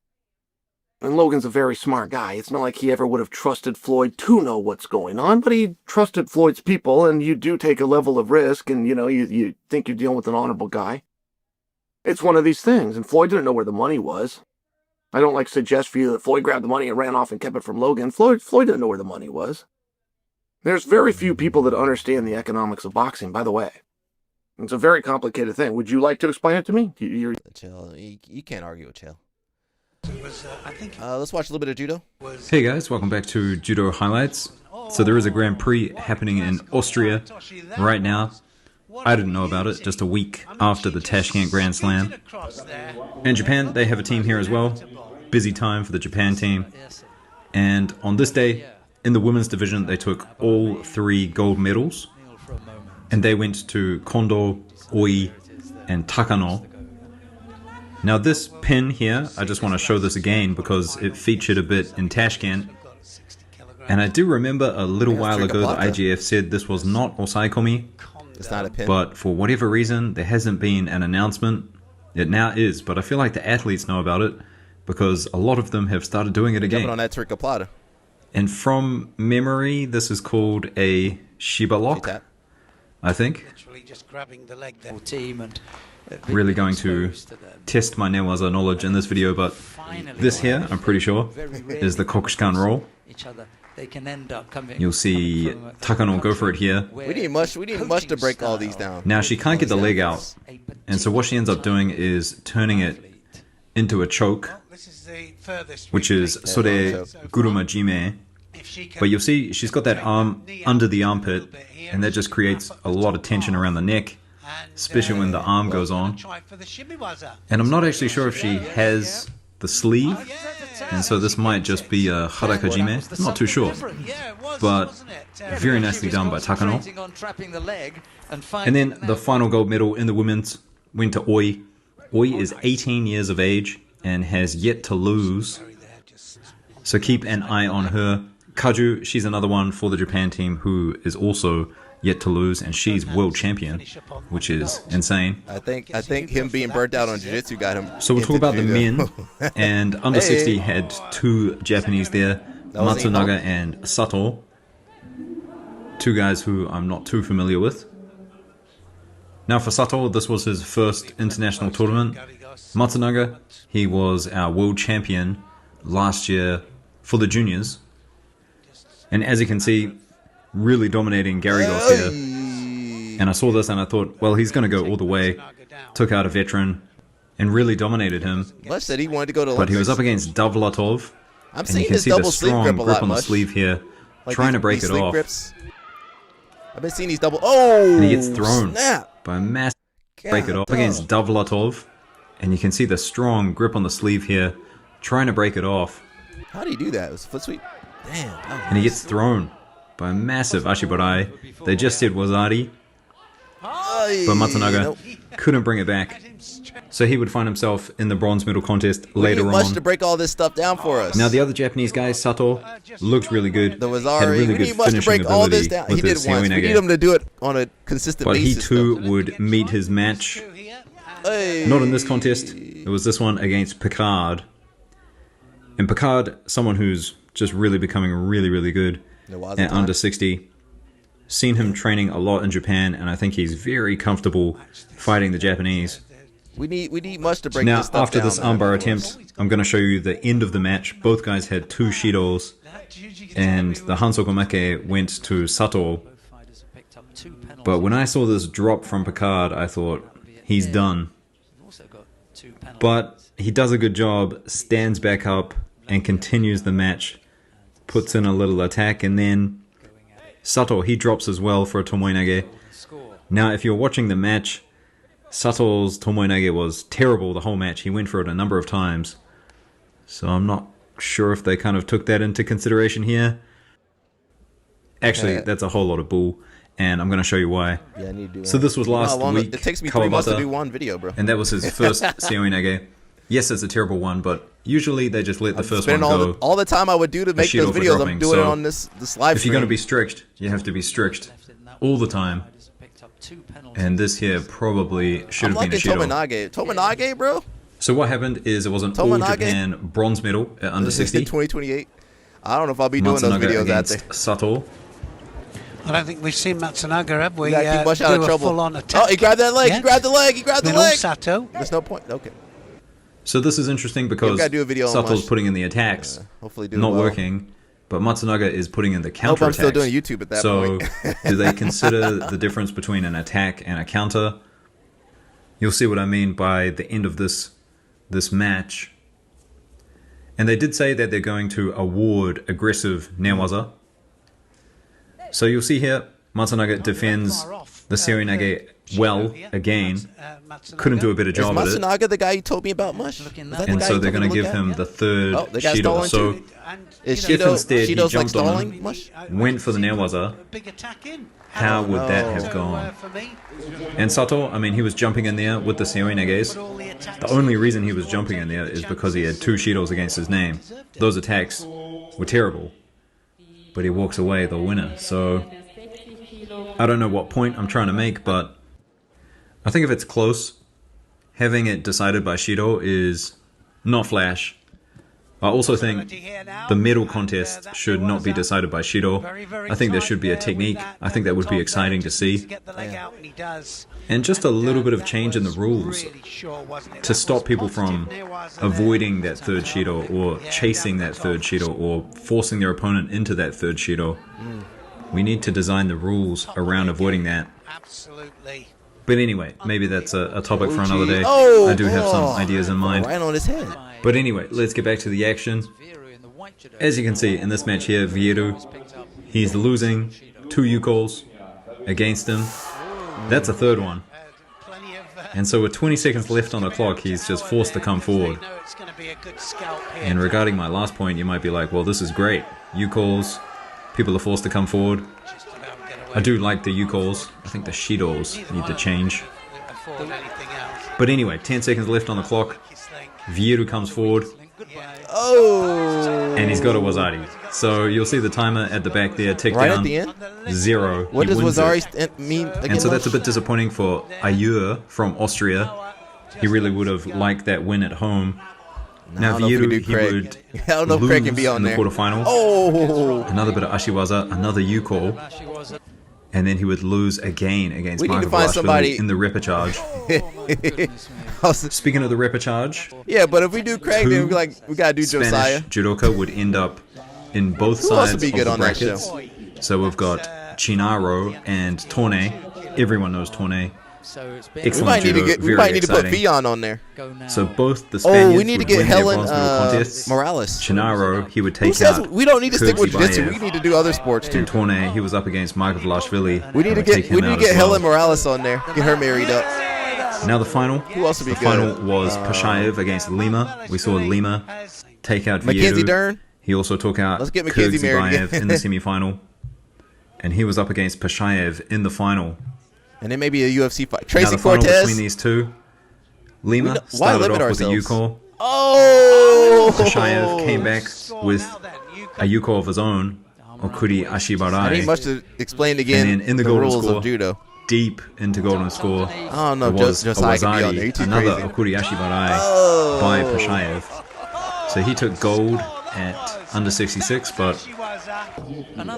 And Logan's a very smart guy. It's not like he ever would have trusted Floyd to know what's going on, but he trusted Floyd's people, and you do take a level of risk, and, you know, you think you're dealing with an honorable guy. It's one of these things, and Floyd didn't know where the money was. I don't, like, suggest for you that Floyd grabbed the money and ran off and kept it from Logan. Floyd didn't know where the money was. There's very few people that understand the economics of boxing, by the way. It's a very complicated thing. Would you like to explain it to me? Chael, you can't argue with Chael. Let's watch a little bit of judo. Hey guys, welcome back to Judo Highlights. So there is a Grand Prix happening in Austria right now. I didn't know about it just a week after the Tashkent Grand Slam. In Japan, they have a team here as well. Busy time for the Japan team. And on this day, in the women's division, they took all 3 gold medals. And they went to Kondo, Oi, and Takano. Now this pin here, I just want to show this again because it featured a bit in Tashkent. And I do remember a little while ago the IGF said this was not Osaikomi. It's not a pin. But for whatever reason, there hasn't been an announcement. It now is, but I feel like the athletes know about it because a lot of them have started doing it again. Jumping on that Turca Plata. And from memory, this is called a Shiba lock, I think. Just grabbing the leg there. Team and Really going to test my newaza knowledge in this video, but this here, I'm pretty sure, is the Kokushikan roll. They can end up coming. You'll see Takano go for it here. We need much to break all these down. Now she can't get the leg out, and so what she ends up doing is turning it into a choke, which is Sore Guruma Jime. But you'll see she's got that arm under the armpit, and that just creates a lot of tension around the neck, especially when the arm goes on. And I'm not actually sure if she has the sleeve, and so this might just be a Harakajime. I'm not too sure, but very nicely done by Takano. And then the final gold medal in the women's went to Oi. Oi is 18 years of age and has yet to lose, so keep an eye on her. Kaju, she's another one for the Japan team who is also yet to lose, and she's world champion, which is insane. I think him being burnt out on jiu-jitsu got him. So we'll talk about the men, and under 60 had two Japanese there, Matsunaga and Sato, two guys who I'm not too familiar with. Now for Sato, this was his first international tournament. Matsunaga, he was our world champion last year for the juniors, and as you can see, really dominating Garrigos here. And I saw this and I thought, well, he's going to go all the way. Took out a veteran and really dominated him. Mush said he wanted to go to But he was up against Davlatov. I'm and you can see the strong grip on the sleeve here, like trying to break it off. Grips. I've been seeing these double. Oh! And he gets thrown snap. by a massive break it off against Davlatov. And you can see the strong grip on the sleeve here, trying to break it off. How do you do that? It was a foot sweep? Damn. And he gets thrown by a massive Ashibarai. They just said Wazari, but Matsunaga couldn't bring it back. So he would find himself in the bronze medal contest later on. Much to break all this stuff down for us. Now the other Japanese guy, Sato, looked really good. The Wazari, had really we good need much to break all this down. He did once. We need him to do it on a consistent basis. But he too would meet his match. Not in this contest. It was this one against Picard. And Picard, someone who's just really becoming really, really good at under 60. Seen him training a lot in Japan, and I think he's very comfortable fighting the Japanese. We need much to break now, this stuff after down, this armbar attempt, I'm going to show you the end of the match. Both guys had two Shidos, and the Hansokomake went to Sato. But when I saw this drop from Picard, I thought, he's done. But he does a good job, stands back up, and continues the match. Puts in a little attack, and then Sato, he drops as well for a Tomoe-nage. Now, if you're watching the match, Sato's Tomoe-nage was terrible the whole match. He went for it a number of times. So I'm not sure if they kind of took that into consideration here. Actually, that's a whole lot of bull, and I'm going to show you why. Yeah, I need to do so this was last week. It takes me 3 months to do one video, bro. And that was his first Seoi-nage. Yes, it's a terrible one, but usually they just let the first one go. All the time I would do to make those videos, I'm doing it on this live stream. If you're going to be strict, you have to be strict all the time. And this here probably should have been a Shido. Tomoe-nage, bro? So what happened is it was an all-Japan bronze medal at under 60. 2028. I don't know if I'll be doing those videos out there. Sato. I don't think we've seen Matsunaga, have we? Keep much out of trouble. Full-on attack. Oh, he grabbed that leg. He grabbed the leg. He grabbed the leg. Sato. There's no point. Okay. So this is interesting because Sato's putting in the attacks, hopefully not working, but Matsunaga is putting in the counter attacks. I'm still doing YouTube at that point. So do they consider the difference between an attack and a counter? You'll see what I mean by the end of this match. And they did say that they're going to award aggressive newaza. So you'll see here, Matsunaga defends the Seoi-nage well again. Couldn't do a better job at it. Is Matsunaga the guy you told me about, Mush? And so they're going to give him the third Shido. So if instead he jumped on him, went for the newaza, how would that have gone? And Sato, I mean, he was jumping in there with the Seoi-nages. The only reason he was jumping in there is because he had two Shidos against his name. Those attacks were terrible. But he walks away the winner. So I don't know what point I'm trying to make, but I think if it's close, having it decided by Shido is not flash. I also think the medal contest should not be decided by Shido. I think there should be a technique. I think that would be exciting to see. And just a little bit of change in the rules to stop people from avoiding that third Shido or chasing that third Shido or forcing their opponent into that third Shido. We need to design the rules around avoiding that. But anyway, maybe that's a topic for another day. I do have some ideas in mind. Right on his head. But anyway, let's get back to the action. As you can see in this match here, Vieru, he's losing 2 U-calls against him. That's a third one. And so with 20 seconds left on the clock, he's just forced to come forward. And regarding my last point, you might be like, well, this is great. U-calls, people are forced to come forward. I do like the U-calls. I think the Shidos need to change. But anyway, 10 seconds left on the clock. Vieru comes forward. Oh! And he's got a Wazari. So you'll see the timer at the back there tick right down. At the end? 0. What does Wazari mean again? And so that's a bit disappointing for Ayur from Austria. He really would have liked that win at home. Now Vieru, he would I don't know if Craig can be on in the there. quarterfinals. Oh! Another bit of Ashiwaza, another U-call. And then he would lose again against Markovashvili in the repechage. Speaking of the repechage, yeah, but if we do Craig, then we gotta do Spanish Josiah. judoka would end up in both sides of the brackets. So we've got Chinaro and Torne. Everyone knows Torne. Excellent judo, we might need to put Vion on there. So both the Spaniards we need to get Helen Morales. Chinaro, he would take out. We don't need to stick with jiu-jitsu. We need to do other sports too. And Torne, he was up against Markovashvili. We need to get Helen Morales on there. Get her married up. Now the final. Who else would be good? The final was Pashayev against Lima. We saw Lima take out Mackenzie Vieru. Dern. He also took out Kyrgyzbayev in the semi-final. And he was up against Pashayev in the final. And then maybe a UFC fight. Tracy now the final Cortez. Between these two. Lima started off with a U-call. Oh! Pashayev came back with a U-call of his own. Okuri Ashibarai. I need much to explain again and then in the golden rules score. Of judo. Deep into golden score. I don't know. Was just Wazari, another Okuri Ashibarai by Pashayev. So he took gold at under 66, but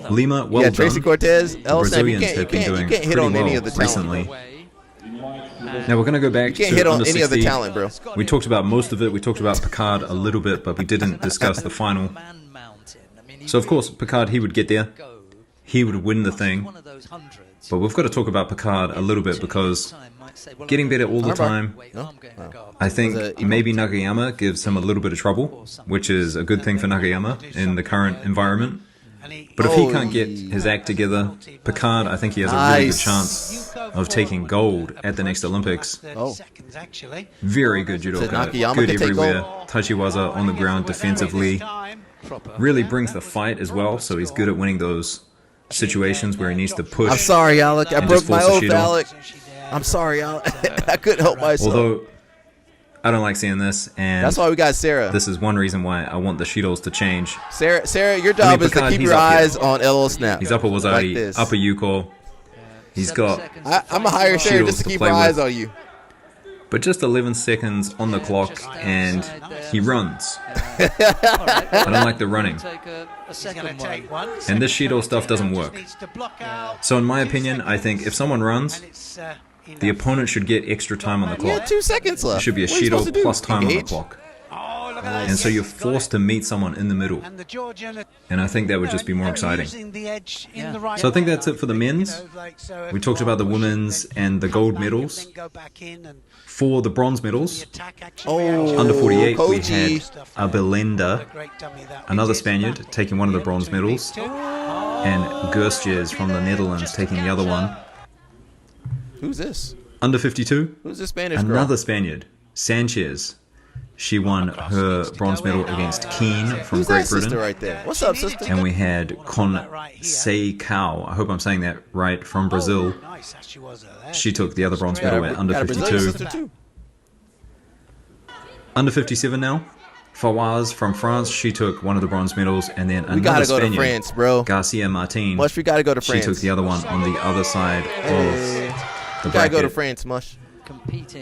Lima, well done. Tracy Cortez, the Brazilians have been doing pretty hit on well any of the recently. Now we're going to go back to hit on under any 60. of the talent, bro. We talked about most of it. We talked about Picard a little bit, but we didn't discuss the final. So of course, Picard, he would get there. He would win the thing. But we've got to talk about Picard a little bit because getting better all the time, I think maybe Nagayama gives him a little bit of trouble, which is a good thing for Nagayama in the current environment. But if he can't get his act together, Picard, I think he has a really good chance of taking gold at the next Olympics. Very good judoka, good everywhere. Tachiwaza on the ground defensively. Really brings the fight as well, so he's good at winning those situations where he needs to push. I'm sorry, Alec. I broke my oath, Alec. I'm sorry, Alec. I couldn't help myself. Although, I don't like seeing this, and that's why we got Sarah. This is one reason why I want the Shidos to change. Sarah, your job is to keep your eyes on LO Snap. He's up a Wazari, up a U-call. He's got. I'm a hire Sarah just to keep her eyes on you. But just 11 seconds on the clock, and he runs. I don't like the running. And this Shido stuff doesn't work. So in my opinion, I think if someone runs, the opponent should get extra time on the clock. Yeah, 2 seconds left. It should be a Shido plus time on the clock. And so you're forced to meet someone in the middle. And I think that would just be more exciting. So I think that's it for the men's. We talked about the women's and the gold medals. For the bronze medals, under 48, we had Abelenda, another Spaniard, taking one of the bronze medals, and Gerstjes from the Netherlands taking the other one. Who's this? Under 52, who's this Spanish another girl? Spaniard, Sanchez. She won her bronze medal against Keane from Who's Great that Britain. Sister right there? What's up, sister? And we had Conceição, I hope I'm saying that right, from Brazil. She took the other bronze medal at under 52. Under 57 now, Fawaz from France, she took one of the bronze medals, and then We gotta another go to Spaniard, France, bro. Garcia Martin. Mush, we gotta go to She France. took the other one on the other side of the We gotta go to bracket. France, Mush.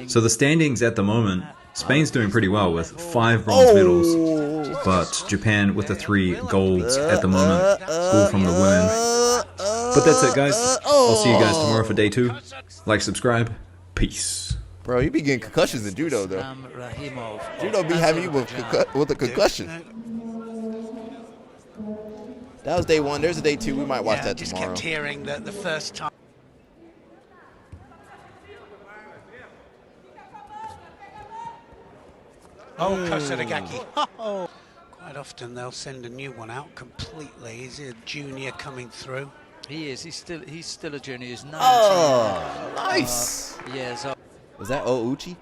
So the standings at the moment, Spain's doing pretty well with 5 bronze medals, but Japan with the 3 golds at the moment, all from the women. But that's it, guys. I'll see you guys tomorrow for day 2. Like, subscribe. Peace. Bro, you be getting concussions in judo, though. Judo be having you with a concussion. That was day 1. There's a day 2. We might watch that just tomorrow. kept hearing the first time. Oh, Kosaragaki. Oh. Quite often they'll send a new one out completely. Is he a junior coming through? He is. He's still a junior. He's 19. Oh, nice. Years old. Was that Ouchi?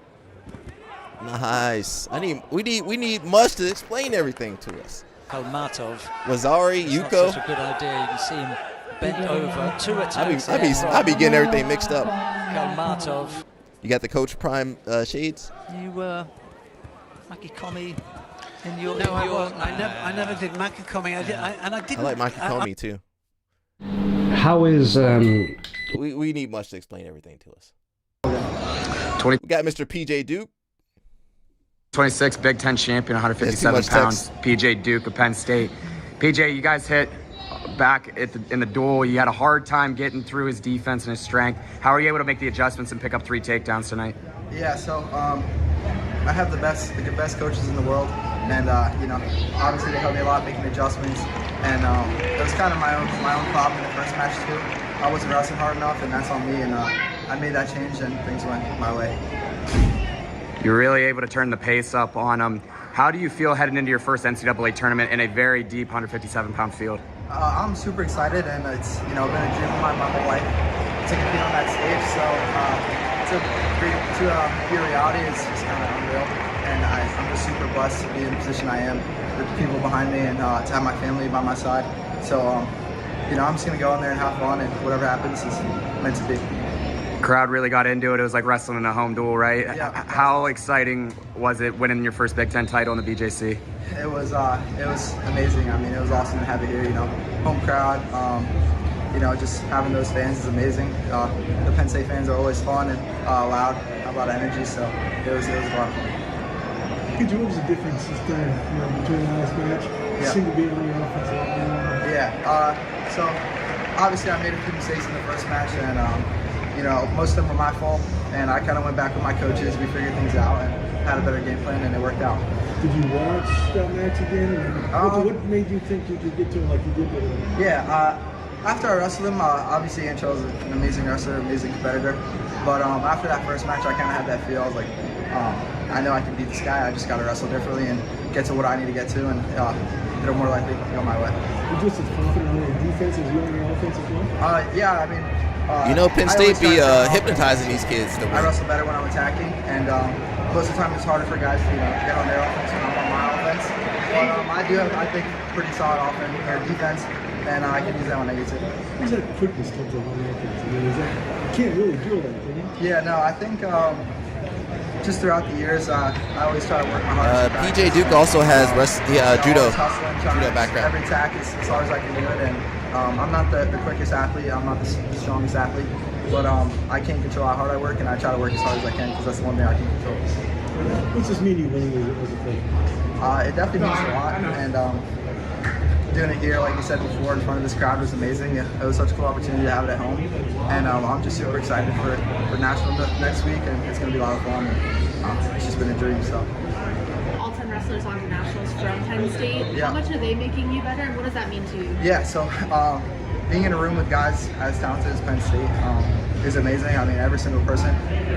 Nice. We need Mush to explain everything to us. Kalmatov. Wazari, It's not Yuko. such a good idea. You can see him bent over. 2 attacks. I be getting everything mixed up. Kalmatov. You got the Coach Prime shades? You Makikomi in your. No, I never did Makikomi. I like Makikomi too. How is We need Mush to explain everything to us. We got Mr. PJ Duke. 26 Big Ten champion, 157 pounds. PJ Duke of Penn State. PJ, you guys hit back in the duel. You had a hard time getting through his defense and his strength. How are you able to make the adjustments and pick up 3 takedowns tonight? Yeah, so I have the best coaches in the world, and obviously they helped me a lot making adjustments. And it was kind of my own problem in the first match too. I wasn't wrestling hard enough, and that's on me. And I made that change, and things went my way. You're really able to turn the pace up on him. How do you feel heading into your first NCAA tournament in a very deep 157-pound field? I'm super excited, and it's been a dream of mine my whole life to compete on that stage. So to be a reality is just kind of unreal, and I'm just super blessed to be in the position I am with the people behind me, and to have my family by my side. So I'm just gonna go in there and have fun, and whatever happens is meant to be. Crowd really got into it. It was like wrestling in a home duel, right? Yeah. How exciting was it winning your first Big Ten title in the BJC? It was amazing. I mean, it was awesome to have it here. Home crowd. Just having those fans is amazing. The Penn State fans are always fun and loud, have a lot of energy. So it was a lot of fun. What was the difference between the last match? You seem to be on your offense a lot more. Yeah. So obviously I made a few mistakes in the first match, and most of them were my fault. And I kind of went back with my coaches. We figured things out and had a better game plan, and it worked out. Did you watch that match again? What made you think you could get to him like you did with him? Yeah. After I wrestled him, obviously Ancho is an amazing wrestler, amazing competitor. But after that first match, I kind of had that feel. I was like, I know I can beat this guy. I just got to wrestle differently and get to what I need to get to, and it'll more likely go my way. You're just as confident on your defense as you are on your offense as well? Yeah, I mean... Penn State be hypnoptizing these kids to win. I wrestle better when I'm attacking, and most of the time it's harder for guys to get on their offense when I'm on my offense. But I do have, I think, pretty solid offense or defense, and I can use that when I get to. Where's that quickness come from on the offense? I mean, you can't really drill that, can you? Yeah, no, I think just throughout the years, I always try to work my hardest. PJ Duke also has judo background. Every attack is as hard as I can do it, and I'm not the quickest athlete. I'm not the strongest athlete, but I can control how hard I work, and I try to work as hard as I can because that's the one thing I can control. What's this mean to you winning as a player? It definitely means a lot, and doing it here, like you said before, in front of this crowd was amazing. It was such a cool opportunity to have it at home, and I'm just super excited for Nashville next week, and it's going to be a lot of fun. And, it's just been a dream. So. All 10 wrestlers on to nationals from Penn State. Yeah. How much are they making you better, and what does that mean to you? Yeah, so being in a room with guys as talented as Penn State is amazing. I mean, every single person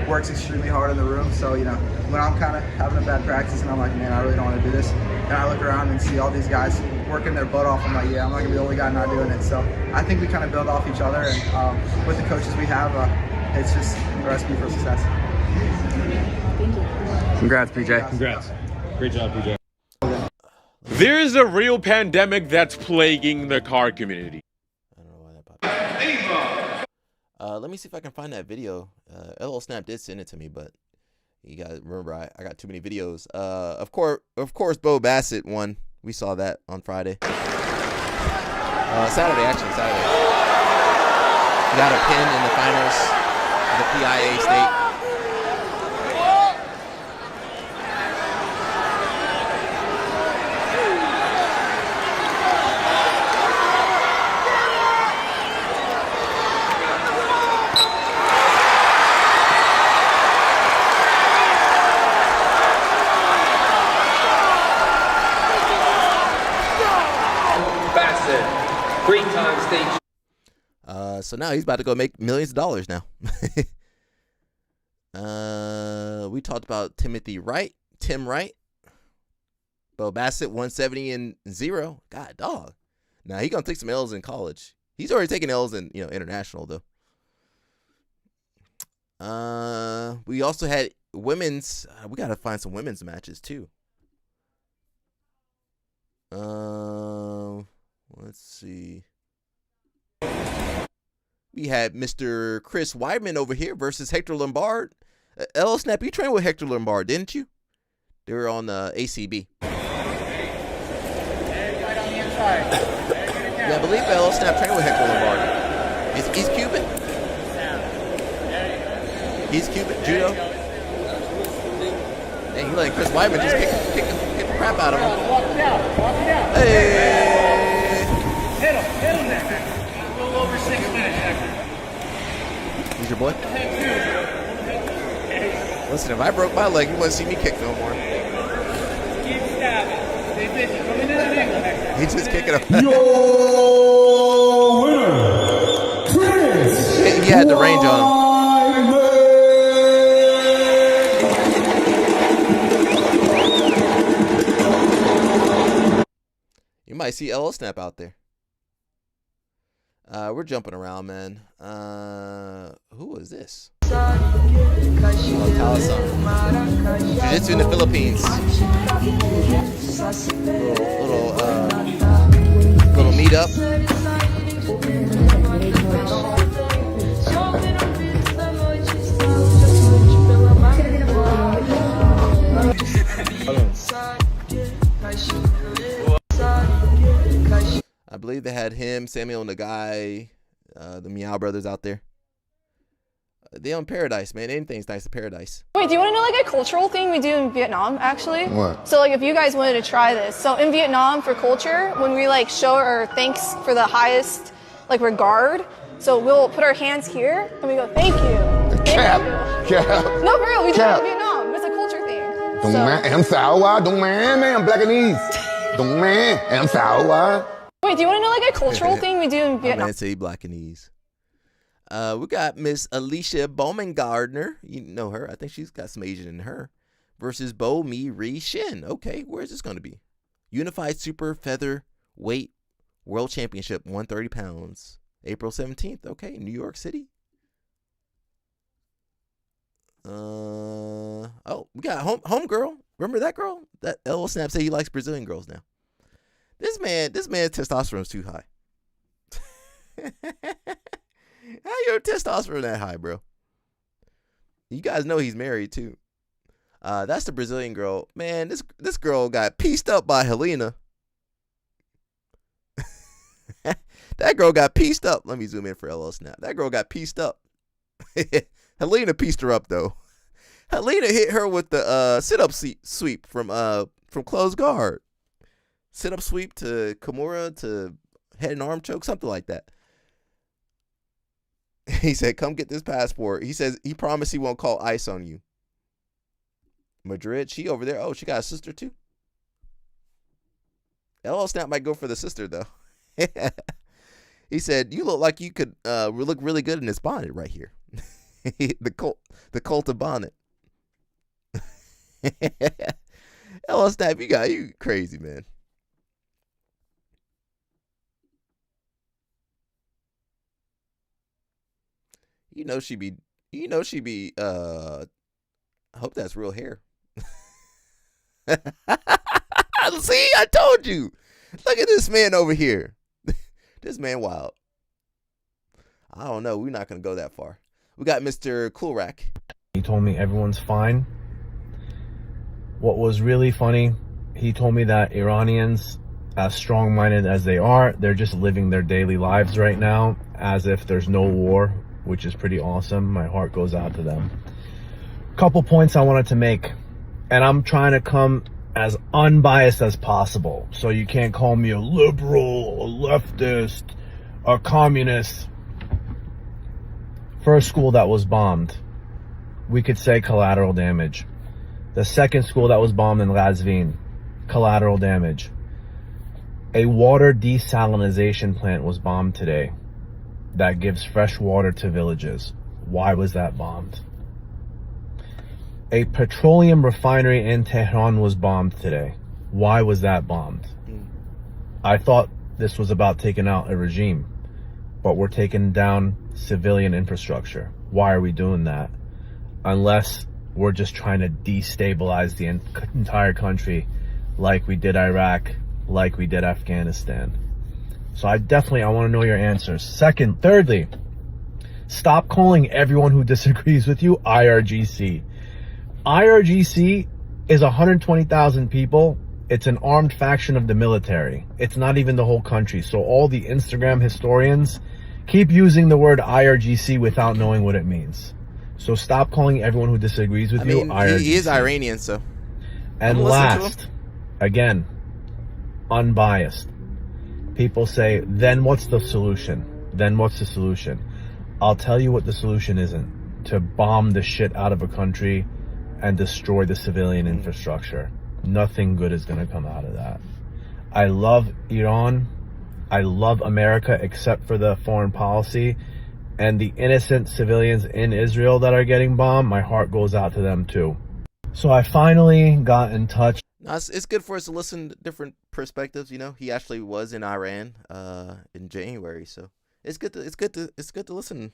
works extremely hard in the room. So, when I'm kind of having a bad practice and I'm like, man, I really don't want to do this, and I look around and see all these guys working their butt off, I'm like, yeah, I'm not going to be the only guy not doing it. So I think we kind of build off each other, and with the coaches we have, it's just a recipe for success. Thank you. Congrats, PJ. Congrats. Great job, PJ. There is a real pandemic that's plaguing the car community. Let me see if I can find that video. LL Snap did send it to me, but You guys remember I got too many videos. Of course, Bo Bassett won. We saw that on Friday. Saturday. He got a pin in the finals of the PIA state. Three-time state. So now he's about to go make millions of dollars now. We talked about Tim Wright. Bo Bassett 170-0. God dog. Now he gonna take some L's in college. He's already taken L's in international though. We also had women's. We gotta find some women's matches too. Let's see. We had Mr. Chris Weidman over here versus Hector Lombard. L Snap, you trained with Hector Lombard, didn't you? They were on the ACB. Yeah, I believe L Snap trained with Hector Lombard. He's Cuban? He's Cuban, judo? Dang, he let Chris Weidman just kick the crap out of him. Walk it out. Hey! Hit him there. A little over 6 minutes, Hector. He's your boy? Listen, if I broke my leg, you wouldn't see me kick no more. Keep stabbing. Stay busy. Come into that angle, Hector. He's just kicking him. Your winner, Chris. He had the range on him. You might see L Snap out there. We're jumping around, man. Who is this? Talasan. Jiu-Jitsu in the Philippines. Little meetup. I believe they had him, Samuel Nagai, the Meow Brothers out there. They on Paradise, man. Anything's nice to Paradise. Wait, do you want to know like a cultural thing we do in Vietnam, actually? What? So like if you guys wanted to try this. So in Vietnam for culture, when we like show our thanks for the highest like regard, so we'll put our hands here and we go, thank you. Cap. No, for real, we do it in Vietnam. It's a culture thing. Đúng má, em xạo quá, đúng má, mấy em Blackanese. Đúng má, em xạo quá. Wait, do you want to know like a cultural thing we do in My Vietnam? man say Blackanese. We got Miss Alicia Bowman Gardner. You know her. I think she's got some Asian in her. Versus Bo Mi Ri Shin. Okay, where's this going to be? Unified Super Featherweight World Championship, 130 pounds. April 17th. Okay, New York City. Oh, we got home girl. Remember that girl? That L Snap say he likes Brazilian girls now. This man's testosterone's too high. How your testosterone that high, bro? You guys know he's married too. That's the Brazilian girl. Man, this girl got pieced up by Helena. That girl got pieced up. Let me zoom in for LL Snap. That girl got pieced up. Helena pieced her up though. Helena hit her with the sit-up sweep from closed guard. Sit-up sweep to Kimura to head and arm choke, something like that. He said, come get this passport. He says he promised he won't call ICE on you. Madrid, she over there. Oh, she got a sister too? LL Snap might go for the sister though. He said, you look like you could look really good in this bonnet right here. the cult of bonnet. LL Snap, you crazy, man. You know she be I hope that's real hair. See, I told you. Look at this man over here. This man wild. I don't know. We're not gonna go that far. We got Mr. Coolrack. He told me everyone's fine. What was really funny, he told me that Iranians, as strong-minded as they are, they're just living their daily lives right now as if there's no war, which is pretty awesome. My heart goes out to them. Couple points I wanted to make, and I'm trying to come as unbiased as possible, so you can't call me a liberal, a leftist, a communist. First school that was bombed, we could say collateral damage. The second school that was bombed in Razvin, collateral damage. A water desalinization plant was bombed today that gives fresh water to villages. Why was that bombed? A petroleum refinery in Tehran was bombed today. Why was that bombed? I thought this was about taking out a regime, but we're taking down civilian infrastructure. Why are we doing that? Unless we're just trying to destabilize the entire country like we did Iraq, like we did Afghanistan. So I want to know your answers. Thirdly, stop calling everyone who disagrees with you IRGC. IRGC is 120,000 people. It's an armed faction of the military. It's not even the whole country. So all the Instagram historians keep using the word IRGC without knowing what it means. So stop calling everyone who disagrees with you IRGC. He is Iranian, so. And last, again, unbiased. People say, then what's the solution? Then what's the solution? I'll tell you what the solution isn't. To bomb the shit out of a country and destroy the civilian infrastructure. Nothing good is going to come out of that. I love Iran. I love America, except for the foreign policy. And the innocent civilians in Israel that are getting bombed, my heart goes out to them too. So I finally got in touch. No, it's good for us to listen to different perspectives. You know, he actually was in Iran in January, so it's good to listen.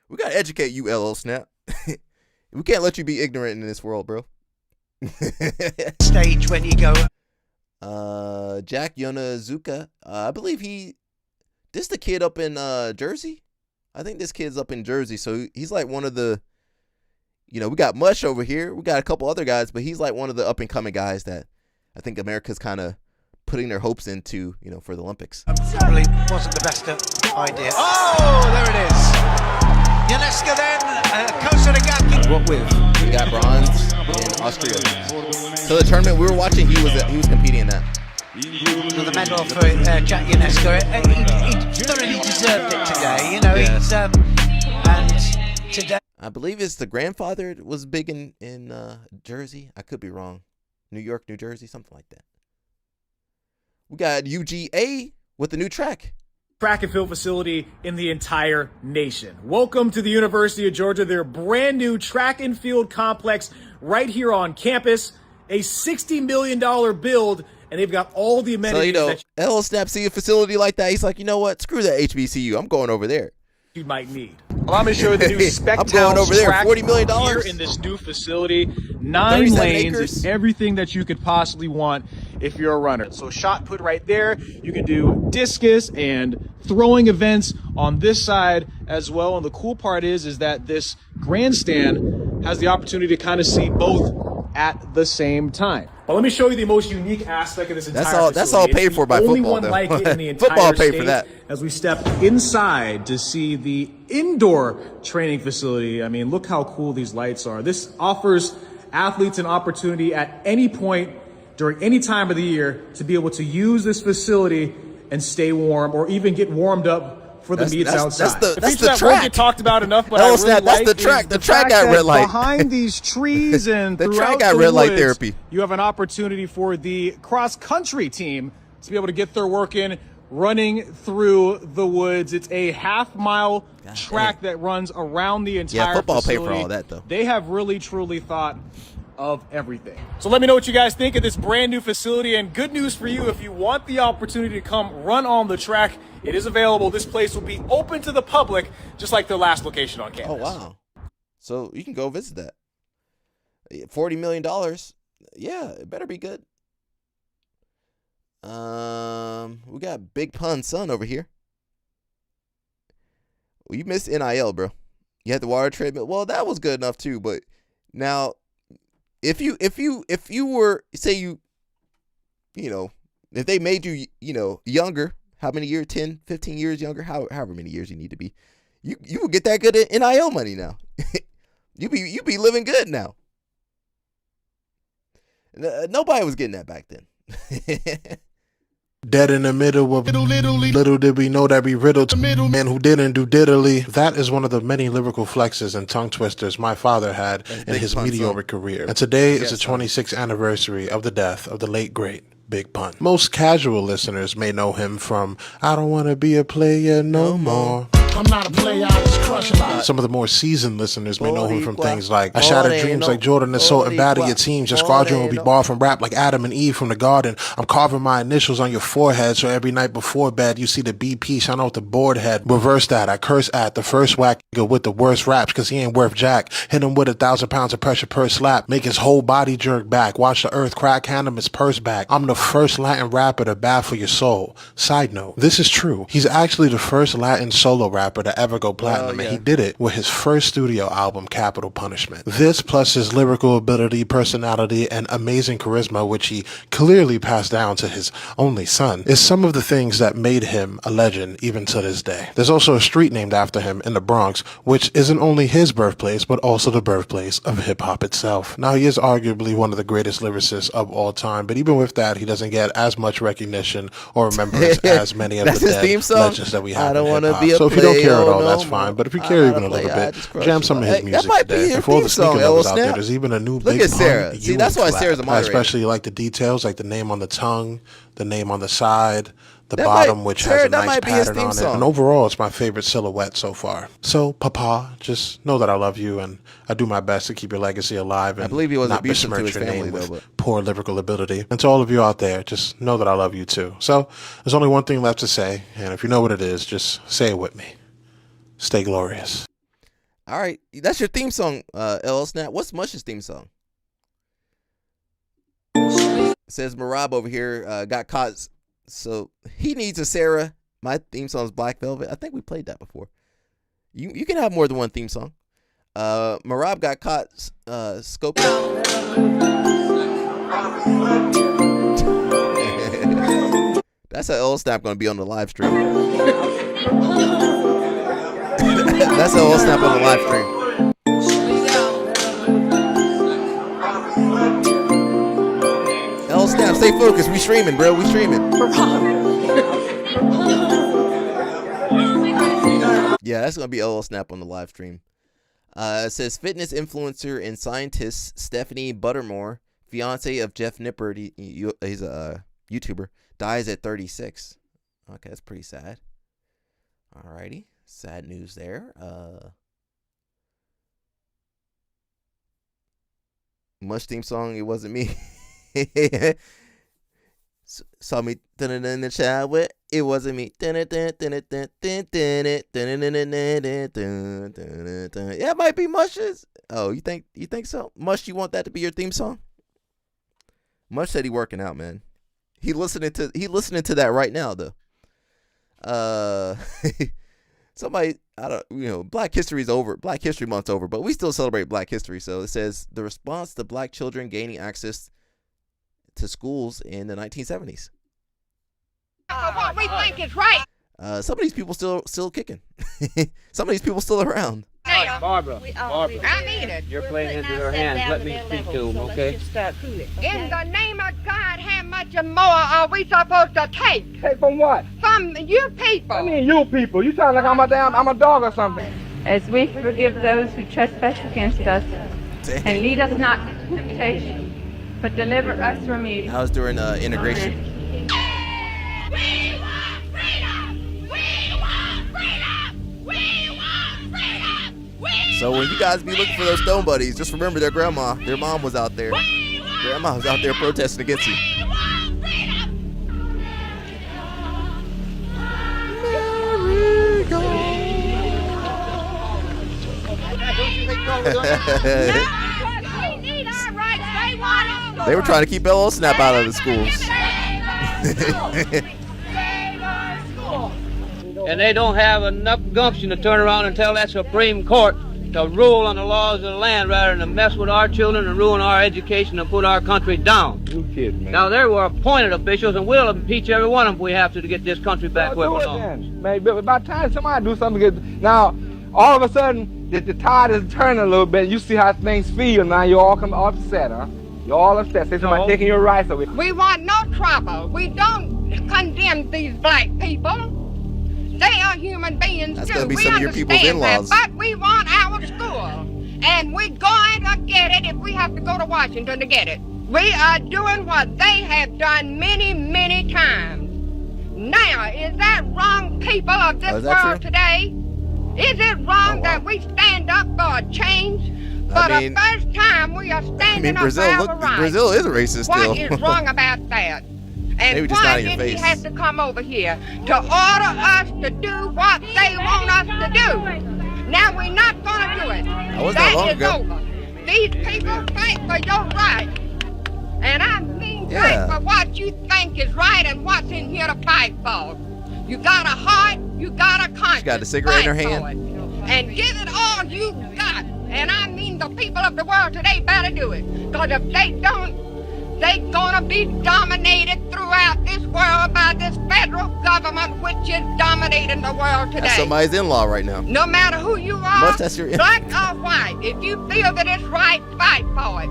We gotta educate you, LL Snap. We can't let you be ignorant in this world, bro. Stage when you go. Jack Yonazuka, I believe this the kid up in Jersey. I think this kid's up in Jersey, so he's like one of the, we got Mush over here. We got a couple other guys, but he's like one of the up-and-coming guys that I think America's kind of putting their hopes into, for the Olympics. Probably wasn't the best idea. Oh, there it is. Yoneska then, Kosaragaki. What with? We got bronze in Austria. So the tournament we were watching, he was competing in that. Another medal for Jack Yoneska. He thoroughly deserved it today. It's and today. I believe it's the grandfather was big in Jersey. I could be wrong. New York, New Jersey, something like that. We got UGA with the new track. Track and field facility in the entire nation. Welcome to the University of Georgia, their brand new track and field complex right here on campus. A $60 million build, and they've got all the amenities. So, L Snap see a facility like that. He's like, you know what? Screw that HBCU. I'm going over there. You might need. Allow me to show you the new Spec I'm going over there. $40 million here in this new facility. 9 lanes, it's everything that you could possibly want if you're a runner. So shot put right there. You can do discus and throwing events on this side as well. And the cool part is that this grandstand has the opportunity to kind of see both at the same time. But let me show you the most unique aspect of this entire facility. That's all paid for by football, only one though. like it in the entire Football paid state. for that. As we step inside to see the indoor training facility, I mean, look how cool these lights are. This offers athletes an opportunity at any point during any time of the year to be able to use this facility and stay warm, or even get warmed up for the meets outside. That's the track. Won't get talked about enough, but that's the track. The track got red light. Behind these trees and the throughout track got red light therapy. You have an opportunity for the cross country team to be able to get their work in running through the woods. It's a half-mile track that runs around the entire football facility. paid for all that, though. They have really, truly thought of everything. So let me know what you guys think of this brand new facility, and good news for you, if you want the opportunity to come run on the track, it is available. This place will be open to the public, just like their last location on campus. Oh, wow. So you can go visit that. $40 million. Yeah, it better be good. We got Big Pun Son over here. Well, you missed NIL, bro. You had the water treatment. Well, that was good enough too, but now if you were, say you know, if they made you, you know, younger, how many years, 10, 15 years younger, however many years you need to be, you will get that good NIL money now. you be living good now. Nobody was getting that back then. Dead in the middle of little did we know that we riddled the middle man who didn't do diddly. That is one of the many lyrical flexes and tongue twisters my father had in his meteoric career. And today is the 26th anniversary of the death of the late great Big Pun. Most casual listeners may know him from I Don't Want to Be a Player No More. I'm not a player, I just crush a lot. Some of the more seasoned listeners may know him from things like I Shattered Dreams like Jordan and so embody your teams. Your squadron will be barred from rap like Adam and Eve from the garden. I'm carving my initials on your forehead so every night before bed you see the BP shine out the board head. Reverse that, I curse at the first whack nigga with the worst raps cause he ain't worth jack. Hit him with 1,000 pounds of pressure per slap. Make his whole body jerk back. Watch the earth crack, hand him his purse back. I'm the first Latin rapper to baffle your soul. Side note, this is true. He's actually the first Latin solo rapper to ever go platinum, and he did it with his first studio album, Capital Punishment. This, plus his lyrical ability, personality, and amazing charisma, which he clearly passed down to his only son, is some of the things that made him a legend even to this day. There's also a street named after him in the Bronx, which isn't only his birthplace, but also the birthplace of hip-hop itself. Now, he is arguably one of the greatest lyricists of all time, but even with that, he doesn't get as much recognition or remembrance as many of the dead legends that we have in hip-hop. So if you don't care at all, that's fine. But if you care even a little bit, jam some of his music today. And for all the sneaker lovers out there, there's even a new Big Pun. Sarah. See, that's why Sarah's a moderator. I especially like the details, like the name on the tongue, the name on the side, the bottom, which has a nice pattern on it. And overall, it's my favorite silhouette so far. So, Papa, just know that I love you, and I do my best to keep your legacy alive and I believe he was not abusive to besmirch his your family, name though, with poor lyrical ability. And to all of you out there, just know that I love you too. So, there's only one thing left to say, and if you know what it is, just say it with me. Stay glorious. All right, that's your theme song, LL Snap. What's Mush's theme song? It says Marab over here got caught, so he needs a Sarah. My theme song is Black Velvet. I think we played that before. You can have more than one theme song. Marab got caught scoping. That's how LL Snap going to be on the live stream. That's how LL Snap on the live stream. LL Snap, stay focused. We streaming, bro. We streaming. Yeah, that's going to be LL Snap on the live stream. It says fitness influencer and scientist Stephanie Buttermore, fiance of Jeff Nippert, he's a YouTuber, dies at 36. Okay, that's pretty sad. Alrighty. Sad news there. Mush theme song, it wasn't me. Saw me in the shower. It wasn't me. Yeah, it might be Mush's. Oh, you think so? Mush, you want that to be your theme song? Mush said he working out, man. He listening to that right now though. Somebody, I don't, Black History's over. Black History Month's over, but we still celebrate Black History. So it says the response to Black children gaining access to schools in the 1970s. What we think is right. Some of these people still kicking. Some of these people still around. Barbara, I mean it. you're playing into their hands. Let me speak to them, okay? In the name of God, how much more are we supposed to take? Take from what? From you people. I mean, you people. You sound like I'm a dog or something. As we forgive those who trespass against us, and lead us not into temptation, but deliver us from evil. I was doing integration. We want freedom! We want freedom! We want freedom! So when you guys be looking for those stone buddies, just remember their mom was out there. Grandma was out there protesting against you. They were trying to keep LL Snap out of the schools. And they don't have enough gumption to turn around and tell that Supreme Court to rule on the laws of the land rather than to mess with our children and ruin our education and put our country down. You kidding, man. Now, there were appointed officials, and we'll impeach every one of them if we have to get this country back where it belongs. Man, about time somebody do something good. Now, all of a sudden, the tide is turning a little bit. You see how things feel now. You all come upset, huh? You all upset. Say somebody taking your rights away. We want no trouble. We don't condemn these black people. They are human beings That's too. gonna be We some of your people's understand in-laws. that, but we want our school, and we're going to get it if we have to go to Washington to get it. We are doing what they have done many, many times. Now, is that wrong, people of this world today? Is it wrong that we stand up for a change? For the first time, we are standing up for our rights. Brazil is racist still. What is wrong about that? And Maybe just not why in your did he face. have to come over here to order us to do what they want us to do? Now we're not going to do it. That is over. These people fight for your rights. And I mean fight for what you think is right and what's in here to fight for. You got a heart, you got a conscience. She got a cigarette in her Fight hand. for it. And give it all you got. And I mean the people of the world today better do it. Because if they don't, they're going to be dominated throughout this world by this federal government, which is dominating the world today. That's somebody's in-law right now. No matter who you are, Must that's your black or white, if you feel that it's right, fight for it.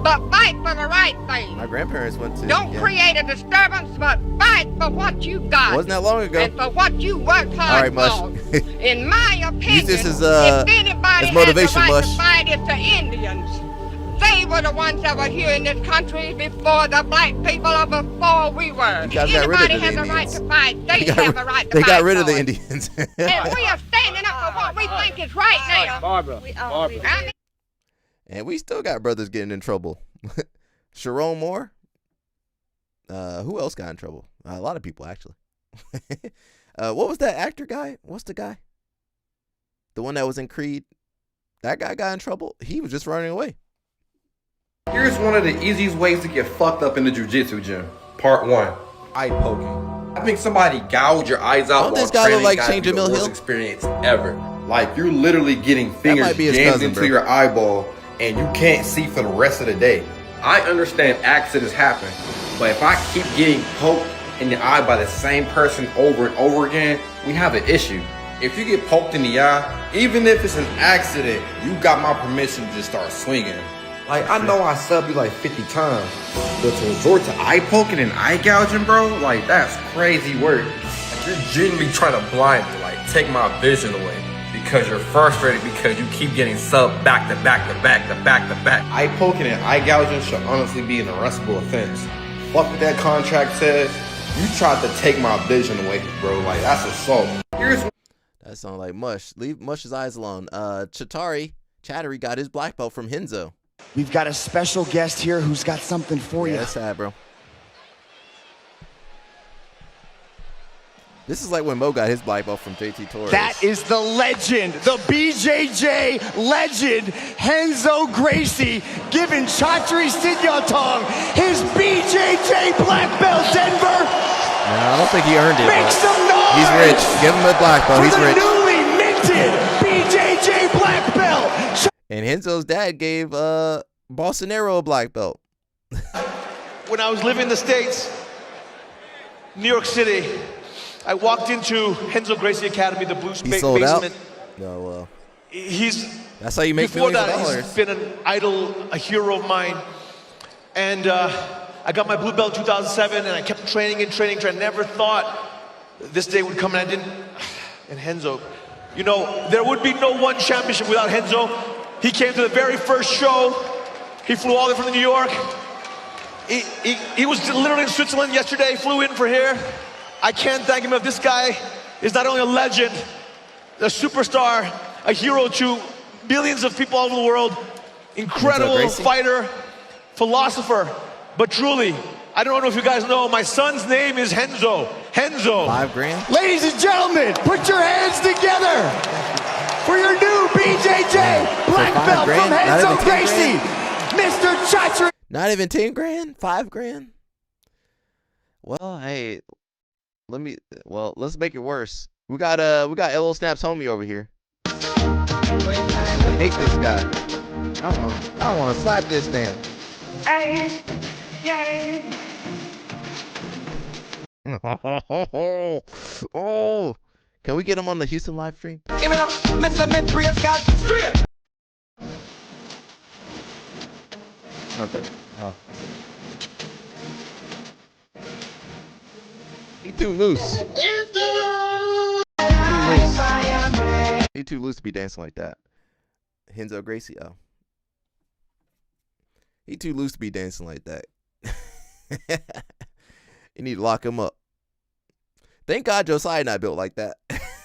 But fight for the right thing. My grandparents went to. Don't create a disturbance, but fight for what you got. Wasn't that long ago? And for what you worked All hard right, Mush. for. In my opinion, Use this as, if anybody as motivation, has the right Mush. to fight, it's the Indians. They were the ones that were here in this country before the black people or before we were. You guys got rid of Anybody the has a right Indians. to fight. They have a right to They fight. got rid of for the it. Indians. And we are standing up for what we think is right now. Barbara. And we still got brothers getting in trouble. Sharon Moore. Who else got in trouble? A lot of people, actually. What was that actor guy? What's the guy? The one that was in Creed? That guy got in trouble. He was just running away. Here's one of the easiest ways to get fucked up in the jiu-jitsu gym. Part 1. Eye poking. I think somebody gouge your eyes out Don't while this guy look training like gotta Shane be the Jamil worst Hill? experience ever. Like, you're literally getting fingers might be his jammed cousin, into bro. your eyeball and you can't see for the rest of the day. I understand accidents happen, but if I keep getting poked in the eye by the same person over and over again, we have an issue. If you get poked in the eye, even if it's an accident, you got my permission to just start swinging. Like, I know I subbed you like 50 times, but to resort to eye poking and eye gouging, bro, like, that's crazy work. Like, you're genuinely trying to blind me, like, take my vision away. Because you're frustrated because you keep getting subbed back to back to back to back to back. Eye poking and eye gouging should honestly be an arrestable offense. Fuck what that contract says. You tried to take my vision away, bro. Like, that's assault. That sounds like Mush. Leave Mush's eyes alone. Chattery got his black belt from Henzo. We've got a special guest here who's got something for you. That's sad, bro. This is like when Mo got his black belt from JT Torres. That is the legend, the BJJ legend, Henzo Gracie, giving Chatri Sinyotong his BJJ black belt, Denver. No, I don't think he earned it. Make some noise. He's rich. Give him a black belt. For He's the rich. newly minted BJJ black belt. And Henzo's dad gave Bolsonaro a black belt. When I was living in the States, New York City, I walked into Henzo Gracie Academy, the blue He sold out? basement. No, well. That's how you make before millions of that, dollars. he's been an idol, a hero of mine. And I got my blue belt in 2007, and I kept training and training. I never thought this day would come, and I didn't. And Henzo, you know, there would be no one championship without Henzo. He came to the very first show. He flew all the way from New York. He was literally in Switzerland yesterday, flew in for here. I can't thank him enough. This guy is not only a legend, a superstar, a hero to billions of people all over the world, incredible fighter, philosopher, but truly, I don't know if you guys know, my son's name is Henzo. Henzo. $5,000. Ladies and gentlemen, put your hands together for your new BJJ black belt from Henzo Gracie, Mr. Chatri. Not even 10 grand? 5 grand? Well, hey, let's make it worse. We got LO Snap's homie over here. hate this guy. I want to slap this man. Hey, yay. Oh, can we get him on the Houston live stream? Give it up, Mr. Midriel Scott. Straight. Okay. Oh. He too loose. He too loose to be dancing like that. Henzo Gracie. Oh. He too loose to be dancing like that. You need to lock him up. Thank God Josiah not built like that.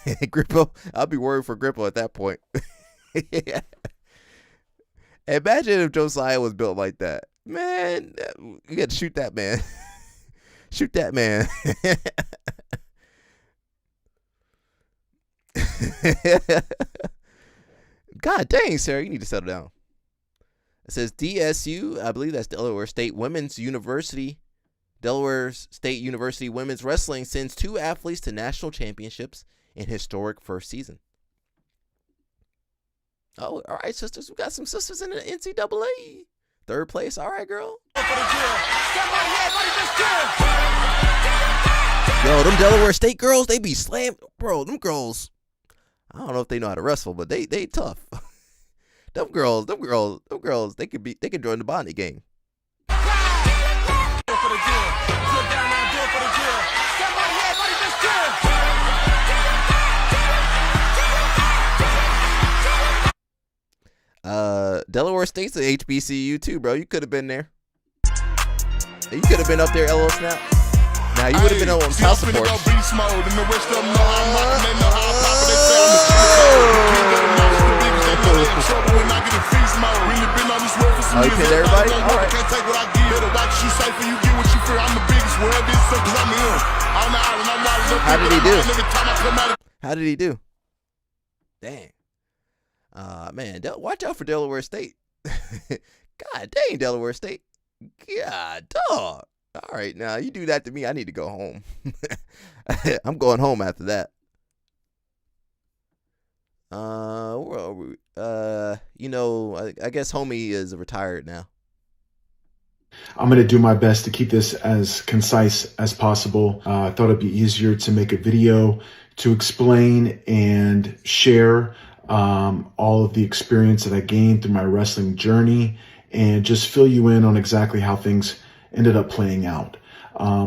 Grippo, I'll be worried for Grippo at that point. Imagine if Josiah was built like that. Man, you got to shoot that man. Shoot that man. God dang, Sarah, you need to settle down. It says DSU, I believe that's Delaware State Women's University. Delaware State University Women's Wrestling sends 2 athletes to national championships in historic first season. Oh, all right, sisters. We got some sisters in the NCAA. 3rd place. All right, girl. Yo, them Delaware State girls, they be slammed. Bro, them girls, I don't know if they know how to wrestle, but they tough. them girls, they could join the Bonnie gang. Delaware State's a HBCU too, bro. You could have been there. You could have been up there, LO Snap. Now you would have been on house support. Oh, you pinned everybody? All right. How did he do? How did he do? Dang. Man, watch out for Delaware State. God dang, Delaware State. God, dog. All right, now you do that to me, I need to go home. I'm going home after that. Where are we? I guess homie is retired now. I'm going to do my best to keep this as concise as possible. I thought it'd be easier to make a video to explain and share all of the experience that I gained through my wrestling journey and just fill you in on exactly how things ended up playing out.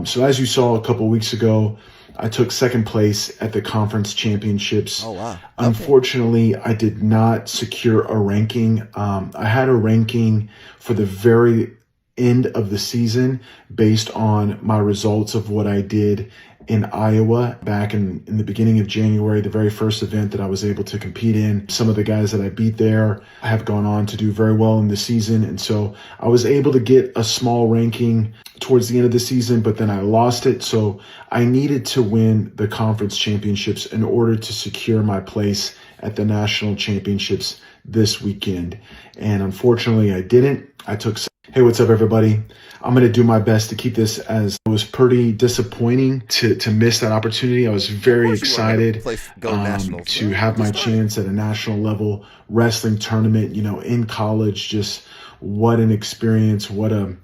So as you saw a couple weeks ago, I took 2nd place at the conference championships. Oh, wow. Okay. Unfortunately, I did not secure a ranking. I had a ranking for the very end of the season based on my results of what I did in Iowa back in the beginning of January, the very first event that I was able to compete in. Some of the guys that I beat there have gone on to do very well in the season. And so I was able to get a small ranking towards the end of the season, but then I lost it. So I needed to win the conference championships in order to secure my place at the national championships this weekend. And unfortunately I didn't. Hey, what's up, everybody? I'm going to do my best to keep this as it was pretty disappointing to miss that opportunity. I was very excited to have my chance at a national level wrestling tournament, in college. Just what an experience, what a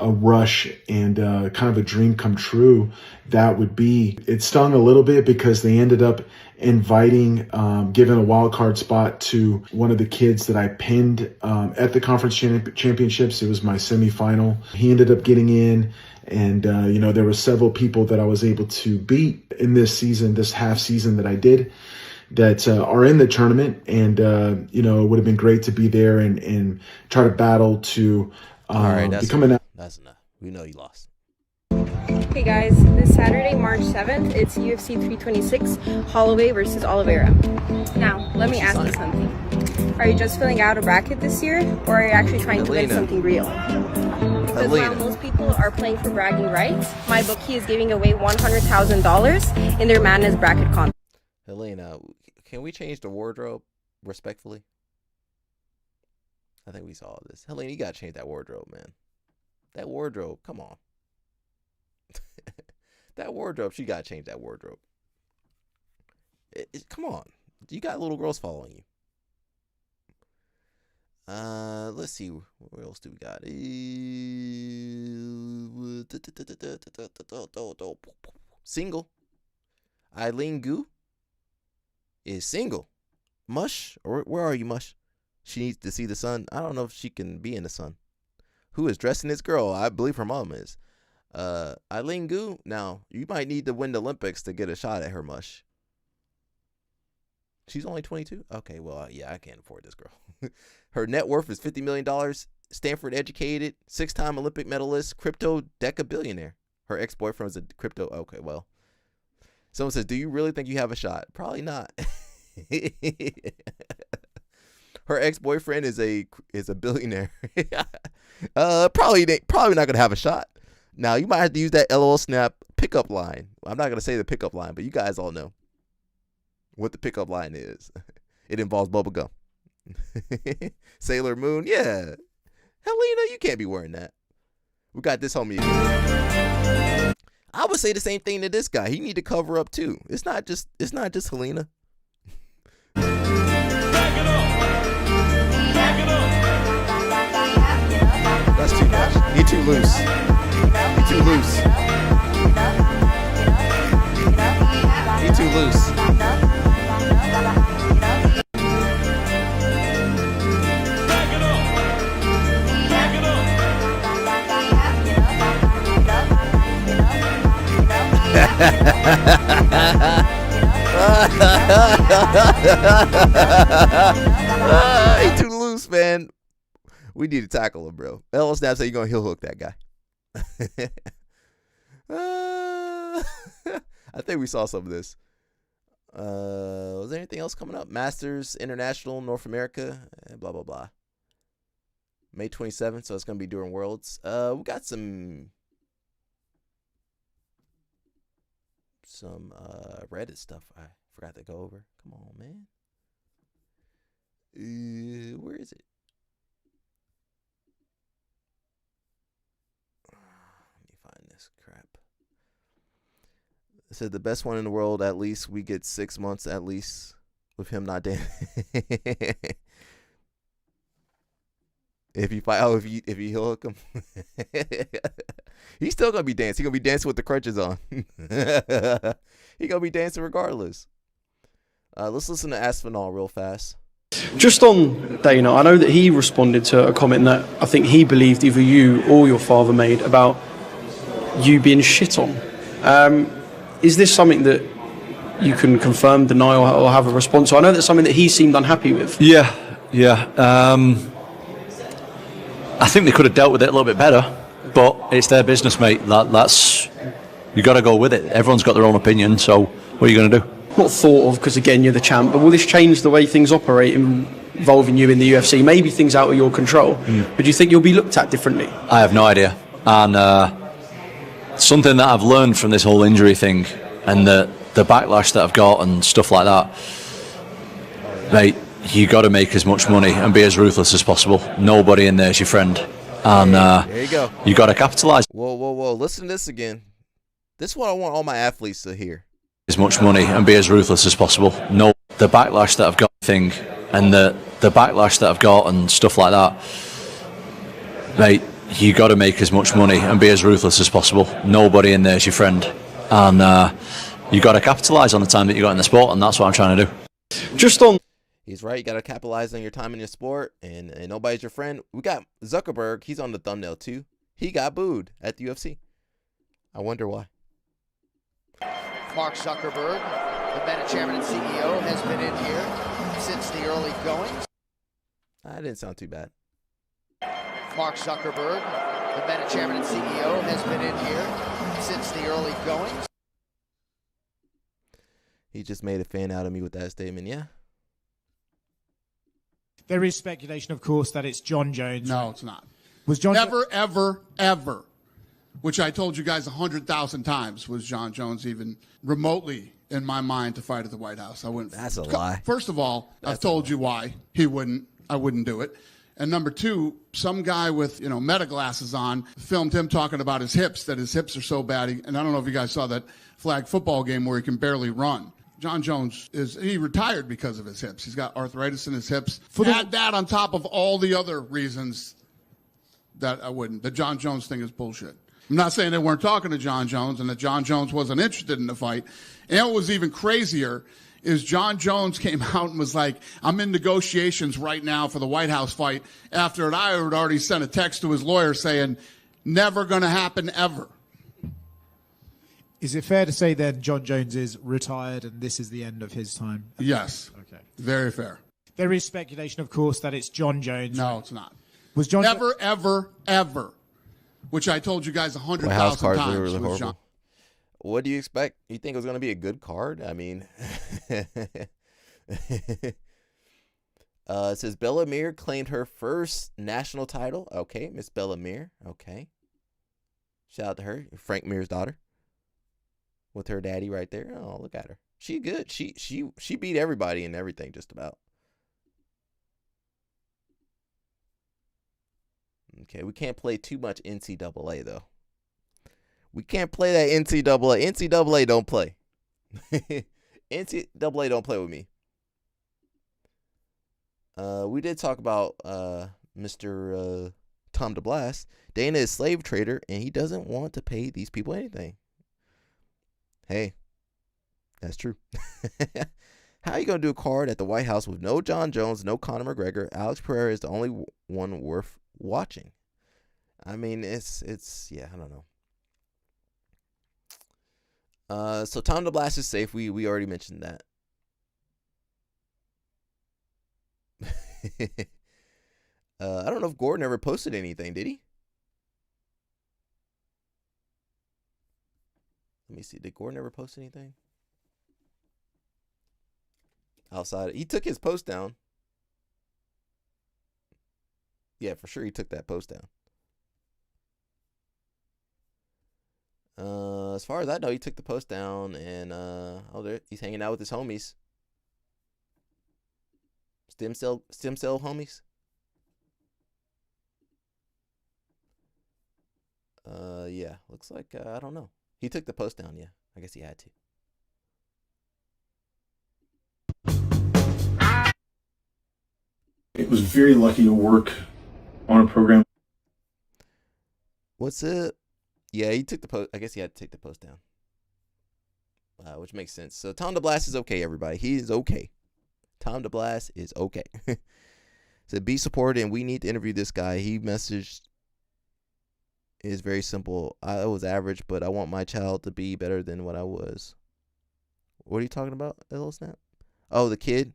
rush and kind of a dream come true that would be. It stung a little bit because they ended up inviting, giving a wild card spot to one of the kids that I pinned at the conference championships. It was my semifinal. He ended up getting in, and there were several people that I was able to beat in this season, this half season that I did, that are in the tournament. And it would have been great to be there and try to battle to become an. That's enough. We know you lost. Hey guys, this Saturday, March 7th, it's UFC 326, Holloway versus Oliveira. Now, let me ask you something. Are you just filling out a bracket this year, or are you actually trying to win something real? Because while most people are playing for bragging rights, my bookie is giving away $100,000 in their Madness bracket contest. Helena, can we change the wardrobe respectfully? I think we saw this. Helena, you gotta change that wardrobe, man. That wardrobe, come on. That wardrobe, she gotta change that wardrobe. Come on. You got little girls following you. Let's see. What else do we got? Single. Eileen Gu is single. Mush? Or where are you, Mush? She needs to see the sun. I don't know if she can be in the sun. Who is dressing this girl? I believe her mom is. Eileen Gu. Now, you might need to win the Olympics to get a shot at her, Mush. She's only 22? Okay, well, yeah, I can't afford this girl. Her net worth is $50 million. Stanford educated, 6-time Olympic medalist, crypto deca-billionaire. Her ex-boyfriend was a crypto. Okay, well. Someone says, do you really think you have a shot? Probably not. Her ex-boyfriend is a billionaire. Probably not gonna have a shot. Now you might have to use that LOL Snap pickup line. I'm not gonna say the pickup line, but you guys all know what the pickup line is. It involves bubblegum. Sailor Moon, yeah. Helena, you can't be wearing that. We got this homie. I would say the same thing to this guy. He need to cover up too. It's not just Helena. That's too much. He too loose. He too loose. He too loose. He too loose, man. We need to tackle him, bro. Ella Snap said you're going to heel hook that guy. I think we saw some of this. Was there anything else coming up? Masters International North America, blah, blah, blah. May 27th, so it's going to be during Worlds. We got some Reddit stuff I forgot to go over. Come on, man. Where is it? Let me find this crap. It said the best one in the world. At least we get 6 months at least with him not dancing. If you heel hook him, he's still gonna be dancing. He's gonna be dancing with the crutches on. He gonna be dancing regardless. Let's listen to Aspinall real fast. Just on Dana, I know that he responded to a comment that I think he believed either you or your father made about you being shit on. Is this something that you can confirm, deny, or have a response to? I know that's something that he seemed unhappy with. Yeah. I think they could have dealt with it a little bit better, but it's their business, mate. That's you got to go with it. Everyone's got their own opinion, so what are you going to do? Not thought of, because again you're the champ, but will this change the way things operate involving you in the UFC? Maybe things out of your control, but do you think you'll be looked at differently? I have no idea, and something that I've learned from this whole injury thing and the backlash that I've got and stuff like that, mate, you got to make as much money and be as ruthless as possible. Nobody in there is your friend, and there you go. You got to capitalize. Whoa! Listen to this again. This is what I want all my athletes to hear. As much money and be as ruthless as possible. No, the backlash that I've got thing and the backlash that I've got and stuff like that, mate, you got to make as much money and be as ruthless as possible. Nobody in there is your friend, and you got to capitalise on the time that you got in the sport, and that's what I'm trying to do. Just on. He's right. You got to capitalize on your time in your sport, and nobody's your friend. We got Zuckerberg. He's on the thumbnail too. He got booed at the UFC. I wonder why. Mark Zuckerberg, the Meta chairman and CEO, has been in here since the early goings. That didn't sound too bad. Mark Zuckerberg, the Meta chairman and CEO, has been in here since the early goings. He just made a fan out of me with that statement, yeah. There is speculation, of course, that it's John Jones. No, it's not. Was John Never, ever, which I told you guys 100,000 times, was John Jones even remotely in my mind to fight at the White House. I wouldn't. That's a lie. First of all, I've told you why he wouldn't. I wouldn't do it. And number two, some guy with, Meta glasses on filmed him talking about his hips, that his hips are so bad. And I don't know if you guys saw that flag football game where he can barely run. John Jones he retired because of his hips. He's got arthritis in his hips. Add that on top of all the other reasons that I wouldn't. The John Jones thing is bullshit. I'm not saying they weren't talking to John Jones and that John Jones wasn't interested in the fight. And what was even crazier is John Jones came out and was like, I'm in negotiations right now for the White House fight, after I had already sent a text to his lawyer saying, never going to happen ever. Is it fair to say then John Jones is retired and this is the end of his time? Yes. Okay. Very fair. There is speculation, of course, that it's John Jones. No, it's not. Was John Never, ever, ever, which I told you guys 100,000 times was John. What do you expect? You think it was going to be a good card? I mean, it says Bella Mir claimed her first national title. Okay, Miss Bella Mir. Okay. Shout out to her, Frank Mir's daughter. With her daddy right there. Oh, look at her. She good. She beat everybody and everything just about. Okay, we can't play too much NCAA though. We can't play that NCAA. NCAA don't play. NCAA don't play with me. We did talk about Mr. Tom De Blass. Dana is a slave trader, and he doesn't want to pay these people anything. Hey, that's true. How are you going to do a card at the White House with no John Jones, no Conor McGregor? Alex Pereira is the only one worth watching. I mean, it's yeah, I don't know. So Tom De Blass is safe. We already mentioned that. I don't know if Gordon ever posted anything, did he? Let me see. Did Gordon ever post anything? Outside. He took his post down. Yeah, for sure he took that post down. As far as I know, he took the post down, and he's hanging out with his homies. Stem cell homies. Yeah, looks like I don't know. He took the post down. Yeah, I guess he had to. It was very lucky to work on a program. What's up? Yeah, he took the post. I guess he had to take the post down, which makes sense. So Tom De Blass is okay, everybody. He is okay. Tom De Blass is okay. Said be supported, and we need to interview this guy. He messaged. Is very simple. I was average, but I want my child to be better than what I was. What are you talking about, Hello Snap? Oh, the kid.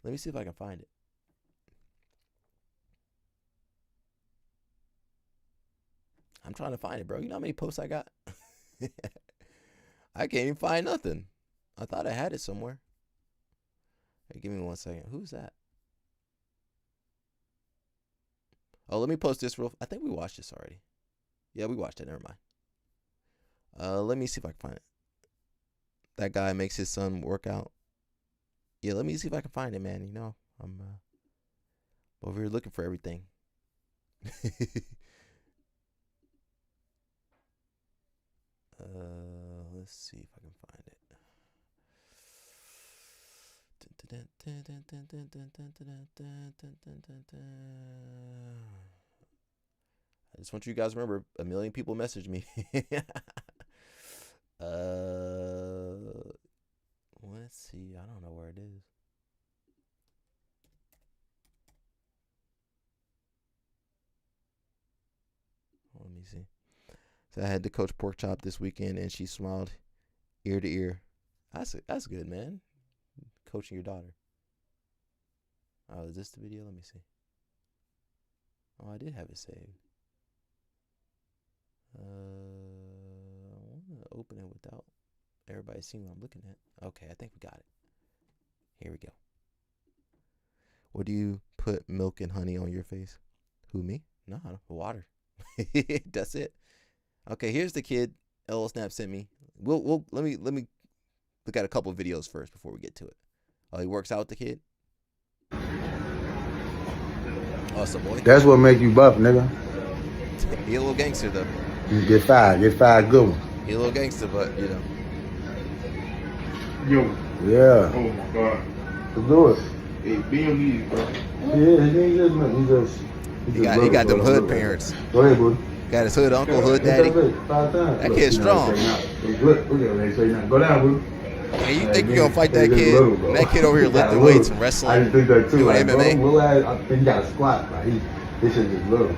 Let me see if I can find it. I'm trying to find it, bro. You know how many posts I got? I can't even find nothing. I thought I had it somewhere. Hey, give me 1 second. Who's that? Oh, let me post this real. I think we watched this already. Yeah, we watched it. Never mind. Let me see if I can find it. That guy makes his son work out. Yeah, let me see if I can find it, man. You know, I'm over here looking for everything. Let's see if I can find it. I just want you guys to remember, 1 million people messaged me. Let's see. I don't know where it is. Let me see. So I had to coach pork chop this weekend, and she smiled ear to ear. That's good, man. Coaching your daughter. Oh, is this the video? Let me see. Oh, I did have it saved. I want to open it without everybody seeing what I'm looking at. Okay, I think we got it. Here we go. What do you put milk and honey on your face? Who, me? No, water. That's it. Okay, here's the kid L Snap sent me. Let me look at a couple of videos first before we get to it. Oh, he works out with the kid. Awesome, boy. That's what make you buff, nigga. He a little gangster though. You get fired good one. He a little gangster, but you know. Yo. Yeah. Oh my God. Let's do it. Hey, Bill needs, bro. Yeah, he ain't just nothing. He got them hood parents. Go ahead, bro. Got his hood uncle, hood daddy. 5 times. That kid's strong. Look at that. Go down, bro. And you think you gonna fight that kid? That kid over here lifting weights and wrestling. I just think that too. Doing Like, MMA. bro, I think he got a squat. Like, he should just little.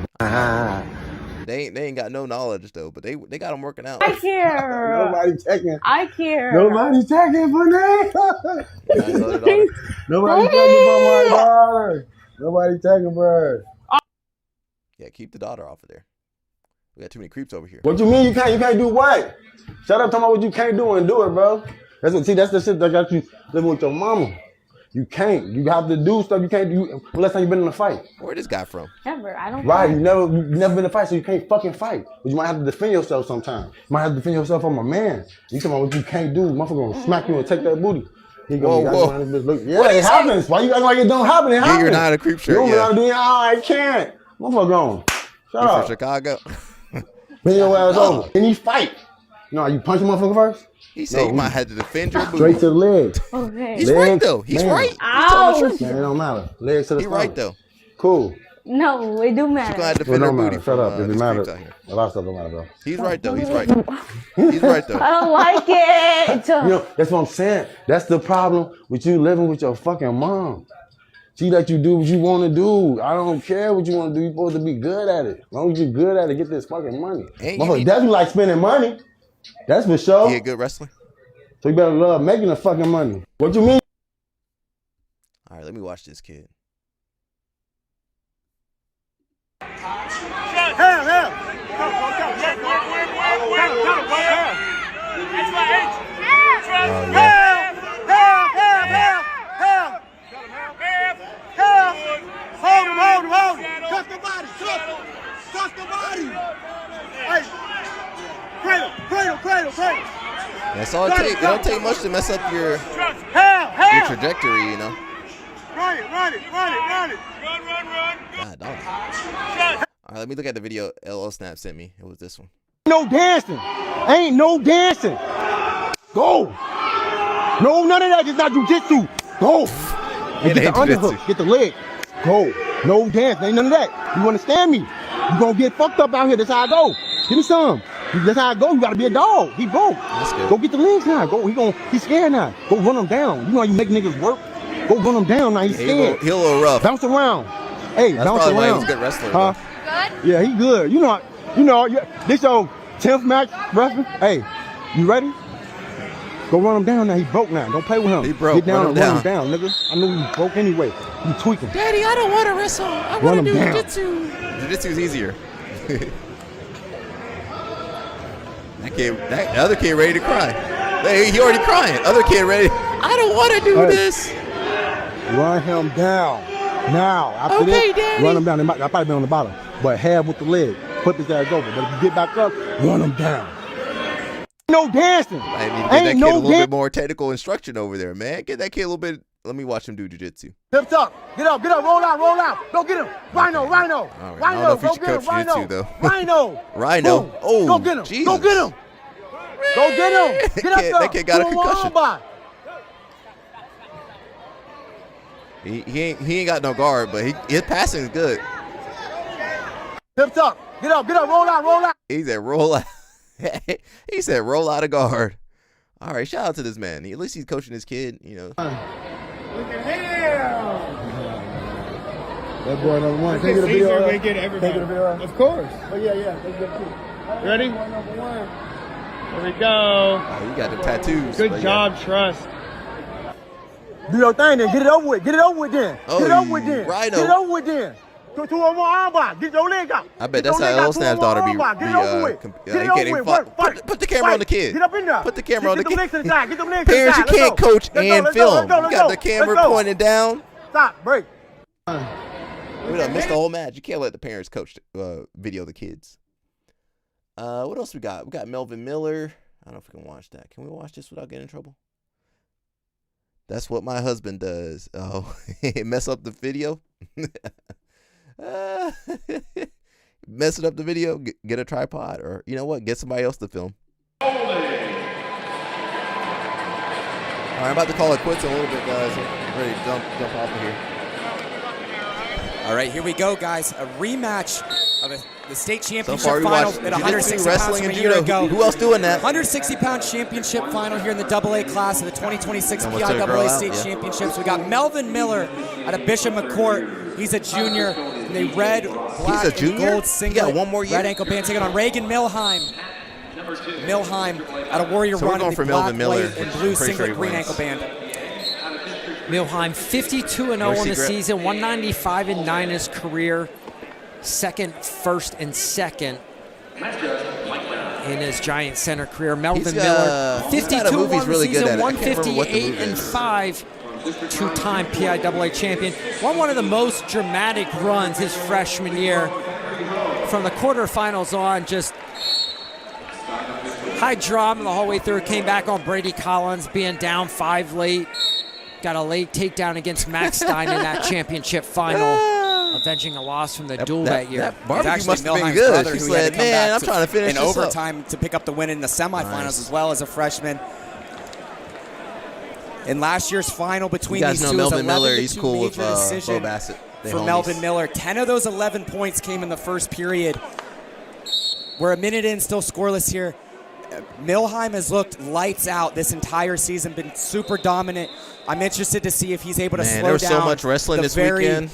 They ain't got no knowledge though, but they got them working out. I care. Nobody checking. I care. Nobody checking for that. Nobody Baby. checking for my daughter. Nobody checking for her. Yeah, keep the daughter off of there. We got too many creeps over here. What you mean you can't? You can't do what? Shut up, talking about what you can't do and do it, bro. That's the shit that got you living with your mama. You can't. You have to do stuff you can't do. Last time you been in a fight. Where this guy from? Never. I don't. Right, you never been in a fight, so you can't fucking fight. But you might have to defend yourself sometimes. You might have to defend yourself from a man. You talking about what you can't do. Motherfucker gonna smack you and take that booty. He gonna yeah, it happens. Why you acting like it don't happen? It happens. You're not a creep shirt. You don't know do I can't. Motherfucker gone. Shut up. From Chicago. Bring your ass over. And he fight. No, you punch a motherfucker first? He said you might have to defend your booty. Straight to the leg. Okay. He's right though. He's right. Ouch. Man, it don't matter. Legs to the He's right though. Cool. No, it do She's matter. gonna have to It defend her don't booty matter. Shut from up. If it these matters, creeps out here. a lot of stuff don't matter, bro. He's right though. He's right. He's right though. I don't like it. You know, that's what I'm saying. That's the problem with you living with your fucking mom. She let you do what you want to do. I don't care what you want to do. You're supposed to be good at it. As long as you're good at it, get this fucking money. Motherfucker definitely like spending money. That's for sure. He a good wrestler. So you better love making the fucking money. What you mean? All right, let me watch this kid. Hold him. Touch the body. Touch the body. Hey. Cradle. That's all it takes. It don't take much to mess up your trajectory, you know. Run it. God, dog. All right, let me look at the video LL Snap sent me. It was this one. No dancing. Ain't no dancing. Go. No, none of that. It's not jujitsu. Go. And get the underhook. Get the leg. Go. No dance. Ain't none of that. You understand me? You gonna get fucked up out here. That's how I go. Give me some. That's how I go. You gotta be a dog. He broke. Go get the legs now. Go. He's scared now. Go run him down. You know how you make niggas work. Go run him down now. He's scared. He a little rough. Bounce around. Hey, That's bounce probably why he around. was a good wrestler. Huh? Good? Yeah, he good. You know, this your 10th match wrestling. Hey, you ready? Go run him down now. He broke now. Don't play with him. He broke. Get down Run and him run him down, nigga. I knew he broke anyway. You tweaking. Daddy, I don't want to wrestle. I Run want him to do down. jiu-jitsu. Jiu-jitsu's easier. That other kid ready to cry. Hey, he already crying. Other kid ready. I don't want to do this. Run him down. Now, after this, Daddy. run him down. I'll probably be on the bottom. But half with the leg. Put this ass over. But if you get back up, run him down. No dancing. I need to get that kid a little bit more technical instruction over there, man. Get that kid a little bit. Let me watch him do jiu-jitsu. Hips up. Get up. Roll out. Go get him. Rhino. All right. I don't know if he should coach jiu-jitsu, though. Rhino. Rhino. Oh, Go get him. Jesus. Go get him. Get up there. That kid got a Put him on concussion. by. He ain't got no guard, but his passing is good. Hips up. Get up. Roll out. He said roll out. He said roll out of guard. All right, shout out to this man. At least he's coaching his kid, you know. Look at him. That boy number one. Take it a video. Take it a video. Of course. Oh, yeah. That's good too. Ready? Number one. Here we go. Oh, you got the tattoos. Good job, Trust. Do your thing then. Get it over with then. Oh, Get it over with then. Two on one arm bar. Get your leg out. I bet that's how L Snap's daughter be. Get it over with. Get it over with. Put the camera on the kid. Get up in there. Put the camera on the kid. Get them legs to the side. Parents, you can't coach and film. You got the camera pointed down. Stop. Break. We done missed the whole match. You can't let the parents coach video the kids. What else we got? We got Melvin Miller. I don't know if we can watch that. Can we watch this without getting in trouble? That's what my husband does. Oh, mess up the video. Messing up the video. Get a tripod, or you know what? Get somebody else to film. All All right, I'm about to call it quits in a little bit, guys. I'm ready to jump off of here. All right, here we go, guys. A rematch of the state championship far, we final watched at jiu-jitsu, 160 wrestling, pounds and from a year judo. ago. Who else doing that? 160-pound championship final here in the AA class of the 2026 Almost took a girl PIAA out, state yeah. championships. We got Melvin Miller out of Bishop McCourt. He's a junior in the red, black, He's a junior? and gold He singlet. got one more year? Red ankle band taking on Reagan Milheim. Milheim out of Warrior So we're Run going in for the black, Melvin Miller, white, and which blue I'm pretty sure singlet, he green wins. ankle band. Milheim 52-0 No on the secret. season, 195-9 in his career, second, first, and second in his Giant Center career. Melvin Miller, he's got a 52 movie he's on the really good season, at. I can't remember what the movie is. 158-5, two-time PIAA champion. Won one of the most dramatic runs his freshman year. From the quarterfinals on, just high drama the whole way through. Came back on Brady Collins, being down 5 late. Got a late takedown against Max Stein in that championship final, avenging a loss from the duel that year. That barbecue It's must have actually been Milheim's good. brother She who had said, to come man, back I'm trying to finish in this up." overtime to pick up the win in the semifinals Nice. as well as a freshman. In last year's final between You guys these know two, Melvin was 11 Miller. to He's 2 cool with major decision Bo Bassett. They for homies. Melvin Miller. 10 of those 11 points came in the first period. We're a minute in, still scoreless here. Milheim has looked lights out this entire season, been super dominant. I'm interested to see if he's able to Man, slow there was down so much wrestling the this very weekend.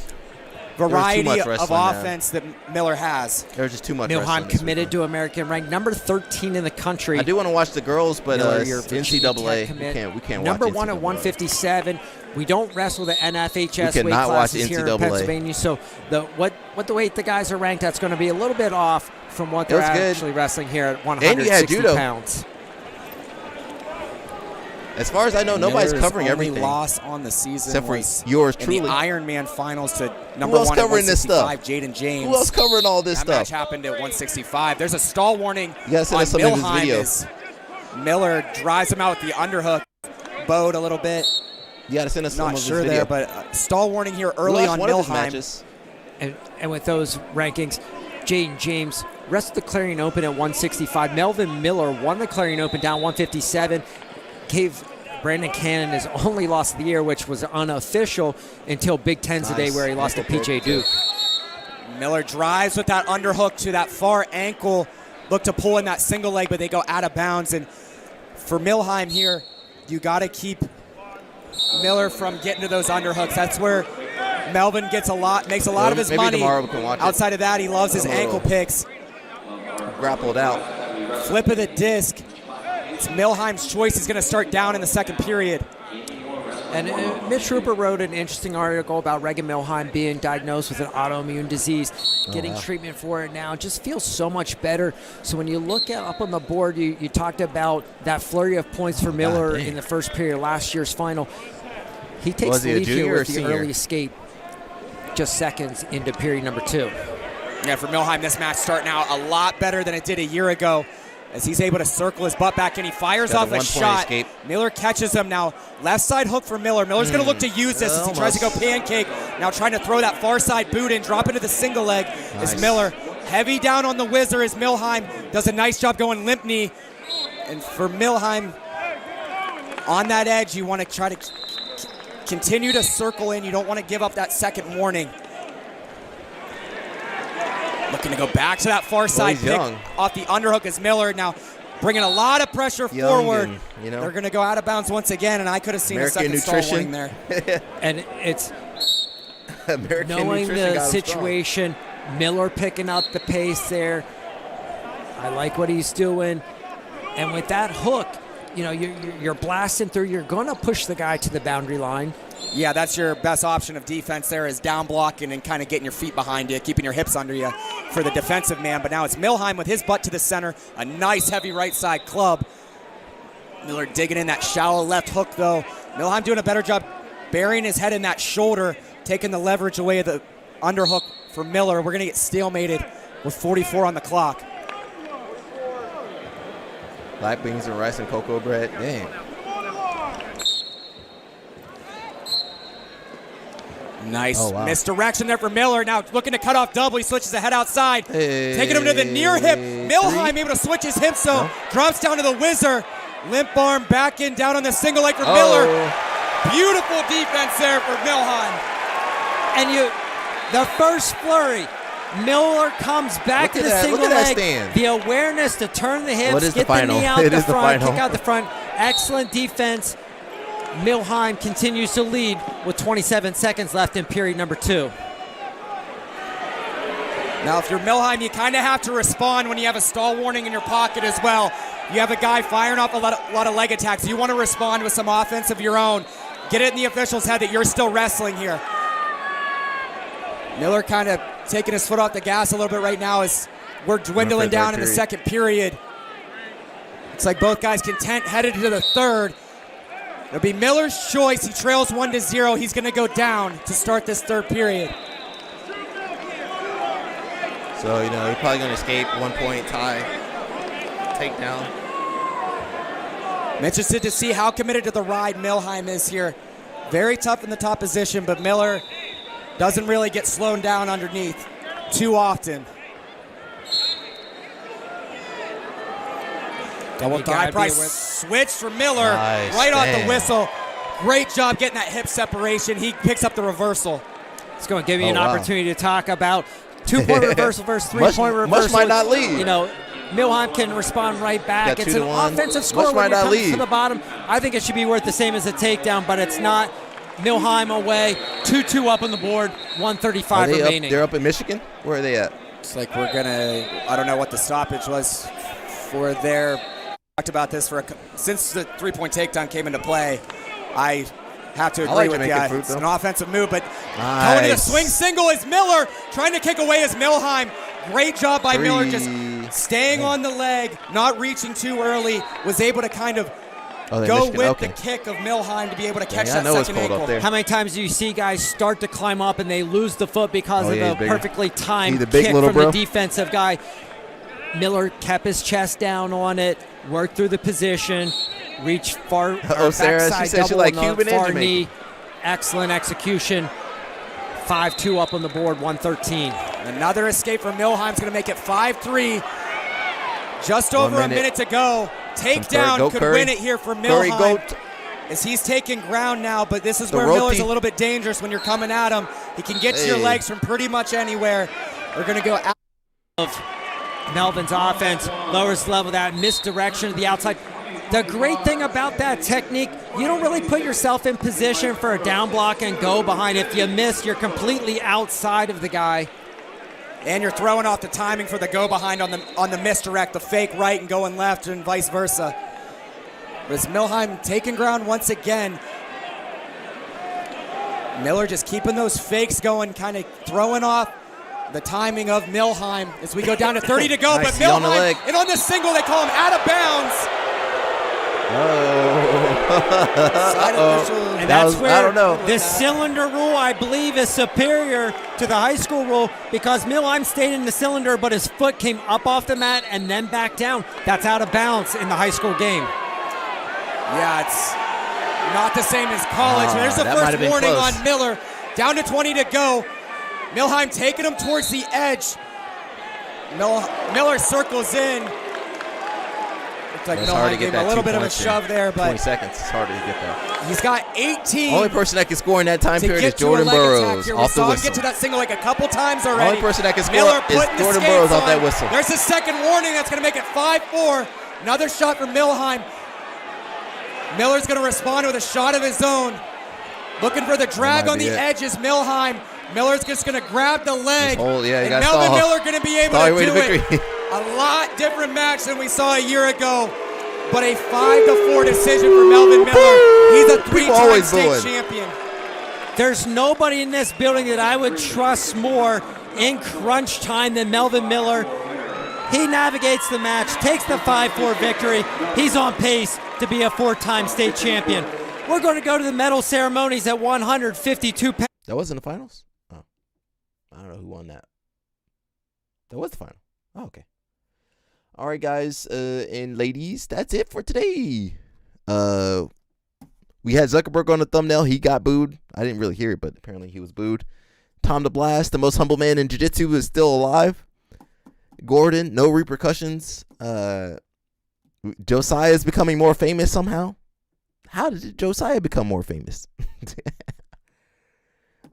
variety much of wrestling, man. offense that Miller has. There's just too much wrestling Milheim this committed to American, ranked number 13 in the country. I do want to watch the girls, but Miller, your Virginia NCAA, Tech commit. we can't Number watch one NCAA. at 157. We don't wrestle the NFHS We weight cannot watch classes here in NCAA. Pennsylvania. So what the weight the guys are ranked, that's going to be a little bit off from what they're It was good. actually wrestling here at And you had 160 judo. pounds. As far as I know, nobody's Miller's covering only everything. loss on the season Except for was yours in truly. the Ironman finals to number else one at covering this stuff? 165, Jaden James. Who else covering all this that stuff? match happened at 165. There's a stall warning You gotta send on us some of his Milheim video. as Miller drives him out with the underhook, bowed a little bit. You got to send us some Not of sure his there, video. but stall warning here We early lost on one of his Milheim. matches. And with those rankings, Jaden James wrestled the Clarion Open at 165. Melvin Miller won the Clarion Open down 157. Gave Brandon Cannon his only loss of the year, which was unofficial until Big Ten today, where he lost to PJ Duke. Miller drives with that underhook to that far ankle. Look to pull in that single leg, but they go out of bounds. And for Milheim here, you got to keep Miller from getting to those underhooks. That's where Melvin gets makes a lot of his Maybe money. tomorrow we can watch it. Outside of that, he loves his A little ankle picks. Grappled out. Flip of the disc. It's Milheim's choice. He's going to start down in the second period. And Mitch Rupert wrote an interesting article about Reagan Milheim being diagnosed with an autoimmune disease, getting wow. treatment for it now. Just feels so much better. So when you look up on the board, you talked about that flurry of points for Miller in the first period, last year's final. He takes Was the he a lead junior here or with the senior? early escape, just seconds into period number 2. Yeah, for Milheim, this match starting out a lot better than it did a year ago, as he's able to circle his butt back and he fires Got off a a 1 point shot. escape. Miller catches him now. Left side hook for Miller. Miller's going to look to use this as he tries to go pancake. Now trying to throw that far side boot in, drop into the single leg Nice. is Miller. Heavy down on the whizzer as Milheim does a nice job going limp knee. And for Milheim, on that edge, you want to try to continue to circle in. You don't want to give up that second warning. Looking to go back to that far side he's pick young. off the underhook as Miller now bringing a lot of pressure Young forward. and, you know. They're going to go out of bounds once again, and I could have seen American a second stall warning nutrition. there. And it's American knowing nutrition the got him situation, Miller picking up the pace there. I like what he's doing. And with that hook, you know, you're blasting through. You're going to push the guy to the boundary line. Yeah, that's your best option of defense there, is down blocking and kind of getting your feet behind you, keeping your hips under you for the defensive man. But now it's Milheim with his butt to the center. A nice heavy right side club. Miller digging in that shallow left hook, though. Milheim doing a better job burying his head in that shoulder, taking the leverage away of the underhook for Miller. We're going to get stalemated with 44 on the clock. Black beans and rice and cocoa bread. Damn. Nice Oh, wow. misdirection there for Miller. Now looking to cut off double. He switches the head outside. Hey, Taking him to the near hip. Milheim able to switch his hips, so drops down to the whizzer. Limp arm back in, down on the single leg for Miller. Beautiful defense there for Milheim. And the first flurry, Miller comes back to the single leg. The awareness to turn the hips, get the knee out the front, kick out the front. Excellent defense. Milheim continues to lead with 27 seconds left in period number 2. Now, if you're Milheim, you kind of have to respond when you have a stall warning in your pocket as well. You have a guy firing off a lot of leg attacks. You want to respond with some offense of your own. Get it in the official's head that you're still wrestling here. Miller kind of taking his foot off the gas a little bit right now as we're dwindling down in the second period. Looks like both guys content headed to the third. It'll be Miller's choice. He trails 1-0. He's going to go down to start this third period. So, he's probably going to escape 1 point tie, takedown. I'm interested to see how committed to the ride Milheim is here. Very tough in the top position, but Miller doesn't really get slowed down underneath too often. Double thigh price switch for Miller right off the whistle. Great job getting that hip separation. He picks up the reversal. It's going to give you an opportunity to talk about 2-point reversal versus 3-point reversal. Much might not lead. Milheim can respond right back. It's an offensive score when you're coming to the bottom. I think it should be worth the same as a takedown, but it's not. Milheim away, 2-2 up on the board, 1:35 remaining. They're up in Michigan? Where are they at? It's like I don't know what the stoppage was for their. Talked about this since the 3-point takedown came into play. I have to agree with you. It's an offensive move, but going to the swing single is Miller trying to kick away as Milheim. Great job by Miller, just staying on the leg, not reaching too early, was able to kind of go with the kick of Milheim to be able to catch that second ankle. How many times do you see guys start to climb up and they lose the foot because of the perfectly timed kick from the defensive guy? Miller kept his chest down on it, worked through the position, reached far Sarah, backside she said she double like on Cuban the far and knee. Excellent execution. 5-2 up on the board, 113. Another escape from Milheim's going to make it 5-3. Just over a minute to go. Takedown could win it here for Milheim. As he's taking ground now, but this is where Miller's a little bit dangerous when you're coming at him. He can get to your legs from pretty much anywhere. We're going to go out of Melvin's offense, lowers level, that misdirection to the outside. The great thing about that technique, you don't really put yourself in position for a down block and go behind. If you miss, you're completely outside of the guy. And you're throwing off the timing for the go behind on the misdirect, the fake right and going left and vice versa. As Milheim taking ground once again. Miller just keeping those fakes going, kind of throwing off the timing of Milheim as we go down to 30 to go. But Milheim, and on the single, they call him out of bounds. And that's where I don't know. The cylinder rule, I believe, is superior to the high school rule because Milheim stayed in the cylinder, but his foot came up off the mat and then back down. That's out of bounds in the high school game. Yeah, it's not the same as college. There's the first warning on Miller. Down to 20 to go. Milheim taking him towards the edge. Miller circles in. Looks like Milheim gave him a little bit of a shove there, but 20 seconds. It's hard to get that. He's got 18. Only person that can score in that time period is Jordan Burroughs off the whistle. We saw him get to that single like a couple times already. Only person that can score is Jordan Burroughs off that whistle. There's a second warning that's going to make it 5-4. Another shot from Milheim. Miller's going to respond with a shot of his own. Looking for the drag on the edge is Milheim. Miller's just going to grab the leg. And Melvin Miller going to be able to do it. A lot different match than we saw a year ago. But a 5-4 decision for Melvin Miller. He's a 3-time state champion. There's nobody in this building that I would trust more in crunch time than Melvin Miller. He navigates the match, takes the 5-4 victory. He's on pace to be a 4-time state champion. We're going to go to the medal ceremonies at 152 pounds. That wasn't the finals? Oh. I don't know who won that. That was the final. Oh, okay. All right, guys and ladies, that's it for today. We had Zuckerberg on the thumbnail. He got booed. I didn't really hear it, but apparently he was booed. Tom De Blass, the most humble man in jiu-jitsu, is still alive. Gordon, no repercussions. We Josiah is becoming more famous somehow. How did Josiah become more famous?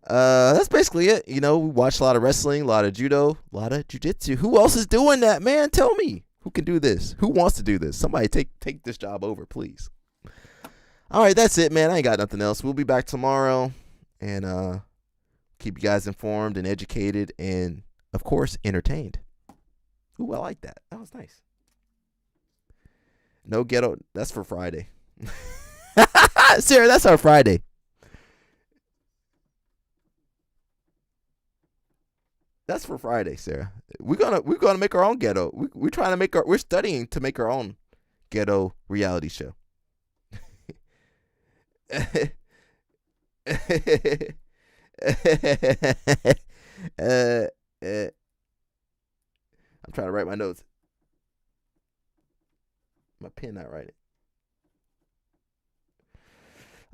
That's basically it. You know, we watched a lot of wrestling, a lot of judo, a lot of jiu-jitsu. Who else is doing that, man? Tell me. Who can do this? Who wants to do this? Somebody take this job over, please. All right, that's it, man. I ain't got nothing else. We'll be back tomorrow and keep you guys informed and educated and, of course, entertained. Ooh, I like that. That was nice. No ghetto. That's for Friday. Sarah, that's our Friday. That's for Friday, Sarah. We're gonna make our own ghetto. We're studying to make our own ghetto reality show. I'm trying to write my notes. My pen not writing.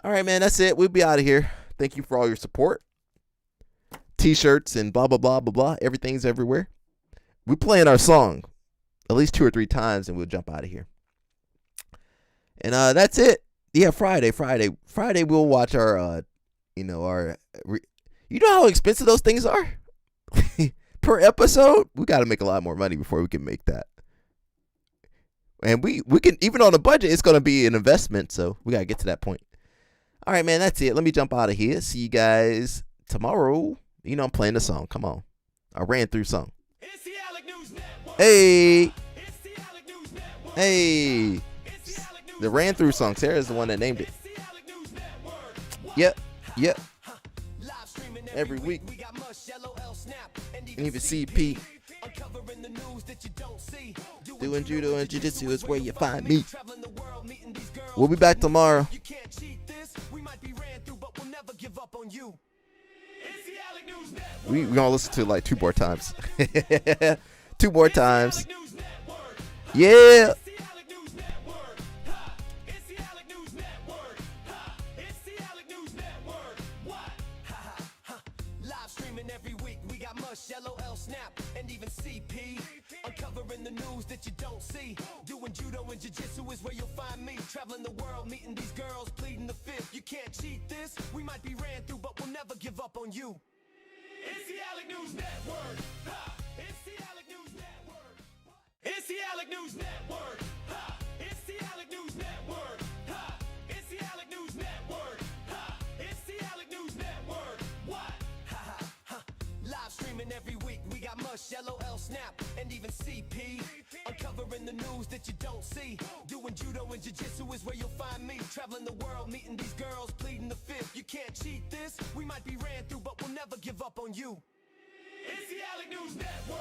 All right, man, that's it. We'll be out of here. Thank you for all your support. T-shirts and blah, blah, blah, blah, blah. Everything's everywhere. We're playing our song at least 2 or 3 times, and we'll jump out of here. And that's it. Yeah, Friday, we'll watch our, you know how expensive those things are? Per episode? We got to make a lot more money before we can make that. And we can, even on a budget, it's going to be an investment, so we got to get to that point. All right, man, that's it. Let me jump out of here. See you guys tomorrow. You know I'm playing the song. Come on. I ran through song. Hey. Hey. The ran through song. Sarah's the one that named it. Yep. Every week. And even CP. Doing judo and jiu-jitsu is where you find me. We'll be back tomorrow. We're going to listen to it like 2 more times. 2 more times. Yeah. LOL snap and even CP uncovering the news that you don't see. Doing judo and jiu-jitsu is where you'll find me. Traveling the world, meeting these girls, pleading the fifth. You can't cheat this. We might be ran through, but we'll never give up on you. It's the Alec News Network. Ha! It's the Alec News Network. It's the Alec News Network. Ha! It's the Alec News Network. Ha! It's the Alec News Network. Ha! It's the Alec News Network. What? Live streaming every week, we got Mush, LOL Snap, and even CP. Uncovering the news that you don't see. Doing judo and jiu-jitsu is where you'll find me. Traveling the world, meeting these girls, pleading the fifth. You can't cheat this. We might be ran through, but we'll never give up on you. It's the Alec News Network.